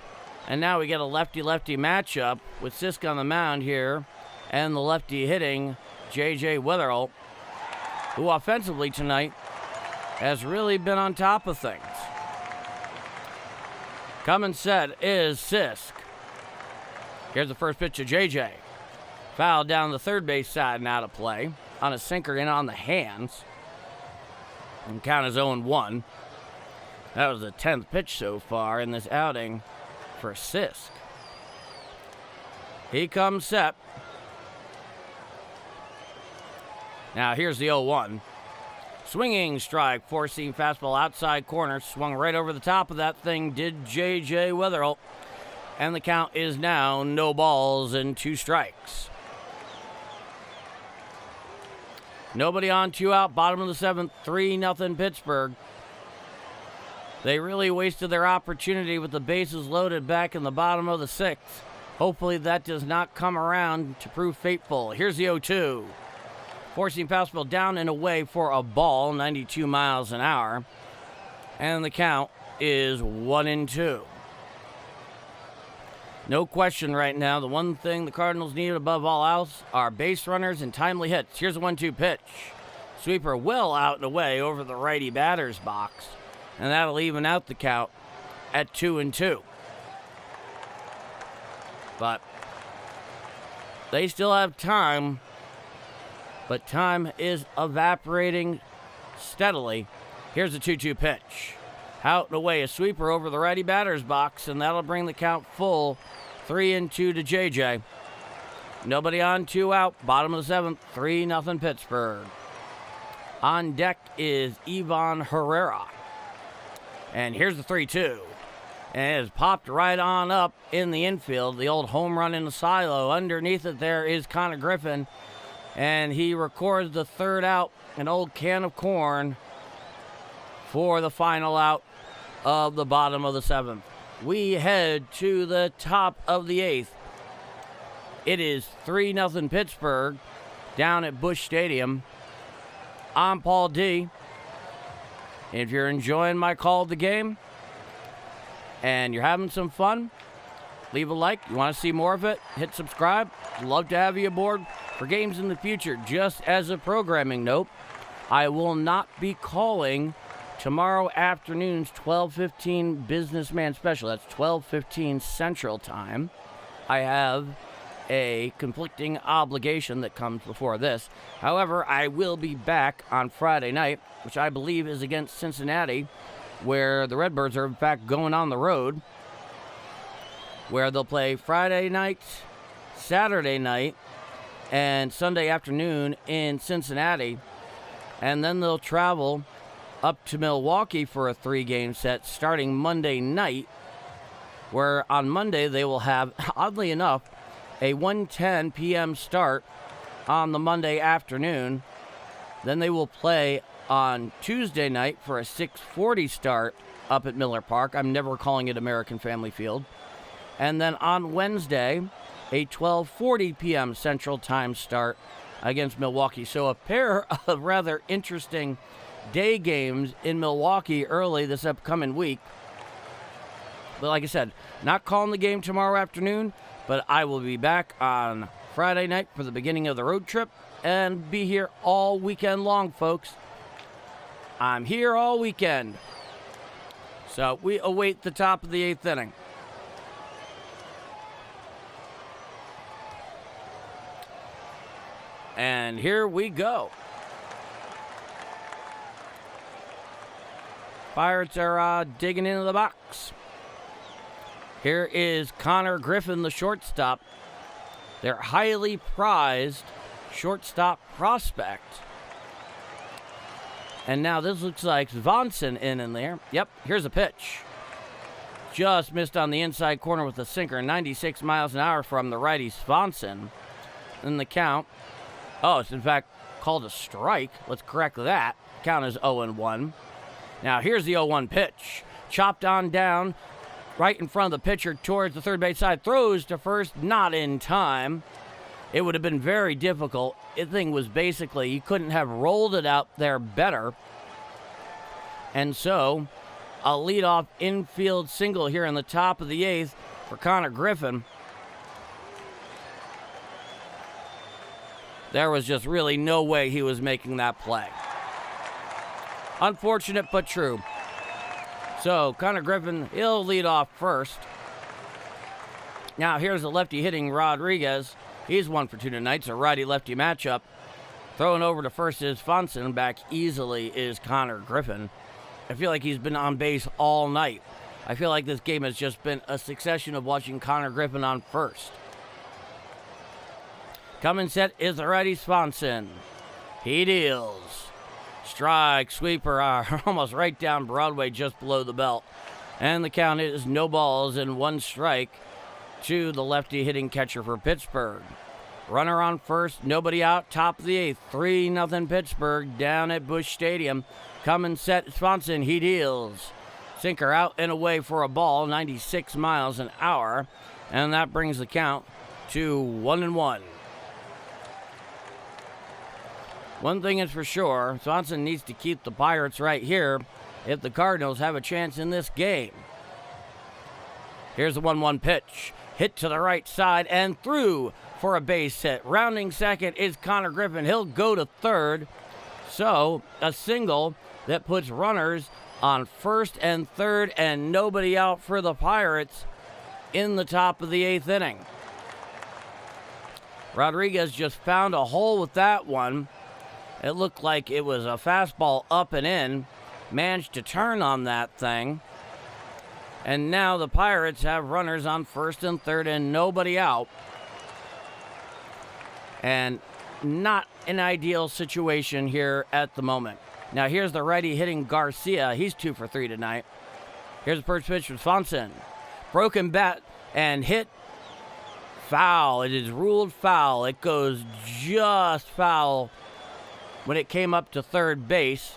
And now we get a lefty-lefty matchup with Sisk on the mound here and the lefty hitting J.J. Witherell, who offensively tonight has really been on top of things. Coming set is Sisk. Here's the first pitch to J.J. Foul down the third base side and out of play on a sinker in on the hands. And count is 0-1. That was the 10th pitch so far in this outing for Sisk. He comes set. Now here's the 0-1. Swinging strike, four-seam fastball outside corner. Swung right over the top of that thing, did J.J. Witherell. And the count is now no balls and 2 strikes. Nobody on, 2 out, bottom of the 7th, 3-0 Pittsburgh. They really wasted their opportunity with the bases loaded back in the bottom of the 6th. Hopefully that does not come around to prove fateful. Here's the 0-2. Four-seam fastball down and away for a ball, 92 miles an hour. And the count is 1-2. No question right now, the one thing the Cardinals need above all else are base runners and timely hits. Here's a 1-2 pitch. Sweeper well out and away over the righty batter's box. And that'll even out the count at 2-2. But they still have time. But time is evaporating steadily. Here's a 2-2 pitch. Out and away, a sweeper over the righty batter's box, and that'll bring the count full 3-2 to JJ. Nobody on, 2 out, bottom of the 7th, 3-0 Pittsburgh. On deck is Ivan Herrera. And here's the 3-2. And it is popped right on up in the infield. The old home run in the silo. Underneath it there is Connor Griffin. And he records the third out, an old can of corn, for the final out of the bottom of the seventh. We head to the top of the eighth. It is 3-0 Pittsburgh down at Busch Stadium. I'm Paul D. If you're enjoying my call of the game and you're having some fun, leave a like. You want to see more of it, hit subscribe. Love to have you aboard for games in the future. Just as a programming note, I will not be calling tomorrow afternoon's 12:15 Businessman Special. That's 12:15 Central Time. I have a conflicting obligation that comes before this. However, I will be back on Friday night, which I believe is against Cincinnati, where the Redbirds are in fact going on the road, where they'll play Friday night, Saturday night, and Sunday afternoon in Cincinnati, and then they'll travel up to Milwaukee for a 3-game set starting Monday night, where on Monday they will have, oddly enough, a 1:10 p.m. start on the Monday afternoon. Then they will play on Tuesday night for a 6:40 start up at Miller Park. I'm never calling it American Family Field. And then on Wednesday, a 12:40 p.m. Central Time start against Milwaukee. So a pair of rather interesting day games in Milwaukee early this upcoming week. But like I said, not calling the game tomorrow afternoon, but I will be back on Friday night for the beginning of the road trip and be here all weekend long, folks. I'm here all weekend. So we await the top of the 8th inning. And here we go. Pirates are digging into the box. Here is Connor Griffin, the shortstop. Their highly prized shortstop prospect. And now this looks like Swanson in there. Yep, here's a pitch. Just missed on the inside corner with a sinker, 96 miles an hour from the righty Swanson. And the count, it's in fact called a strike. Let's correct that. Count is 0-1. Now here's the 0-1 pitch. Chopped on down, right in front of the pitcher towards the third base side. Throws to first, not in time. It would have been very difficult. The thing was basically, you couldn't have rolled it out there better. And so, a leadoff infield single here in the top of the 8th for Connor Griffin. There was just really no way he was making that play. Unfortunate, but true. So, Connor Griffin, he'll lead off first. Now, here's the lefty hitting Rodriguez. He's 1 for 2 tonight. It's a righty-lefty matchup. Throwing over to first is Swanson. Back easily is Connor Griffin. I feel like he's been on base all night. I feel like this game has just been a succession of watching Connor Griffin on first. Coming set is the righty Swanson. He deals. Strike, sweeper, almost right down Broadway, just below the belt. And the count is no balls and 1 strike to the lefty hitting catcher for Pittsburgh. Runner on first, nobody out, top of the 8th. 3-0 Pittsburgh down at Busch Stadium. Coming set, Swanson, he deals. Sinker out and away for a ball, 96 miles an hour. And that brings the count to 1-1. One thing is for sure, Swanson needs to keep the Pirates right here if the Cardinals have a chance in this game. Here's the 1-1 pitch. Hit to the right side and through for a base hit. Rounding second is Connor Griffin. He'll go to third. So, a single that puts runners on first and third and nobody out for the Pirates in the top of the 8th inning. Rodriguez just found a hole with that one. It looked like it was a fastball up and in. Managed to turn on that thing. And now the Pirates have runners on first and third and nobody out. And not an ideal situation here at the moment. Now here's the righty hitting Garcia. He's 2 for 3 tonight. Here's the first pitch from Swanson. Broken bat and hit Foul. It is ruled foul. It goes just foul when it came up to third base.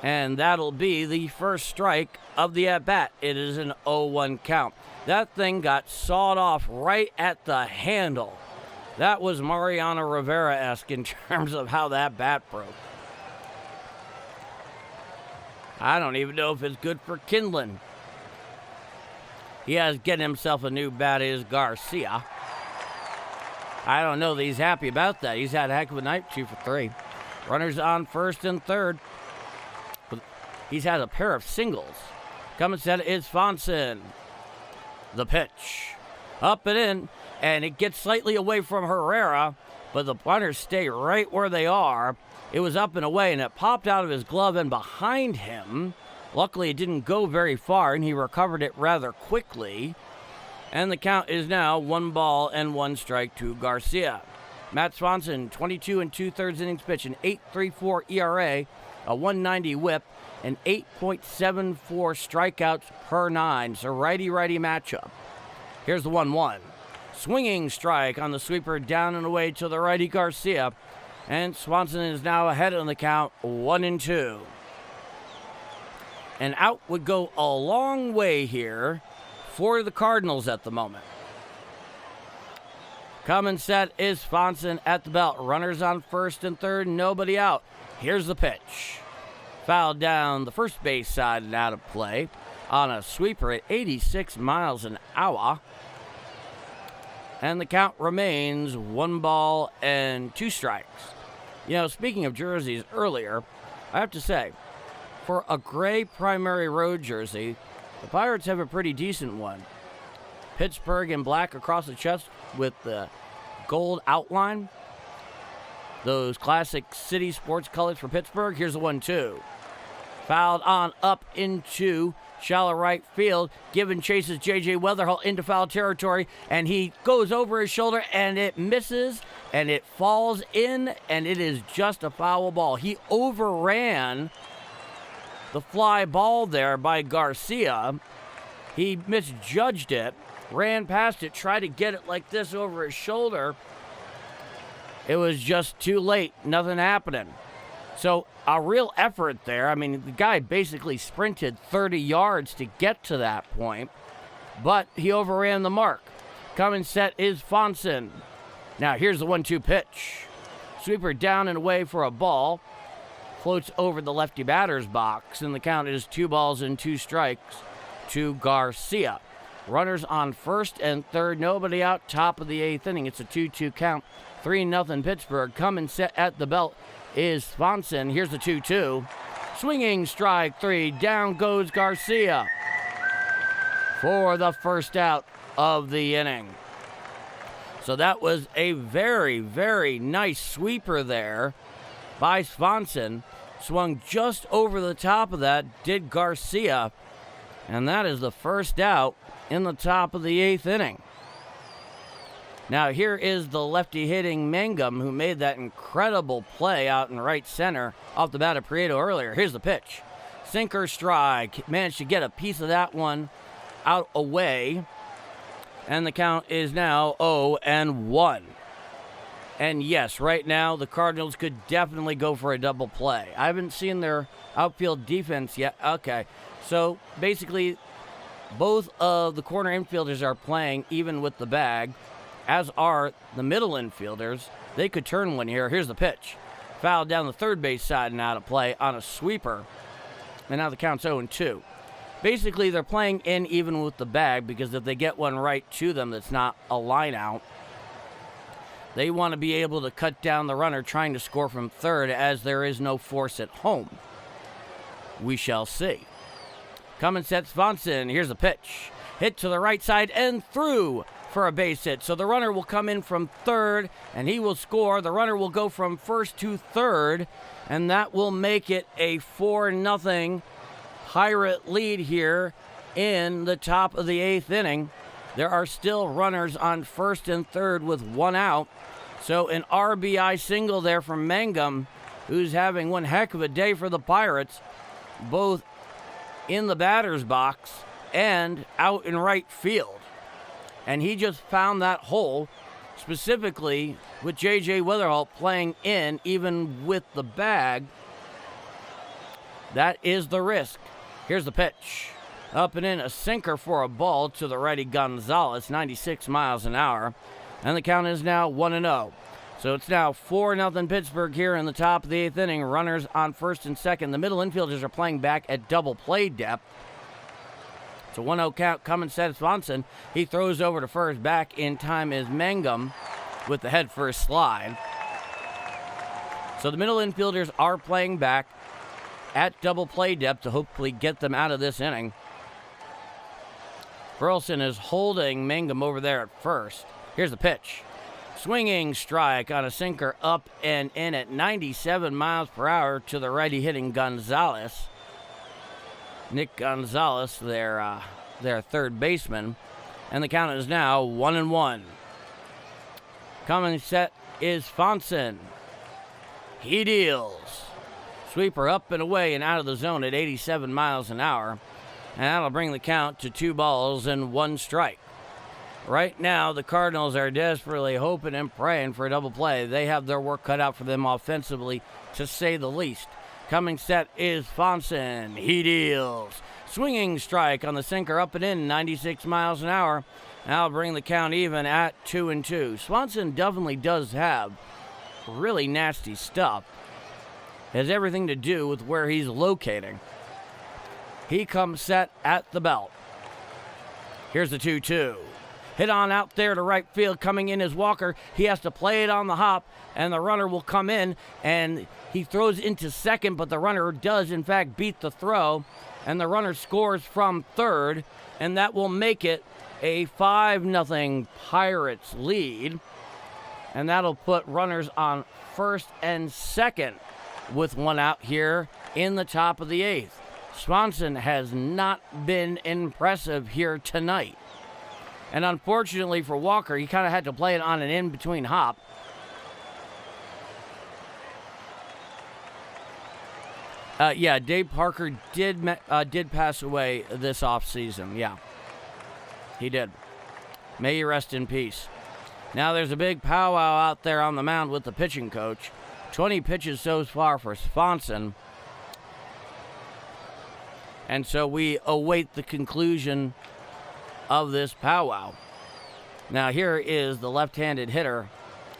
And that'll be the first strike of the at-bat. It is an 0-1 count. That thing got sawed off right at the handle. That was Mariano Rivera-esque in terms of how that bat broke. I don't even know if it's good for kindling. He has getting himself a new bat is Garcia. I don't know that he's happy about that. He's had a heck of a night, 2 for 3. Runners on first and third. He's had a pair of singles. Coming set is Fonson. The pitch. Up and in, and it gets slightly away from Herrera, but the runners stay right where they are. It was up and away, and it popped out of his glove and behind him. Luckily, it didn't go very far, and he recovered it rather quickly. And the count is now 1 ball and 1 strike to Garcia. Matt Swanson, 22 2/3 innings pitch, an 8.34 ERA, a 190 whip, and 8.74 strikeouts per 9. So righty-righty matchup. Here's the 1-1. Swinging strike on the sweeper down and away to the righty Garcia. And Swanson is now ahead on the count, 1-2. And out would go a long way here for the Cardinals at the moment. Coming set is Swanson at the belt. Runners on first and third, nobody out. Here's the pitch. Foul down the first base side and out of play on a sweeper at 86 miles an hour. And the count remains 1 ball and 2 strikes. You know, speaking of jerseys earlier, I have to say, for a gray primary road jersey, the Pirates have a pretty decent one. Pittsburgh in black across the chest with the gold outline. Those classic city sports colors for Pittsburgh. Here's the 1-2. Fouled on up into shallow right field. Given chases J.J. Weatherall into foul territory, and he goes over his shoulder, and it misses, and it falls in, and it is just a foul ball. He overran the fly ball there by Garcia. He misjudged it, ran past it, tried to get it like this over his shoulder. It was just too late. Nothing happening. So a real effort there. I mean, the guy basically sprinted 30 yards to get to that point, but he overran the mark. Coming set is Fonson. Now here's the 1-2 pitch. Sweeper down and away for a ball. Floats over the lefty batter's box, and the count is 2 balls and 2 strikes to Garcia. Runners on first and third, nobody out, top of the 8th inning. It's a 2-2 count, 3-0 Pittsburgh. Coming set at the belt is Swanson. Here's the 2-2. Swinging strike 3, down goes Garcia for the first out of the inning. So that was a very, very nice sweeper there by Swanson. Swung just over the top of that, did Garcia. And that is the first out in the top of the 8th inning. Now here is the lefty hitting Mangum, who made that incredible play out in right center off the bat of Prieto earlier. Here's the pitch. Sinker strike. Managed to get a piece of that one out away. And the count is now 0-1. And yes, right now the Cardinals could definitely go for a double play. I haven't seen their outfield defense yet. Okay, so basically both of the corner infielders are playing even with the bag, as are the middle infielders. They could turn one here. Here's the pitch. Fouled down the third base side and out of play on a sweeper. And now the count's 0-2. Basically, they're playing in even with the bag because if they get one right to them that's not a line out, they want to be able to cut down the runner trying to score from third, as there is no force at home. We shall see. Coming set Swanson. Here's the pitch. Hit to the right side and through for a base hit. So the runner will come in from third and he will score. The runner will go from first to third, and that will make it a 4-0 Pirate lead here in the top of the 8th inning. There are still runners on first and third with 1 out. So an RBI single there from Mangum, who's having one heck of a day for the Pirates, both in the batter's box and out in right field. and he just found that hole, specifically with J.J. Witherholt playing in, even with the bag. That is the risk. Here's the pitch. Up and in, a sinker for a ball to the righty Gonzalez, 96 miles an hour. And the count is now 1-0. So it's now 4-0 Pittsburgh here in the top of the 8th inning. Runners on first and second. The middle infielders are playing back at double play depth. It's a 1-0 count coming set Swanson. He throws over to first. Back in time is Mangum with the head first slide. So the middle infielders are playing back at double play depth to hopefully get them out of this inning. Burleson is holding Mangum over there at first. Here's the pitch. Swinging strike on a sinker up and in at 97 miles per hour to the righty hitting Gonzalez. Nick Gonzalez, their third baseman. And the count is now 1-1. Coming set is Fonson. He deals. Sweeper up and away and out of the zone at 87 miles an hour. And that'll bring the count to 2-1 strike. Right now, the Cardinals are desperately hoping and praying for a double play. They have their work cut out for them offensively, to say the least. Coming set is Fonson. He deals. Swinging strike on the sinker up and in, 96 miles an hour. That'll bring the count even at 2-2. Swanson definitely does have really nasty stuff. It has everything to do with where he's locating. He comes set at the belt. Here's the 2-2. Hit on out there to right field. Coming in is Walker. He has to play it on the hop, and the runner will come in, and he throws into second, but the runner does, in fact, beat the throw, and the runner scores from third, and that will make it a 5-0 Pirates lead, and that'll put runners on first and second with one out here in the top of the 8th. Swanson has not been impressive here tonight. And unfortunately for Walker, he kind of had to play it on an in-between hop. Dave Parker did pass away this offseason. Yeah, he did. May he rest in peace. Now there's a big powwow out there on the mound with the pitching coach. 20 pitches so far for Swanson. And so we await the conclusion of this powwow. Now here is the left-handed hitter,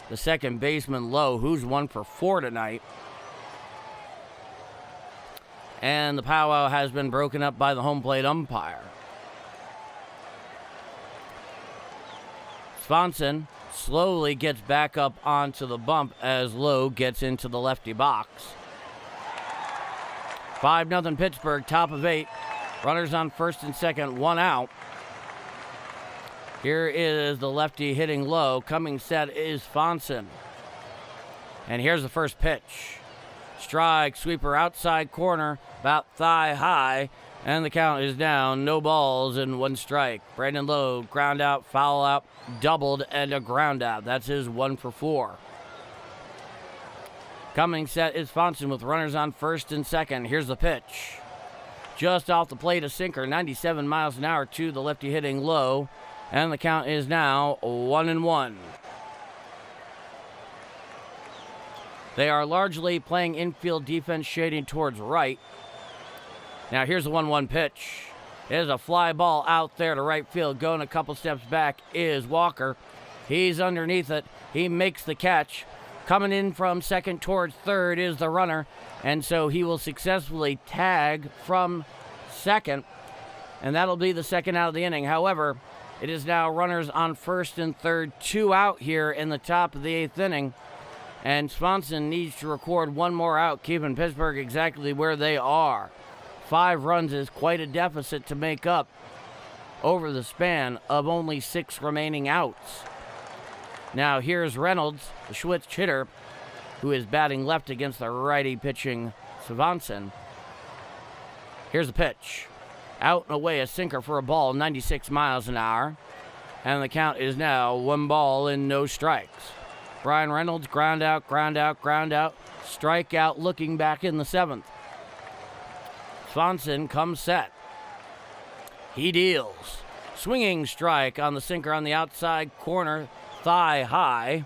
the second baseman Lowe, who's 1 for 4 tonight. And the powwow has been broken up by the home plate umpire. Swanson slowly gets back up onto the bump as Lowe gets into the lefty box. 5-0 Pittsburgh, top of 8. Runners on first and second, one out. Here is the lefty hitting Lowe. Coming set is Fonson. And here's the first pitch. Strike, sweeper outside corner, about thigh high. And the count is down. No balls and 1 strike. Brandon Lowe, ground out, foul out, doubled, and a ground out. That's his 1 for 4. Coming set is Fonson with runners on first and second. Here's the pitch. Just off the plate, a sinker, 97 miles an hour to the lefty hitting Lowe. And the count is now 1-1. They are largely playing infield defense shading towards right. Now here's the 1-1 pitch. There's a fly ball out there to right field. Going a couple steps back is Walker. He's underneath it. He makes the catch. Coming in from second towards third is the runner. And so he will successfully tag from second. And that'll be the second out of the inning. However, it is now runners on first and third, 2 out here in the top of the 8th inning. And Swanson needs to record 1 more out, keeping Pittsburgh exactly where they are. 5 runs is quite a deficit to make up over the span of only 6 remaining outs. Now here's Reynolds, the switch hitter, who is batting left against the righty pitching Swanson. Here's the pitch. Out and away, a sinker for a ball, 96 miles an hour. And the count is now 1 ball and no strikes. Brian Reynolds, ground out, ground out, ground out. Strikeout looking back in the 7th. Swanson comes set. He deals. Swinging strike on the sinker on the outside corner, thigh high.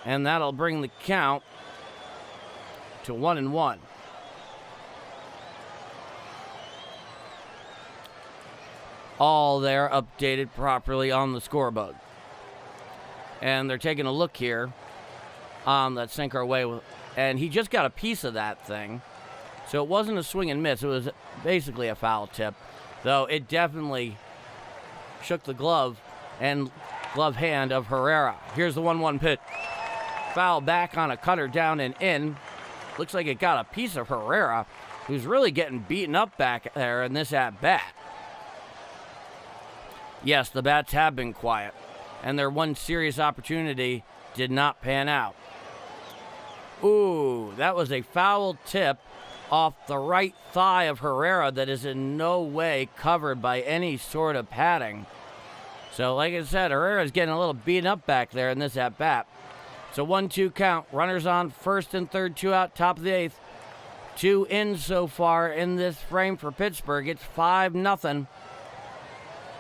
And that'll bring the count to 1-1. All there updated properly on the scoreboard. And they're taking a look here on that sinker away. And he just got a piece of that thing. So it wasn't a swing and miss. It was basically a foul tip. Though it definitely shook the glove hand of Herrera. Here's the 1-1 pitch. Foul back on a cutter down and in. Looks like it got a piece of Herrera, who's really getting beaten up back there in this at-bat. Yes, the bats have been quiet, and their one serious opportunity did not pan out. Ooh, that was a foul tip off the right thigh of Herrera that is in no way covered by any sort of padding. So, like I said, Herrera's getting a little beaten up back there in this at-bat. So 1-2 count. Runners on first and third, 2 out, top of the 8th. 2 in so far in this frame for Pittsburgh. It's 5-0.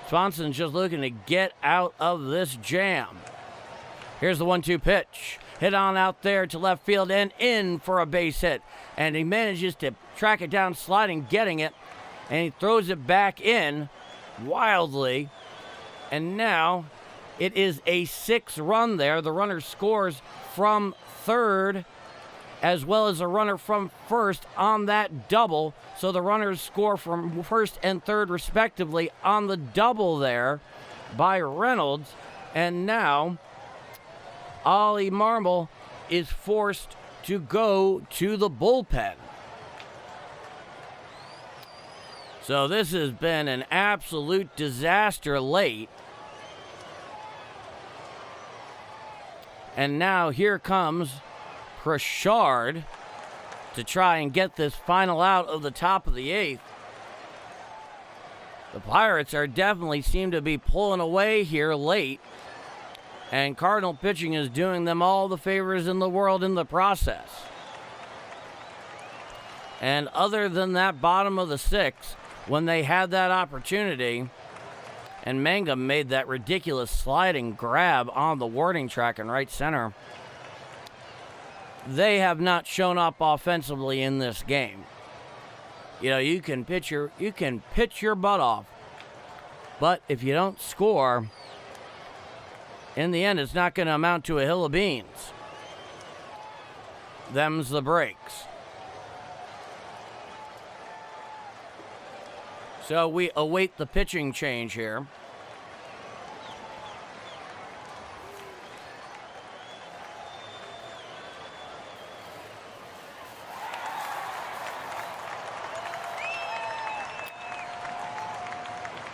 Swanson's just looking to get out of this jam. Here's the 1-2 pitch. Hit on out there to left field and in for a base hit. And he manages to track it down, sliding, getting it. And he throws it back in wildly. And now it is a 6-run there. The runner scores from third as well as a runner from first on that double. So the runners score from first and third respectively on the double there by Reynolds. And now Ollie Marmol is forced to go to the bullpen. So this has been an absolute disaster late. And now here comes Pritchard to try and get this final out of the top of the 8th. The Pirates definitely seem to be pulling away here late. And Cardinal pitching is doing them all the favors in the world in the process. And other than that bottom of the 6th, when they had that opportunity, and Mangum made that ridiculous sliding grab on the warning track in right center, they have not shown up offensively in this game. You know, you can pitch your butt off, but if you don't score, in the end, it's not going to amount to a hill of beans. Them's the breaks. So we await the pitching change here.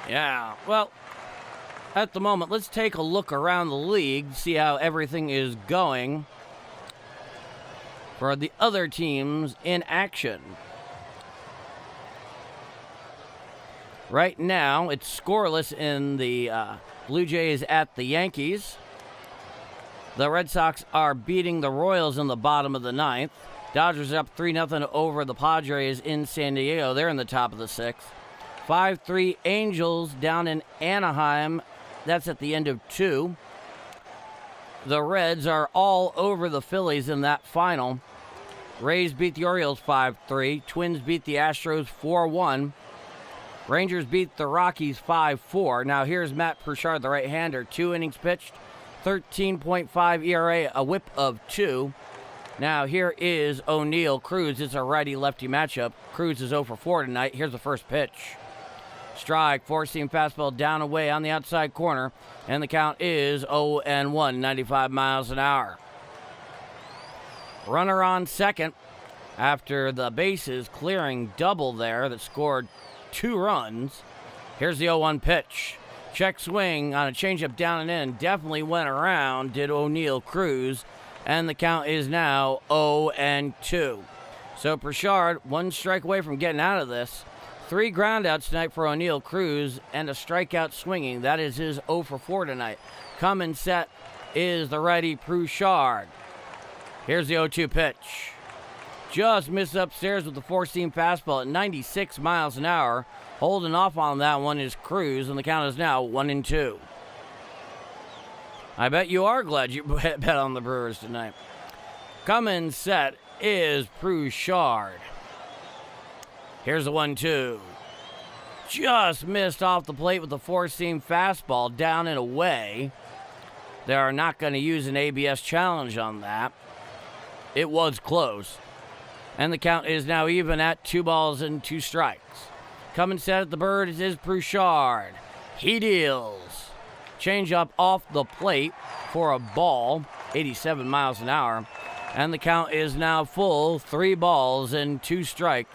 Yeah, well, at the moment, let's take a look around the league, see how everything is going for the other teams in action. Right now, it's scoreless in the Blue Jays at the Yankees. The Red Sox are beating the Royals in the bottom of the 9th. Dodgers up 3-0 over the Padres in San Diego. They're in the top of the 6th. 5-3 Angels down in Anaheim. That's at the end of 2. The Reds are all over the Phillies in that final. Rays beat the Orioles 5-3. Twins beat the Astros 4-1. Rangers beat the Rockies 5-4. Now here's Matt Pritchard, the right-hander. 2 innings pitched, 13.5 ERA, a whip of 2. Now here is O'Neill Cruz. It's a righty-lefty matchup. Cruz is 0 for 4 tonight. Here's the first pitch. Strike, 4-seam fastball down away on the outside corner. And the count is 0-1, 95 miles an hour. Runner on second after the bases clearing double there that scored 2 runs. Here's the 0-1 pitch. Check swing on a changeup down and in. Definitely went around, did O'Neill Cruz. And the count is now 0-2. So Pritchard, 1 strike away from getting out of this. 3 groundouts tonight for O'Neill Cruz and a strikeout swinging. That is his 0 for 4 tonight. Coming set is the righty Pritchard. Here's the 0-2 pitch. Just missed upstairs with the 4-seam fastball at 96 miles an hour. Holding off on that one is Cruz, and the count is now 1-2. I bet you are glad you bet on the Brewers tonight. Coming set is Brouchard. Here's the 1-2. Just missed off the plate with the four-seam fastball down and away. They are not going to use an ABS challenge on that. It was close. And the count is now even at 2-2 Coming set at the Birds is Brouchard. He deals. Change up off the plate for a ball, 87 miles an hour. And the count is now full, 3-2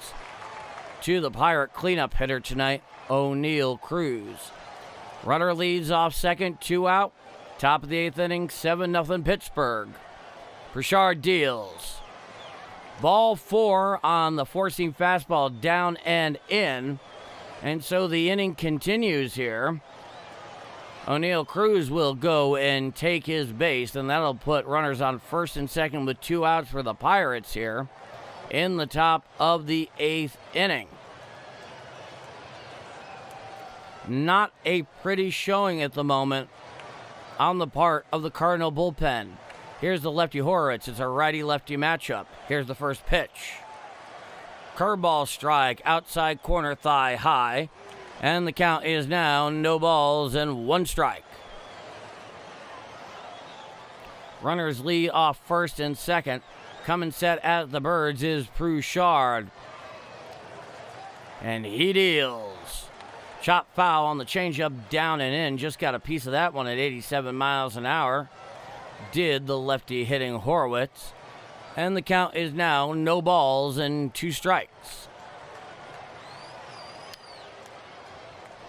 to the Pirate cleanup hitter tonight, O'Neal Cruz. Runner leads off second, 2 out. Top of the 8th inning, 7-0 Pittsburgh. Brouchard deals. Ball 4 on the four-seam fastball down and in. And so the inning continues here. O'Neal Cruz will go and take his base, and that'll put runners on first and second with 2 outs for the Pirates here in the top of the 8th inning. Not a pretty showing at the moment on the part of the Cardinal bullpen. Here's the lefty Horowitz. It's a righty-lefty matchup. Here's the first pitch. Curveball strike, outside corner thigh high. And the count is now 0-1. Runners lead off first and second. Coming set at the Birds is Brouchard. And he deals. Chop foul on the changeup down and in. Just got a piece of that one at 87 miles an hour. Did the lefty hitting Horowitz. And the count is now 0-2.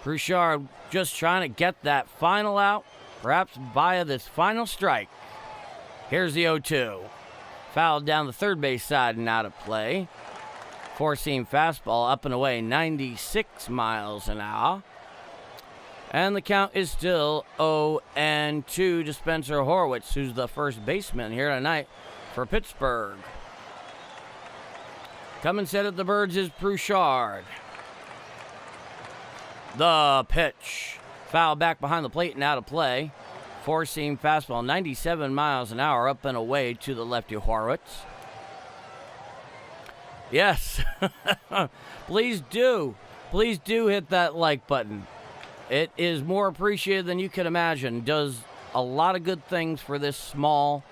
Brouchard just trying to get that final out, perhaps via this final strike. Here's the 0-2. Fouled down the third base side and out of play. Four-seam fastball up and away, 96 miles an hour. And the count is still 0-2 to Spencer Horwitz, who's the first baseman here tonight for Pittsburgh. Coming set at the Birds is Brouchard. The pitch. Foul back behind the plate and out of play. Four-seam fastball, 97 miles an hour, up and away to the lefty Horwitz. Yes. Please do hit that like button. It is more appreciated than you can imagine. Does a lot of good things for this small,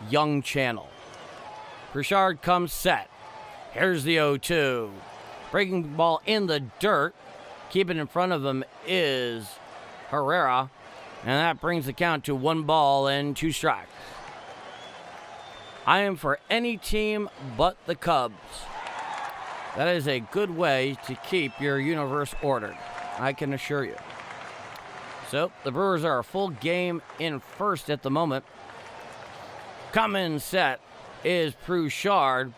young channel. Brouchard comes set. Here's the 0-2. Breaking ball in the dirt. Keeping in front of him is Herrera. And that brings the count to 1-2. I am for any team but the Cubs. That is a good way to keep your universe ordered, I can assure you. So, the Brewers are a full game in first at the moment. Coming set is Brouchard.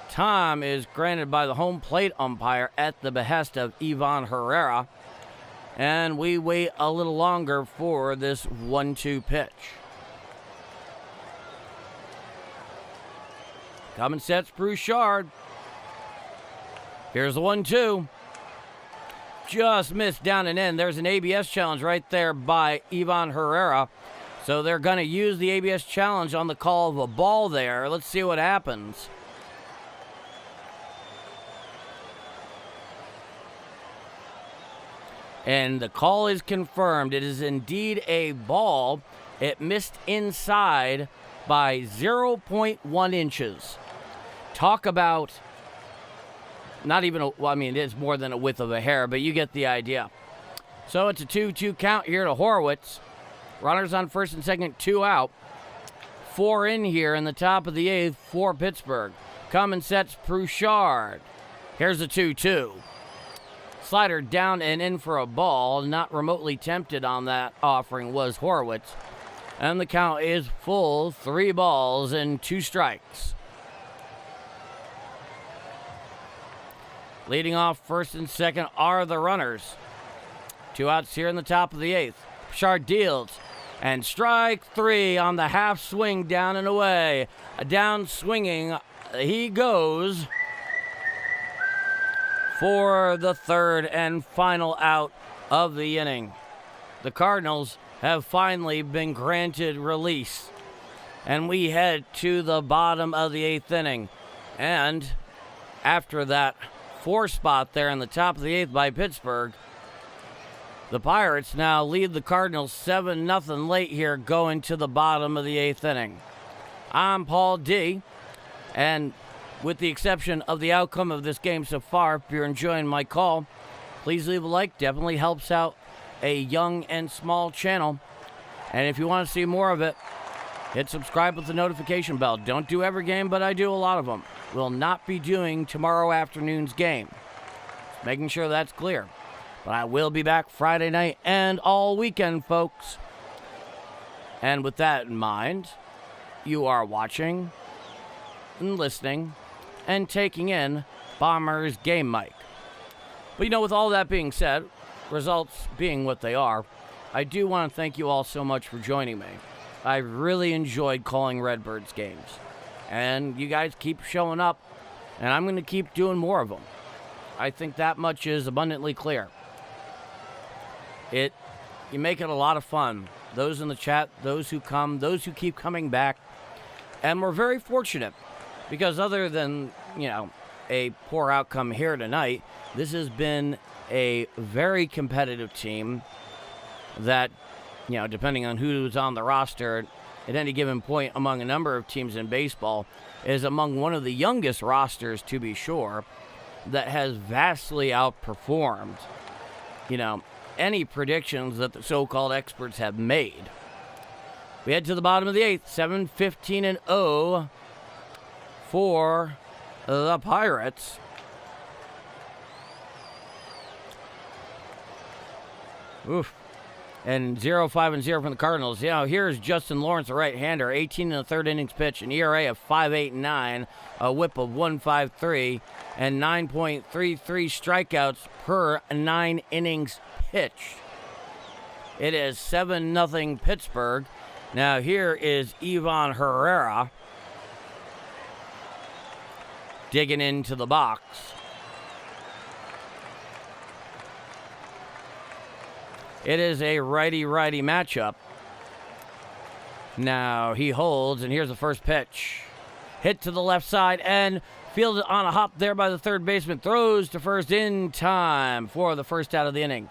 Time is granted by the home plate umpire at the behest of Ivan Herrera. And we wait a little longer for this 1-2 pitch. Coming set's Brouchard. Here's the 1-2. Just missed down and in. There's an ABS challenge right there by Ivan Herrera. So they're going to use the ABS challenge on the call of a ball there. Let's see what happens. And the call is confirmed. It is indeed a ball. It missed inside by 0.1 inches. Talk about not even it is more than a width of a hair, but you get the idea. So it's a 2-2 count here to Horwitz. Runners on first and second, 2 out. 4 in here in the top of the 8th for Pittsburgh. Coming sets Brouchard. Here's the 2-2. Slider down and in for a ball. Not remotely tempted on that offering was Horwitz. And the count is full, 3-2. Leading off first and second are the runners. 2 outs here in the top of the 8th. Brouchard deals. And strike 3 on the half swing down and away. Down swinging, he goes for the third and final out of the inning. The Cardinals have finally been granted release, and we head to the bottom of the 8th inning. And after that 4 spot there in the top of the 8th by Pittsburgh, the Pirates now lead the Cardinals 7-0 late here going to the bottom of the 8th inning. I'm Paul D., and with the exception of the outcome of this game so far, if you're enjoying my call, please leave a like. Definitely helps out a young and small channel. And if you want to see more of it, hit subscribe with the notification bell. Don't do every game, but I do a lot of them. Will not be doing tomorrow afternoon's game. Just making sure that's clear. But I will be back Friday night and all weekend, folks. And with that in mind, you are watching and listening and taking in Bombers Game Mike. But with all that being said, results being what they are, I do want to thank you all so much for joining me. I really enjoyed calling Redbirds games. And you guys keep showing up, and I'm going to keep doing more of them. I think that much is abundantly clear. You make it a lot of fun. Those in the chat, those who come, those who keep coming back. And we're very fortunate because other than, a poor outcome here tonight, this has been a very competitive team that, depending on who's on the roster at any given point among a number of teams in baseball, is among one of the youngest rosters, to be sure, that has vastly outperformed, any predictions that the so-called experts have made. We head to the bottom of the 8th, 7-15-0 for the Pirates. Oof. And 0-5-0 from the Cardinals. Here's Justin Lawrence, a right-hander, 18 in the third innings pitch, an ERA of 5.89, a whip of 1.53, and 9.33 strikeouts per 9 innings pitched. It is 7-0 Pittsburgh. Now here is Ivan Herrera digging into the box. It is a righty-righty matchup. Now he holds, and here's the first pitch. Hit to the left side and fielded on a hop there by the third baseman. Throws to first in time for the first out of the inning.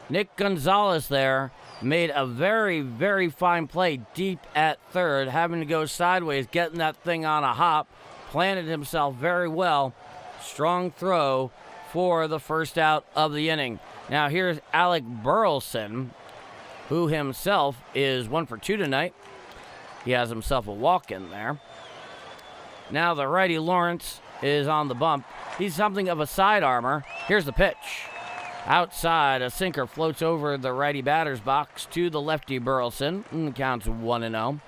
Nick Gonzalez there made a very, very fine play deep at third, having to go sideways, getting that thing on a hop. Planted himself very well. Strong throw for the first out of the inning. Now here's Alec Burleson, who himself is 1 for 2 tonight. He has himself a walk in there. Now the righty Lawrence is on the bump. He's something of a side armor. Here's the pitch. Outside, a sinker floats over the righty batter's box to the lefty Burleson. And the count's 1-0.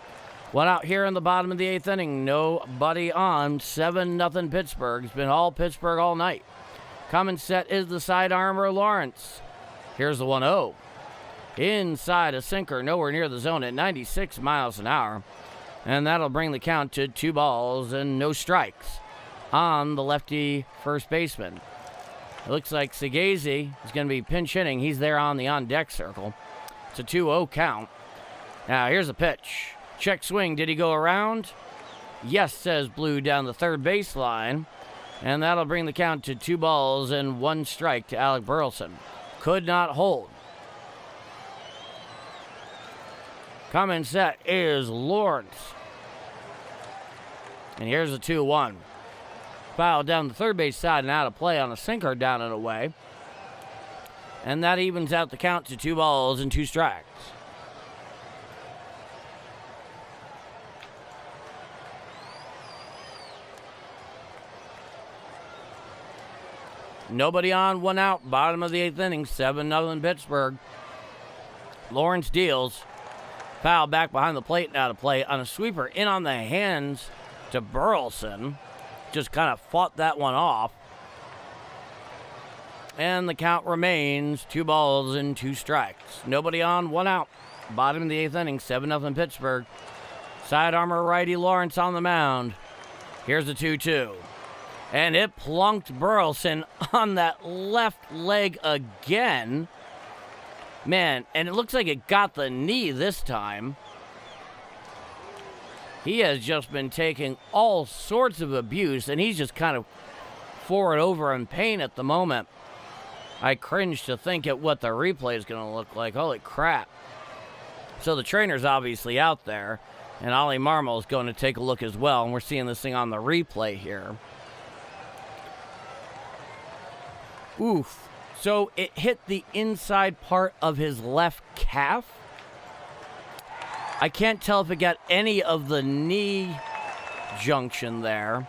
One out here in the bottom of the 8th inning. Nobody on. 7-0 Pittsburgh. It's been all Pittsburgh all night. Coming set is the side armor Lawrence. Here's the 1-0. Inside, a sinker nowhere near the zone at 96 miles an hour. And that'll bring the count to 2 balls and no strikes on the lefty first baseman. It looks like Segazy is going to be pinch hitting. He's there on the on-deck circle. It's a 2-0 count. Now, here's a pitch. Check swing. Did he go around? Yes, says Blue down the third baseline. And that'll bring the count to 2 balls and 1 strike to Alec Burleson. Could not hold. Coming set is Lawrence. And here's a 2-1. Foul down the third base side and out of play on a sinker down and away. And that evens out the count to 2 balls and 2 strikes. Nobody on, 1 out, bottom of the 8th inning, 7-0 Pittsburgh. Lawrence deals. Foul back behind the plate and out of play on a sweeper in on the hands to Burleson. Just kind of fought that one off. And the count remains 2 balls and 2 strikes. Nobody on, 1 out. Bottom of the 8th inning, 7-0 Pittsburgh. Side armor righty Lawrence on the mound. Here's the 2-2. And it plunked Burleson on that left leg again. Man, and it looks like it got the knee this time. He has just been taking all sorts of abuse, and he's just kind of forward over in pain at the moment. I cringe to think at what the replay is going to look like. Holy crap. So the trainer's obviously out there, and Ollie Marmol is going to take a look as well, and we're seeing this thing on the replay here. Oof. So it hit the inside part of his left calf. I can't tell if it got any of the knee junction there.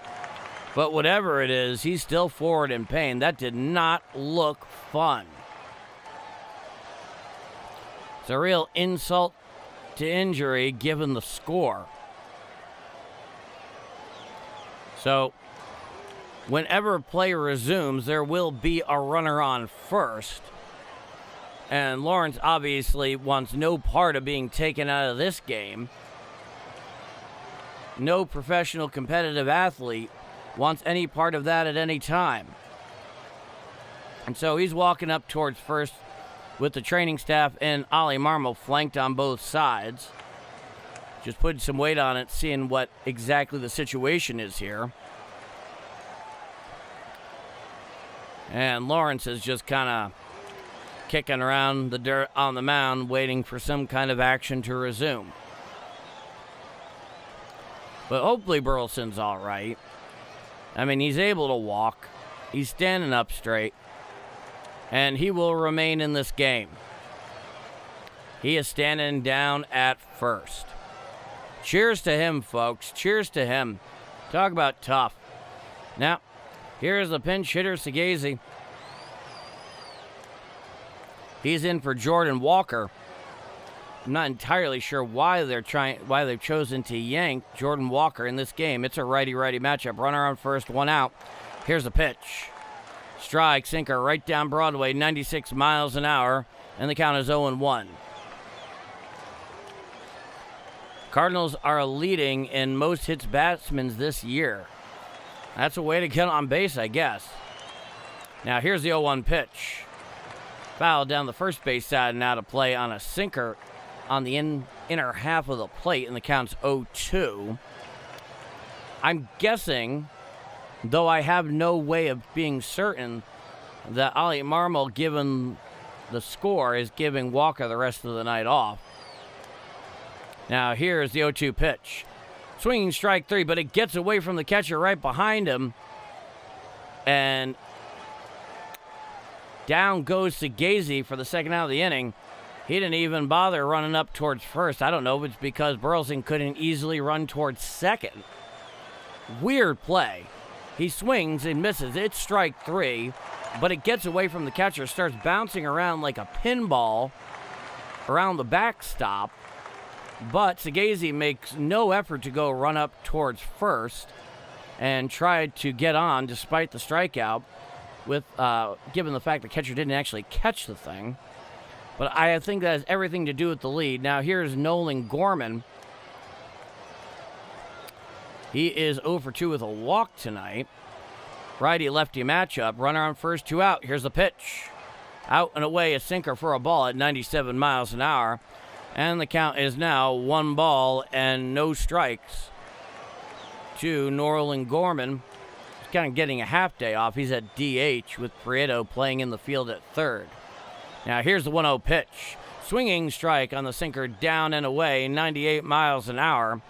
But whatever it is, he's still forward in pain. That did not look fun. It's a real insult to injury given the score. So, whenever play resumes, there will be a runner on first. And Lawrence obviously wants no part of being taken out of this game. No professional competitive athlete wants any part of that at any time. And so he's walking up towards first with the training staff and Ollie Marmol flanked on both sides. Just putting some weight on it, seeing what exactly the situation is here. And Lawrence is just kind of kicking around the dirt on the mound, waiting for some kind of action to resume. But hopefully Burleson's all right. I mean, he's able to walk. He's standing up straight. And he will remain in this game. He is standing down at first. Cheers to him, folks. Cheers to him. Talk about tough. Now, here's the pinch hitter, Segazy. He's in for Jordan Walker. I'm not entirely sure why they've chosen to yank Jordan Walker in this game. It's a righty-righty matchup. Runner on first, one out. Here's the pitch. Strike, sinker, right down Broadway, 96 miles an hour, and the count is 0-1. Cardinals are leading in most hits batsmen this year. That's a way to get on base, I guess. Now here's the 0-1 pitch. Foul down the first base side and out of play on a sinker on the inner half of the plate, and the count's 0-2. I'm guessing, though I have no way of being certain, that Ollie Marmol, given the score, is giving Walker the rest of the night off. Now here's the 0-2 pitch. Swinging strike three, but it gets away from the catcher right behind him. And down goes Segazy for the second out of the inning. He didn't even bother running up towards first. I don't know if it's because Burleson couldn't easily run towards second. Weird play. He swings and misses. It's strike three, but it gets away from the catcher, starts bouncing around like a pinball around the backstop. But Segazy makes no effort to go run up towards first and tried to get on despite the strikeout, with given the fact the catcher didn't actually catch the thing. But I think that has everything to do with the lead. Now here's Nolan Gorman. He is 0 for 2 with a walk tonight. Righty-lefty matchup. Runner on first, two out. Here's the pitch. Out and away, a sinker for a ball at 97 miles an hour. And the count is now 1 ball and no strikes to Nolan Gorman. He's kind of getting a half day off. He's at DH with Prieto playing in the field at third. Now here's the 1-0 pitch. Swinging strike on the sinker, down and away, 98 miles an hour.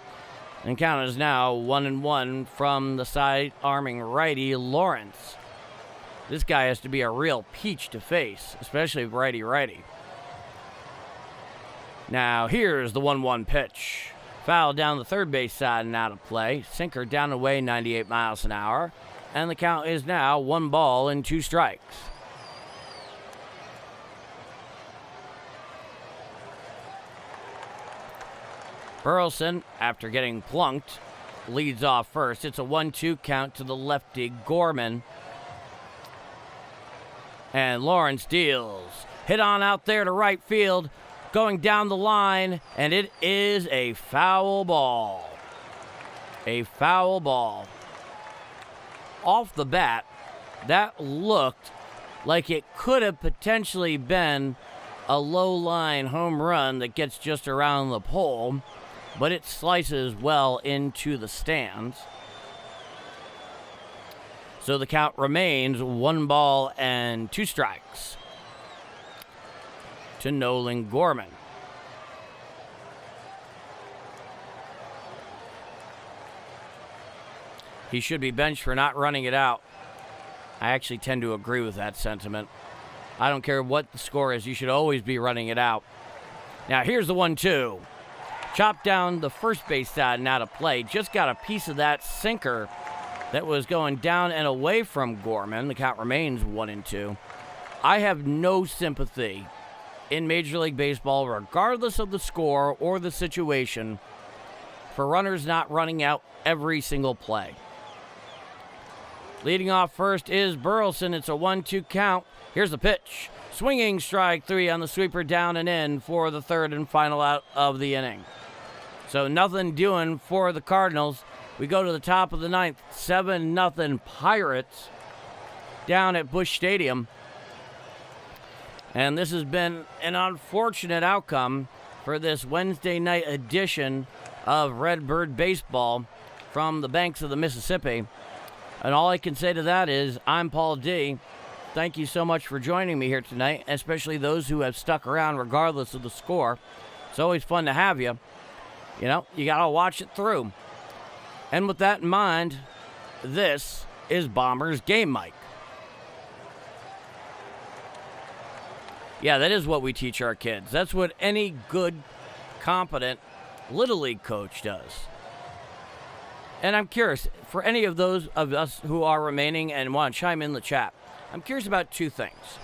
And count is now 1-1 from the side-arming righty Lawrence. This guy has to be a real peach to face, especially righty-righty. Now here's the 1-1 pitch. Foul down the third base side and out of play. Sinker down and away, 98 miles an hour. And the count is now 1 ball and 2 strikes. Burleson, after getting plunked, leads off first. It's a 1-2 count to the lefty Gorman. And Lawrence deals. Hit on out there to right field. Going down the line, and it is a foul ball. A foul ball. off the bat, that looked like it could have potentially been a low-line home run that gets just around the pole, but it slices well into the stands. So the count remains 1-2 to Nolan Gorman. He should be benched for not running it out. I actually tend to agree with that sentiment. I don't care what the score is. You should always be running it out. Now, here's the 1-2. Chopped down the first base side and out of play. Just got a piece of that sinker that was going down and away from Gorman. The count remains 1-2. I have no sympathy in Major League Baseball, regardless of the score or the situation, for runners not running out every single play. Leading off first is Burleson. It's a 1-2 count. Here's the pitch. Swinging strike 3 on the sweeper, down and in for the third and final out of the inning. So nothing doing for the Cardinals. We go to the top of the ninth. 7-0 Pirates down at Busch Stadium. And this has been an unfortunate outcome for this Wednesday night edition of Redbird Baseball from the banks of the Mississippi. And all I can say to that is, I'm Paul D. Thank you so much for joining me here tonight, especially those who have stuck around regardless of the score. It's always fun to have you. You know, you got to watch it through. And with that in mind, this is Bombers Game Mike. Yeah, that is what we teach our kids. That's what any good, competent Little League coach does. And I'm curious, for any of those of us who are remaining and want to chime in the chat, I'm curious about two things.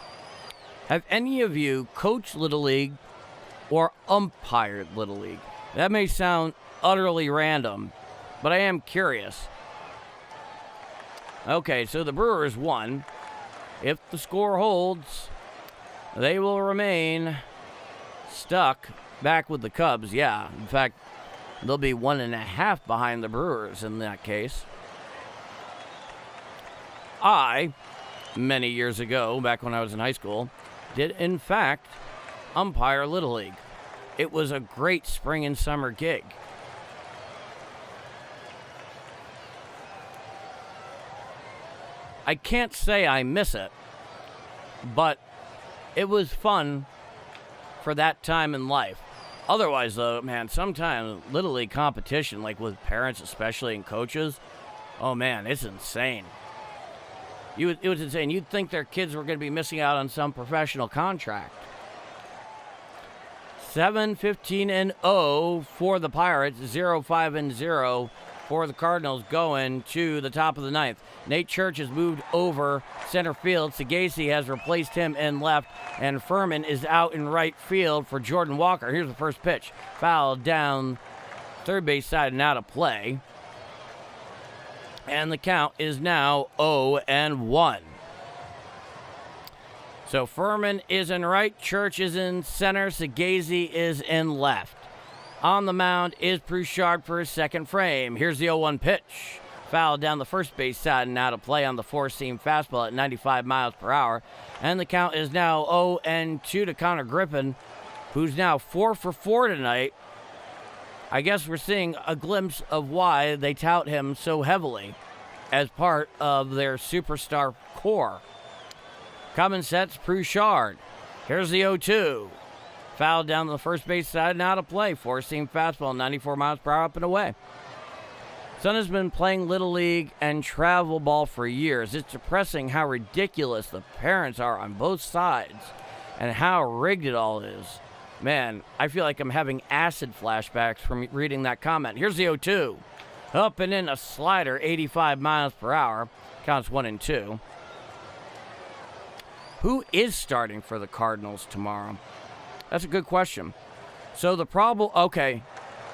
Have any of you coached Little League or umpired Little League? That may sound utterly random, but I am curious. Okay, so the Brewers won. If the score holds, they will remain stuck back with the Cubs. Yeah, in fact, they'll be 1.5 behind the Brewers in that case. I, many years ago, back when I was in high school, did in fact umpire Little League. It was a great spring and summer gig. I can't say I miss it, but it was fun for that time in life. Otherwise, though, man, sometimes Little League competition, like with parents especially and coaches, oh, man, it's insane. It was insane. You'd think their kids were going to be missing out on some professional contract. 7-15-0 for the Pirates, 0-5-0 for the Cardinals going to the top of the ninth. Nate Church has moved over center field. Sagasi has replaced him in left, and Furman is out in right field for Jordan Walker. Here's the first pitch. Foul down third base side and out of play. And the count is now 0-1. So Furman is in right, Church is in center, Sagasi is in left. On the mound is Pruchard for his second frame. Here's the 0-1 pitch. Foul down the first base side and out of play on the four-seam fastball at 95 miles per hour. And the count is now 0-2 to Connor Griffin, who's now 4 for 4 tonight. I guess we're seeing a glimpse of why they tout him so heavily as part of their superstar core. Coming sets Pruchard. Here's the 0-2. Foul down the first base side and out of play. Four-seam fastball, 94 miles per hour up and away. Son has been playing Little League and travel ball for years. It's depressing how ridiculous the parents are on both sides and how rigged it all is. Man, I feel like I'm having acid flashbacks from reading that comment. Here's the 0-2. Up and in a slider, 85 miles per hour. Counts 1-2. Who is starting for the Cardinals tomorrow? That's a good question. So the problem, okay,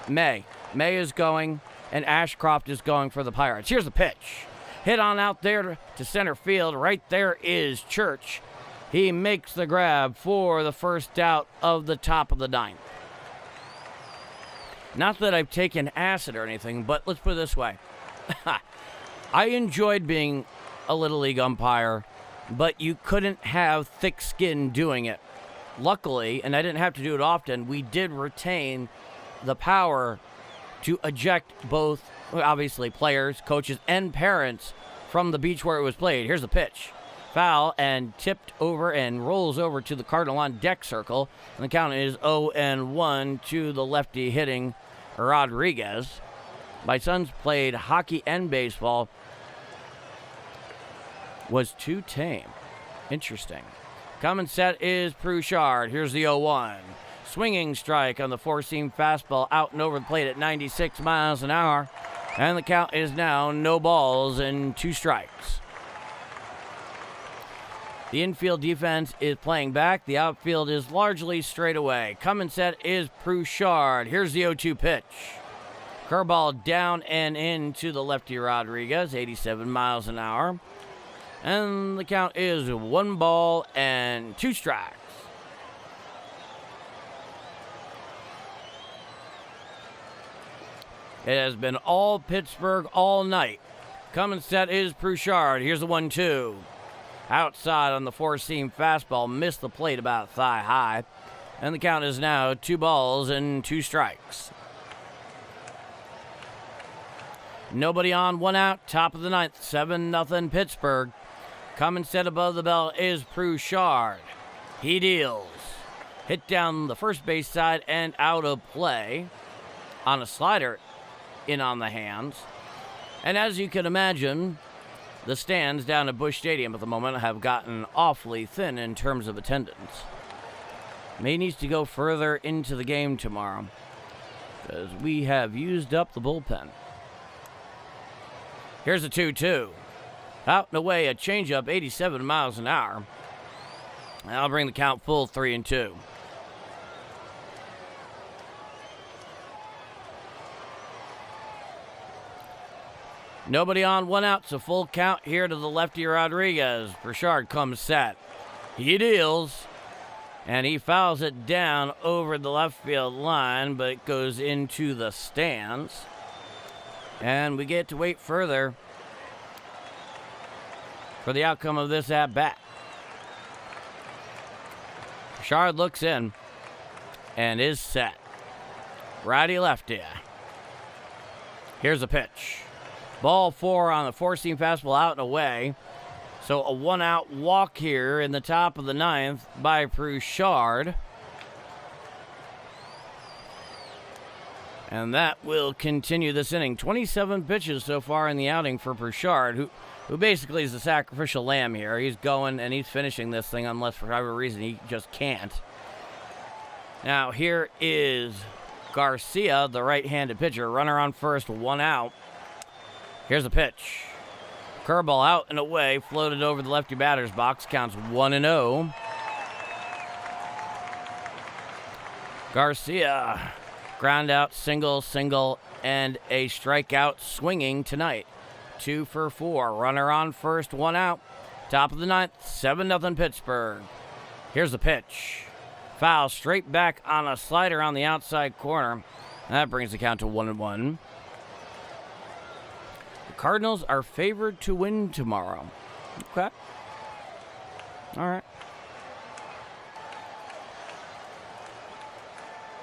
May is going, and Ashcroft is going for the Pirates. Here's the pitch. Hit on out there to center field. Right there is Church. He makes the grab for the first out of the top of the ninth. Not that I've taken acid or anything, but let's put it this way. I enjoyed being a Little League umpire, but you couldn't have thick skin doing it. Luckily, and I didn't have to do it often, we did retain the power to eject both, obviously, players, coaches, and parents from the beach where it was played. Here's the pitch. Foul and tipped over and rolls over to the Cardinal on deck circle. And the count is 0-1 to the lefty hitting Rodriguez. My son's played hockey and baseball. Was too tame. Interesting. Coming set is Pruchard. Here's the 0-1. Swinging strike on the four-seam fastball out and over the plate at 96 miles an hour. And the count is now no balls and 2 strikes. The infield defense is playing back. The outfield is largely straight away. Coming set is Pruchard. Here's the 0-2 pitch. Curveball down and in to the lefty Rodriguez, 87 miles an hour. And the count is 1 ball and 2 strikes. It has been all Pittsburgh all night. Coming set is Pruchard. Here's the 1-2. Outside on the four-seam fastball, missed the plate about thigh high. And the count is now 2 balls and 2 strikes. Nobody on, 1 out, top of the 9th, 7-0 Pittsburgh. Coming set above the belt is Pruchard. He deals. Hit down the first base side and out of play on a slider in on the hands. And as you can imagine, the stands down at Busch Stadium at the moment have gotten awfully thin in terms of attendance. May needs to go further into the game tomorrow because we have used up the bullpen. Here's a 2-2. Out and away, a changeup, 87 miles an hour. That'll bring the count full 3-2. Nobody on, 1 out, so full count here to the lefty Rodriguez. Pruchard comes set. He deals, and he fouls it down over the left field line, but it goes into the stands. And we get to wait further for the outcome of this at-bat. Pruchard looks in and is set. Righty-lefty. Here's a pitch. Ball 4 on the four-seam fastball out and away. So a 1-out walk here in the top of the 9th by Pruchard. And that will continue this inning. 27 pitches so far in the outing for Pruchard, who basically is the sacrificial lamb here. He's going and he's finishing this thing unless for whatever reason he just can't. Now here is Garcia, the right-handed pitcher. Runner on first, 1 out. Here's a pitch. Curveball out and away, floated over the lefty batter's box. Counts 1-0. Garcia, ground out, single, and a strikeout swinging tonight. 2 for 4. Runner on first, 1 out. Top of the 9th, 7-0 Pittsburgh. Here's the pitch. Foul straight back on a slider on the outside corner. That brings the count to 1-1. Cardinals are favored to win tomorrow. Okay. All right.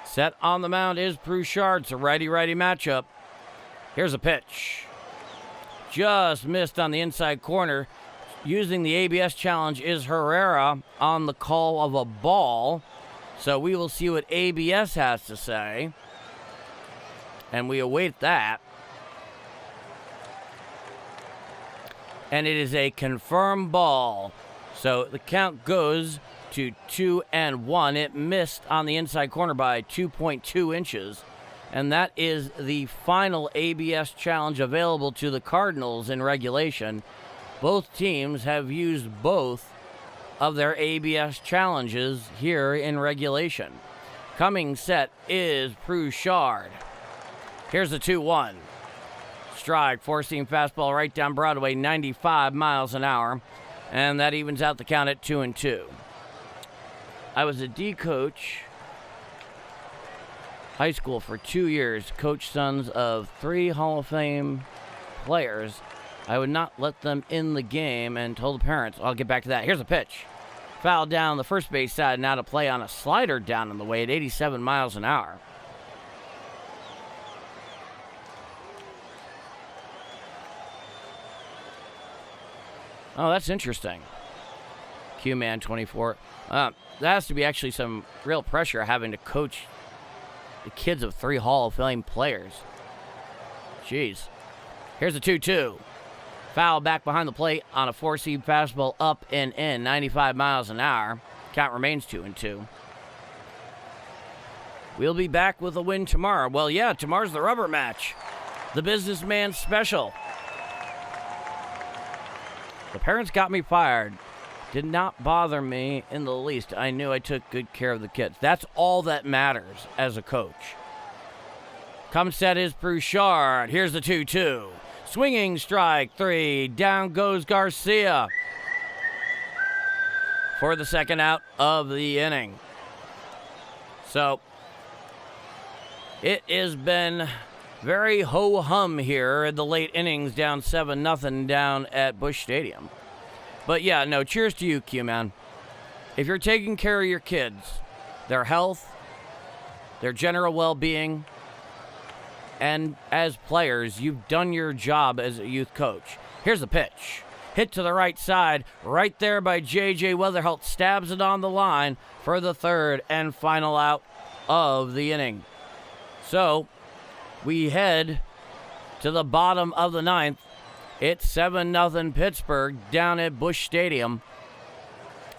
Set on the mound is Pruchard. It's a righty-righty matchup. Here's a pitch. Just missed on the inside corner. Using the ABS challenge is Herrera on the call of a ball. So we will see what ABS has to say. And we await that. And it is a confirmed ball. So the count goes to 2-1. It missed on the inside corner by 2.2 inches. And that is the final ABS challenge available to the Cardinals in regulation. Both teams have used both of their ABS challenges here in regulation. Coming set is Pruchard. Here's the 2-1. Strike, four-seam fastball right down Broadway, 95 miles an hour. And that evens out the count at 2-2. I was a D coach, high school for 2 years, coached sons of 3 Hall of Fame players, I would not let them in the game and told the parents. I'll get back to that. Here's a pitch. Foul down the first base side, now to play on a slider down in the way at 87 miles an hour. Oh, that's interesting. Q-Man 24. That has to be actually some real pressure having to coach the kids of 3 Hall of Fame players. Jeez. Here's a 2-2. Foul back behind the plate on a 4-seam fastball up and in, 95 miles an hour. Count remains 2-2. We'll be back with a win tomorrow. Well, yeah, tomorrow's the rubber match. The businessman special. The parents got me fired. Did not bother me in the least. I knew I took good care of the kids. That's all that matters as a coach. Comes set is Brouchard. Here's the 2-2. Swinging strike 3. Down goes Garcia for the second out of the inning. So it has been very ho-hum here in the late innings, down 7-0 down at Busch Stadium. But yeah, no, cheers to you, Q-Man. If you're taking care of your kids, their health, their general well-being, and as players, you've done your job as a youth coach. Here's the pitch. Hit to the right side, right there by J.J. Weatherholt, stabs it on the line for the third and final out of the inning. So we head to the bottom of the ninth. It's 7-0 Pittsburgh down at Busch Stadium.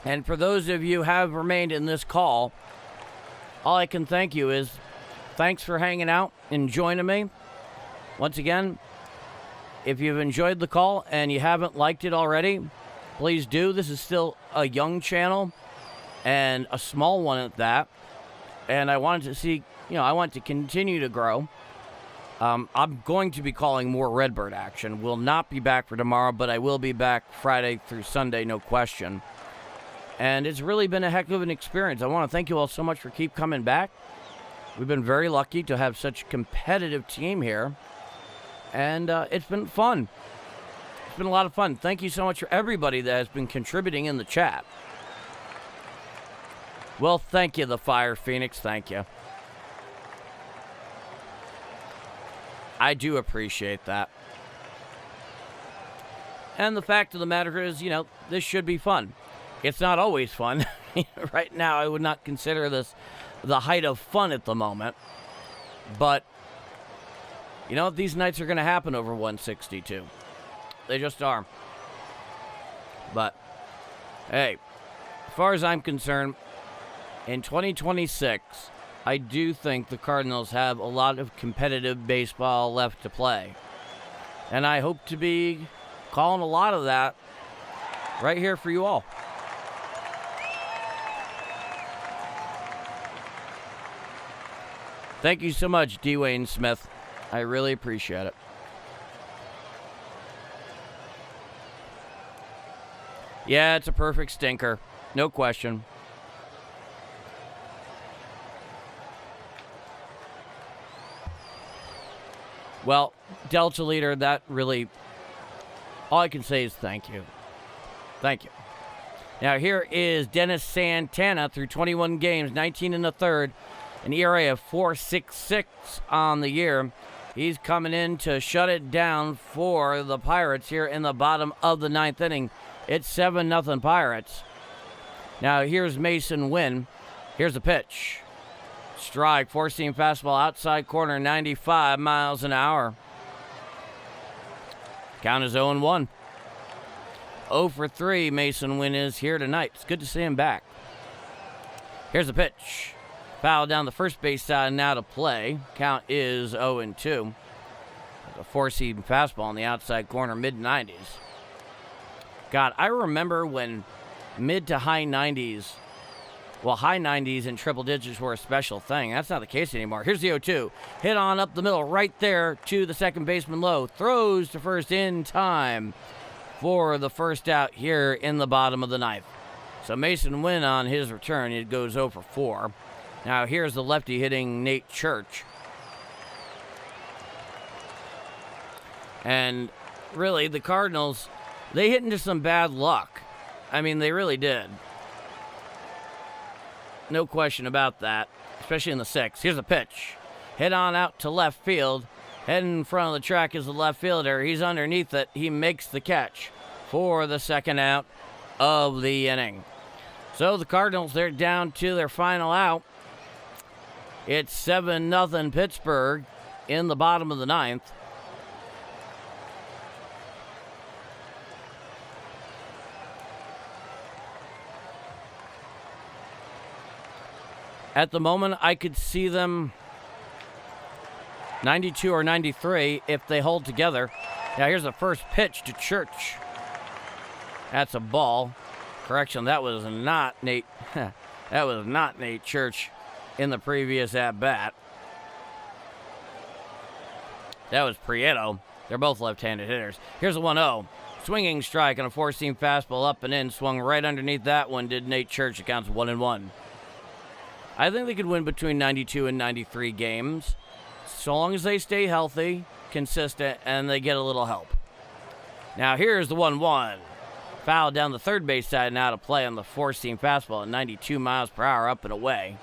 And for those of you who have remained in this call, all I can thank you is thanks for hanging out and joining me. Once again, if you've enjoyed the call and you haven't liked it already, please do. This is still a young channel and a small one at that. And I wanted to see, I want to continue to grow. I'm going to be calling more Redbird action. Will not be back for tomorrow, but I will be back Friday through Sunday, no question. And it's really been a heck of an experience. I want to thank you all so much for keep coming back. We've been very lucky to have such a competitive team here. And it's been fun. It's been a lot of fun. Thank you so much for everybody that has been contributing in the chat. Well, thank you, the Fire Phoenix. Thank you. I do appreciate that. And the fact of the matter is, this should be fun. It's not always fun. Right now, I would not consider this the height of fun at the moment. But, these nights are going to happen over 162. They just are. But, hey, as far as I'm concerned, in 2026, I do think the Cardinals have a lot of competitive baseball left to play. And I hope to be calling a lot of that right here for you all. Thank you so much, Dwayne Smith. I really appreciate it. Yeah, it's a perfect stinker. No question. Well, Delta Leader, that really, all I can say is thank you. Thank you. Now here is Dennis Santana through 21 games, 19 in the third, an ERA of 4.66 on the year. He's coming in to shut it down for the Pirates here in the bottom of the ninth inning. It's 7-0 Pirates. Now here's Mason Wynn. Here's the pitch. Strike, 4-seam fastball, outside corner, 95 miles an hour. Count is 0-1. 0 for 3, Mason Wynn is here tonight. It's good to see him back. Here's the pitch. Foul down the first base side, now to play. Count is 0-2. A 4-seam fastball on the outside corner, mid-90s. God, I remember when mid to high 90s, high 90s and triple digits were a special thing. That's not the case anymore. Here's the 0-2. Hit on up the middle right there to the second baseman low. Throws to first in time for the first out here in the bottom of the ninth. So Mason Wynn on his return, it goes 0 for 4. Now here's the lefty hitting Nate Church. And really, the Cardinals, they hit into some bad luck. I mean, they really did. No question about that, especially in the sixth. Here's a pitch. Hit on out to left field. Heading in front of the track is the left fielder. He's underneath it. He makes the catch for the second out of the inning. So the Cardinals, they're down to their final out. It's 7-0 Pittsburgh in the bottom of the ninth. At the moment, I could see them 92 or 93 if they hold together. Now here's the first pitch to Church. That's a ball. Correction, that was not Nate. That was not Nate Church in the previous at-bat. That was Prieto. They're both left-handed hitters. Here's a 1-0. Swinging strike on a four-seam fastball up and in. Swung right underneath that one, did Nate Church. It counts 1-1. I think they could win between 92 and 93 games, so long as they stay healthy, consistent, and they get a little help. Now here's the 1-1. Foul down the third base side and out of play on the four-seam fastball at 92 miles per hour up and away.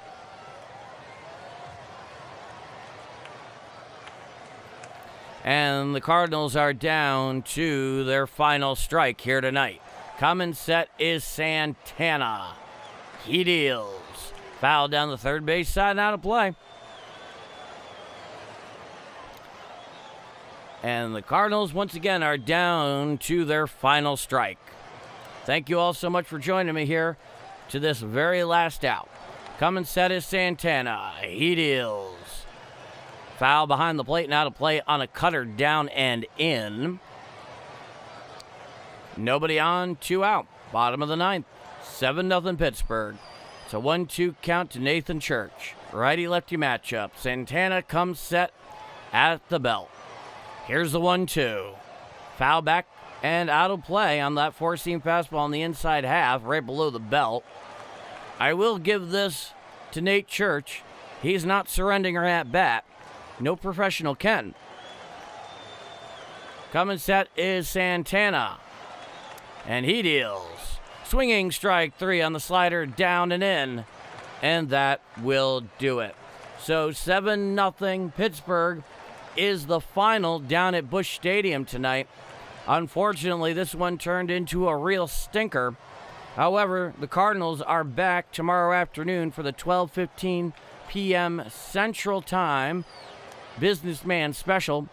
And the Cardinals are down to their final strike here tonight. Coming set is Santana. He deals. Foul down the third base side and out of play. And the Cardinals, once again, are down to their final strike. Thank you all so much for joining me here to this very last out. Coming set is Santana. He deals. Foul behind the plate and out of play on a cutter down and in. Nobody on, 2 out. Bottom of the ninth. 7-0 Pittsburgh. It's a 1-2 count to Nathan Church. Righty-lefty matchup. Santana comes set at the belt. Here's the 1-2. Foul back and out of play on that four-seam fastball on the inside half, right below the belt. I will give this to Nate Church. He's not surrendering her at bat. No professional can. Coming set is Santana. And he deals. Swinging strike 3 on the slider, down and in. And that will do it. So 7-0 Pittsburgh is the final down at Busch Stadium tonight. Unfortunately, this one turned into a real stinker. However, the Cardinals are back tomorrow afternoon for the 12:15 p.m. Central Time Businessman Special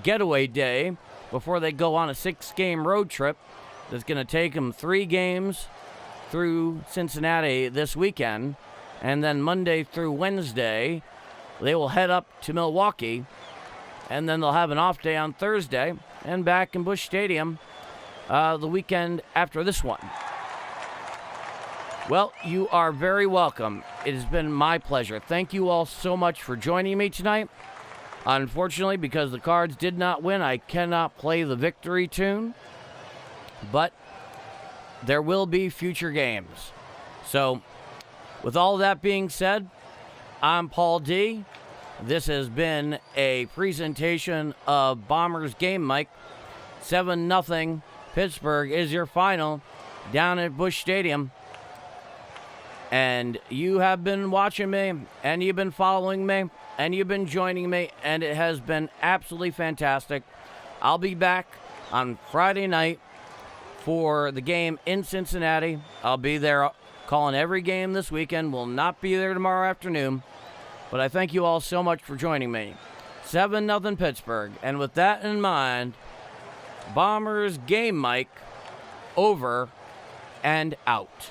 Getaway Day before they go on a 6-game road trip that's going to take them 3 games through Cincinnati this weekend. And then Monday through Wednesday, they will head up to Milwaukee. And then they'll have an off day on Thursday and back in Busch Stadium the weekend after this one. Well, you are very welcome. It has been my pleasure. Thank you all so much for joining me tonight. Unfortunately, because the Cards did not win, I cannot play the victory tune. But there will be future games. So, with all that being said, I'm Paul D. This has been a presentation of Bombers Game Mike. 7-0 Pittsburgh is your final down at Busch Stadium. And you have been watching me, and you've been following me, and you've been joining me, and it has been absolutely fantastic. I'll be back on Friday night for the game in Cincinnati. I'll be there calling every game this weekend. Will not be there tomorrow afternoon. But I thank you all so much for joining me. 7-0 Pittsburgh. And with that in mind, Bombers Game Mike over and out.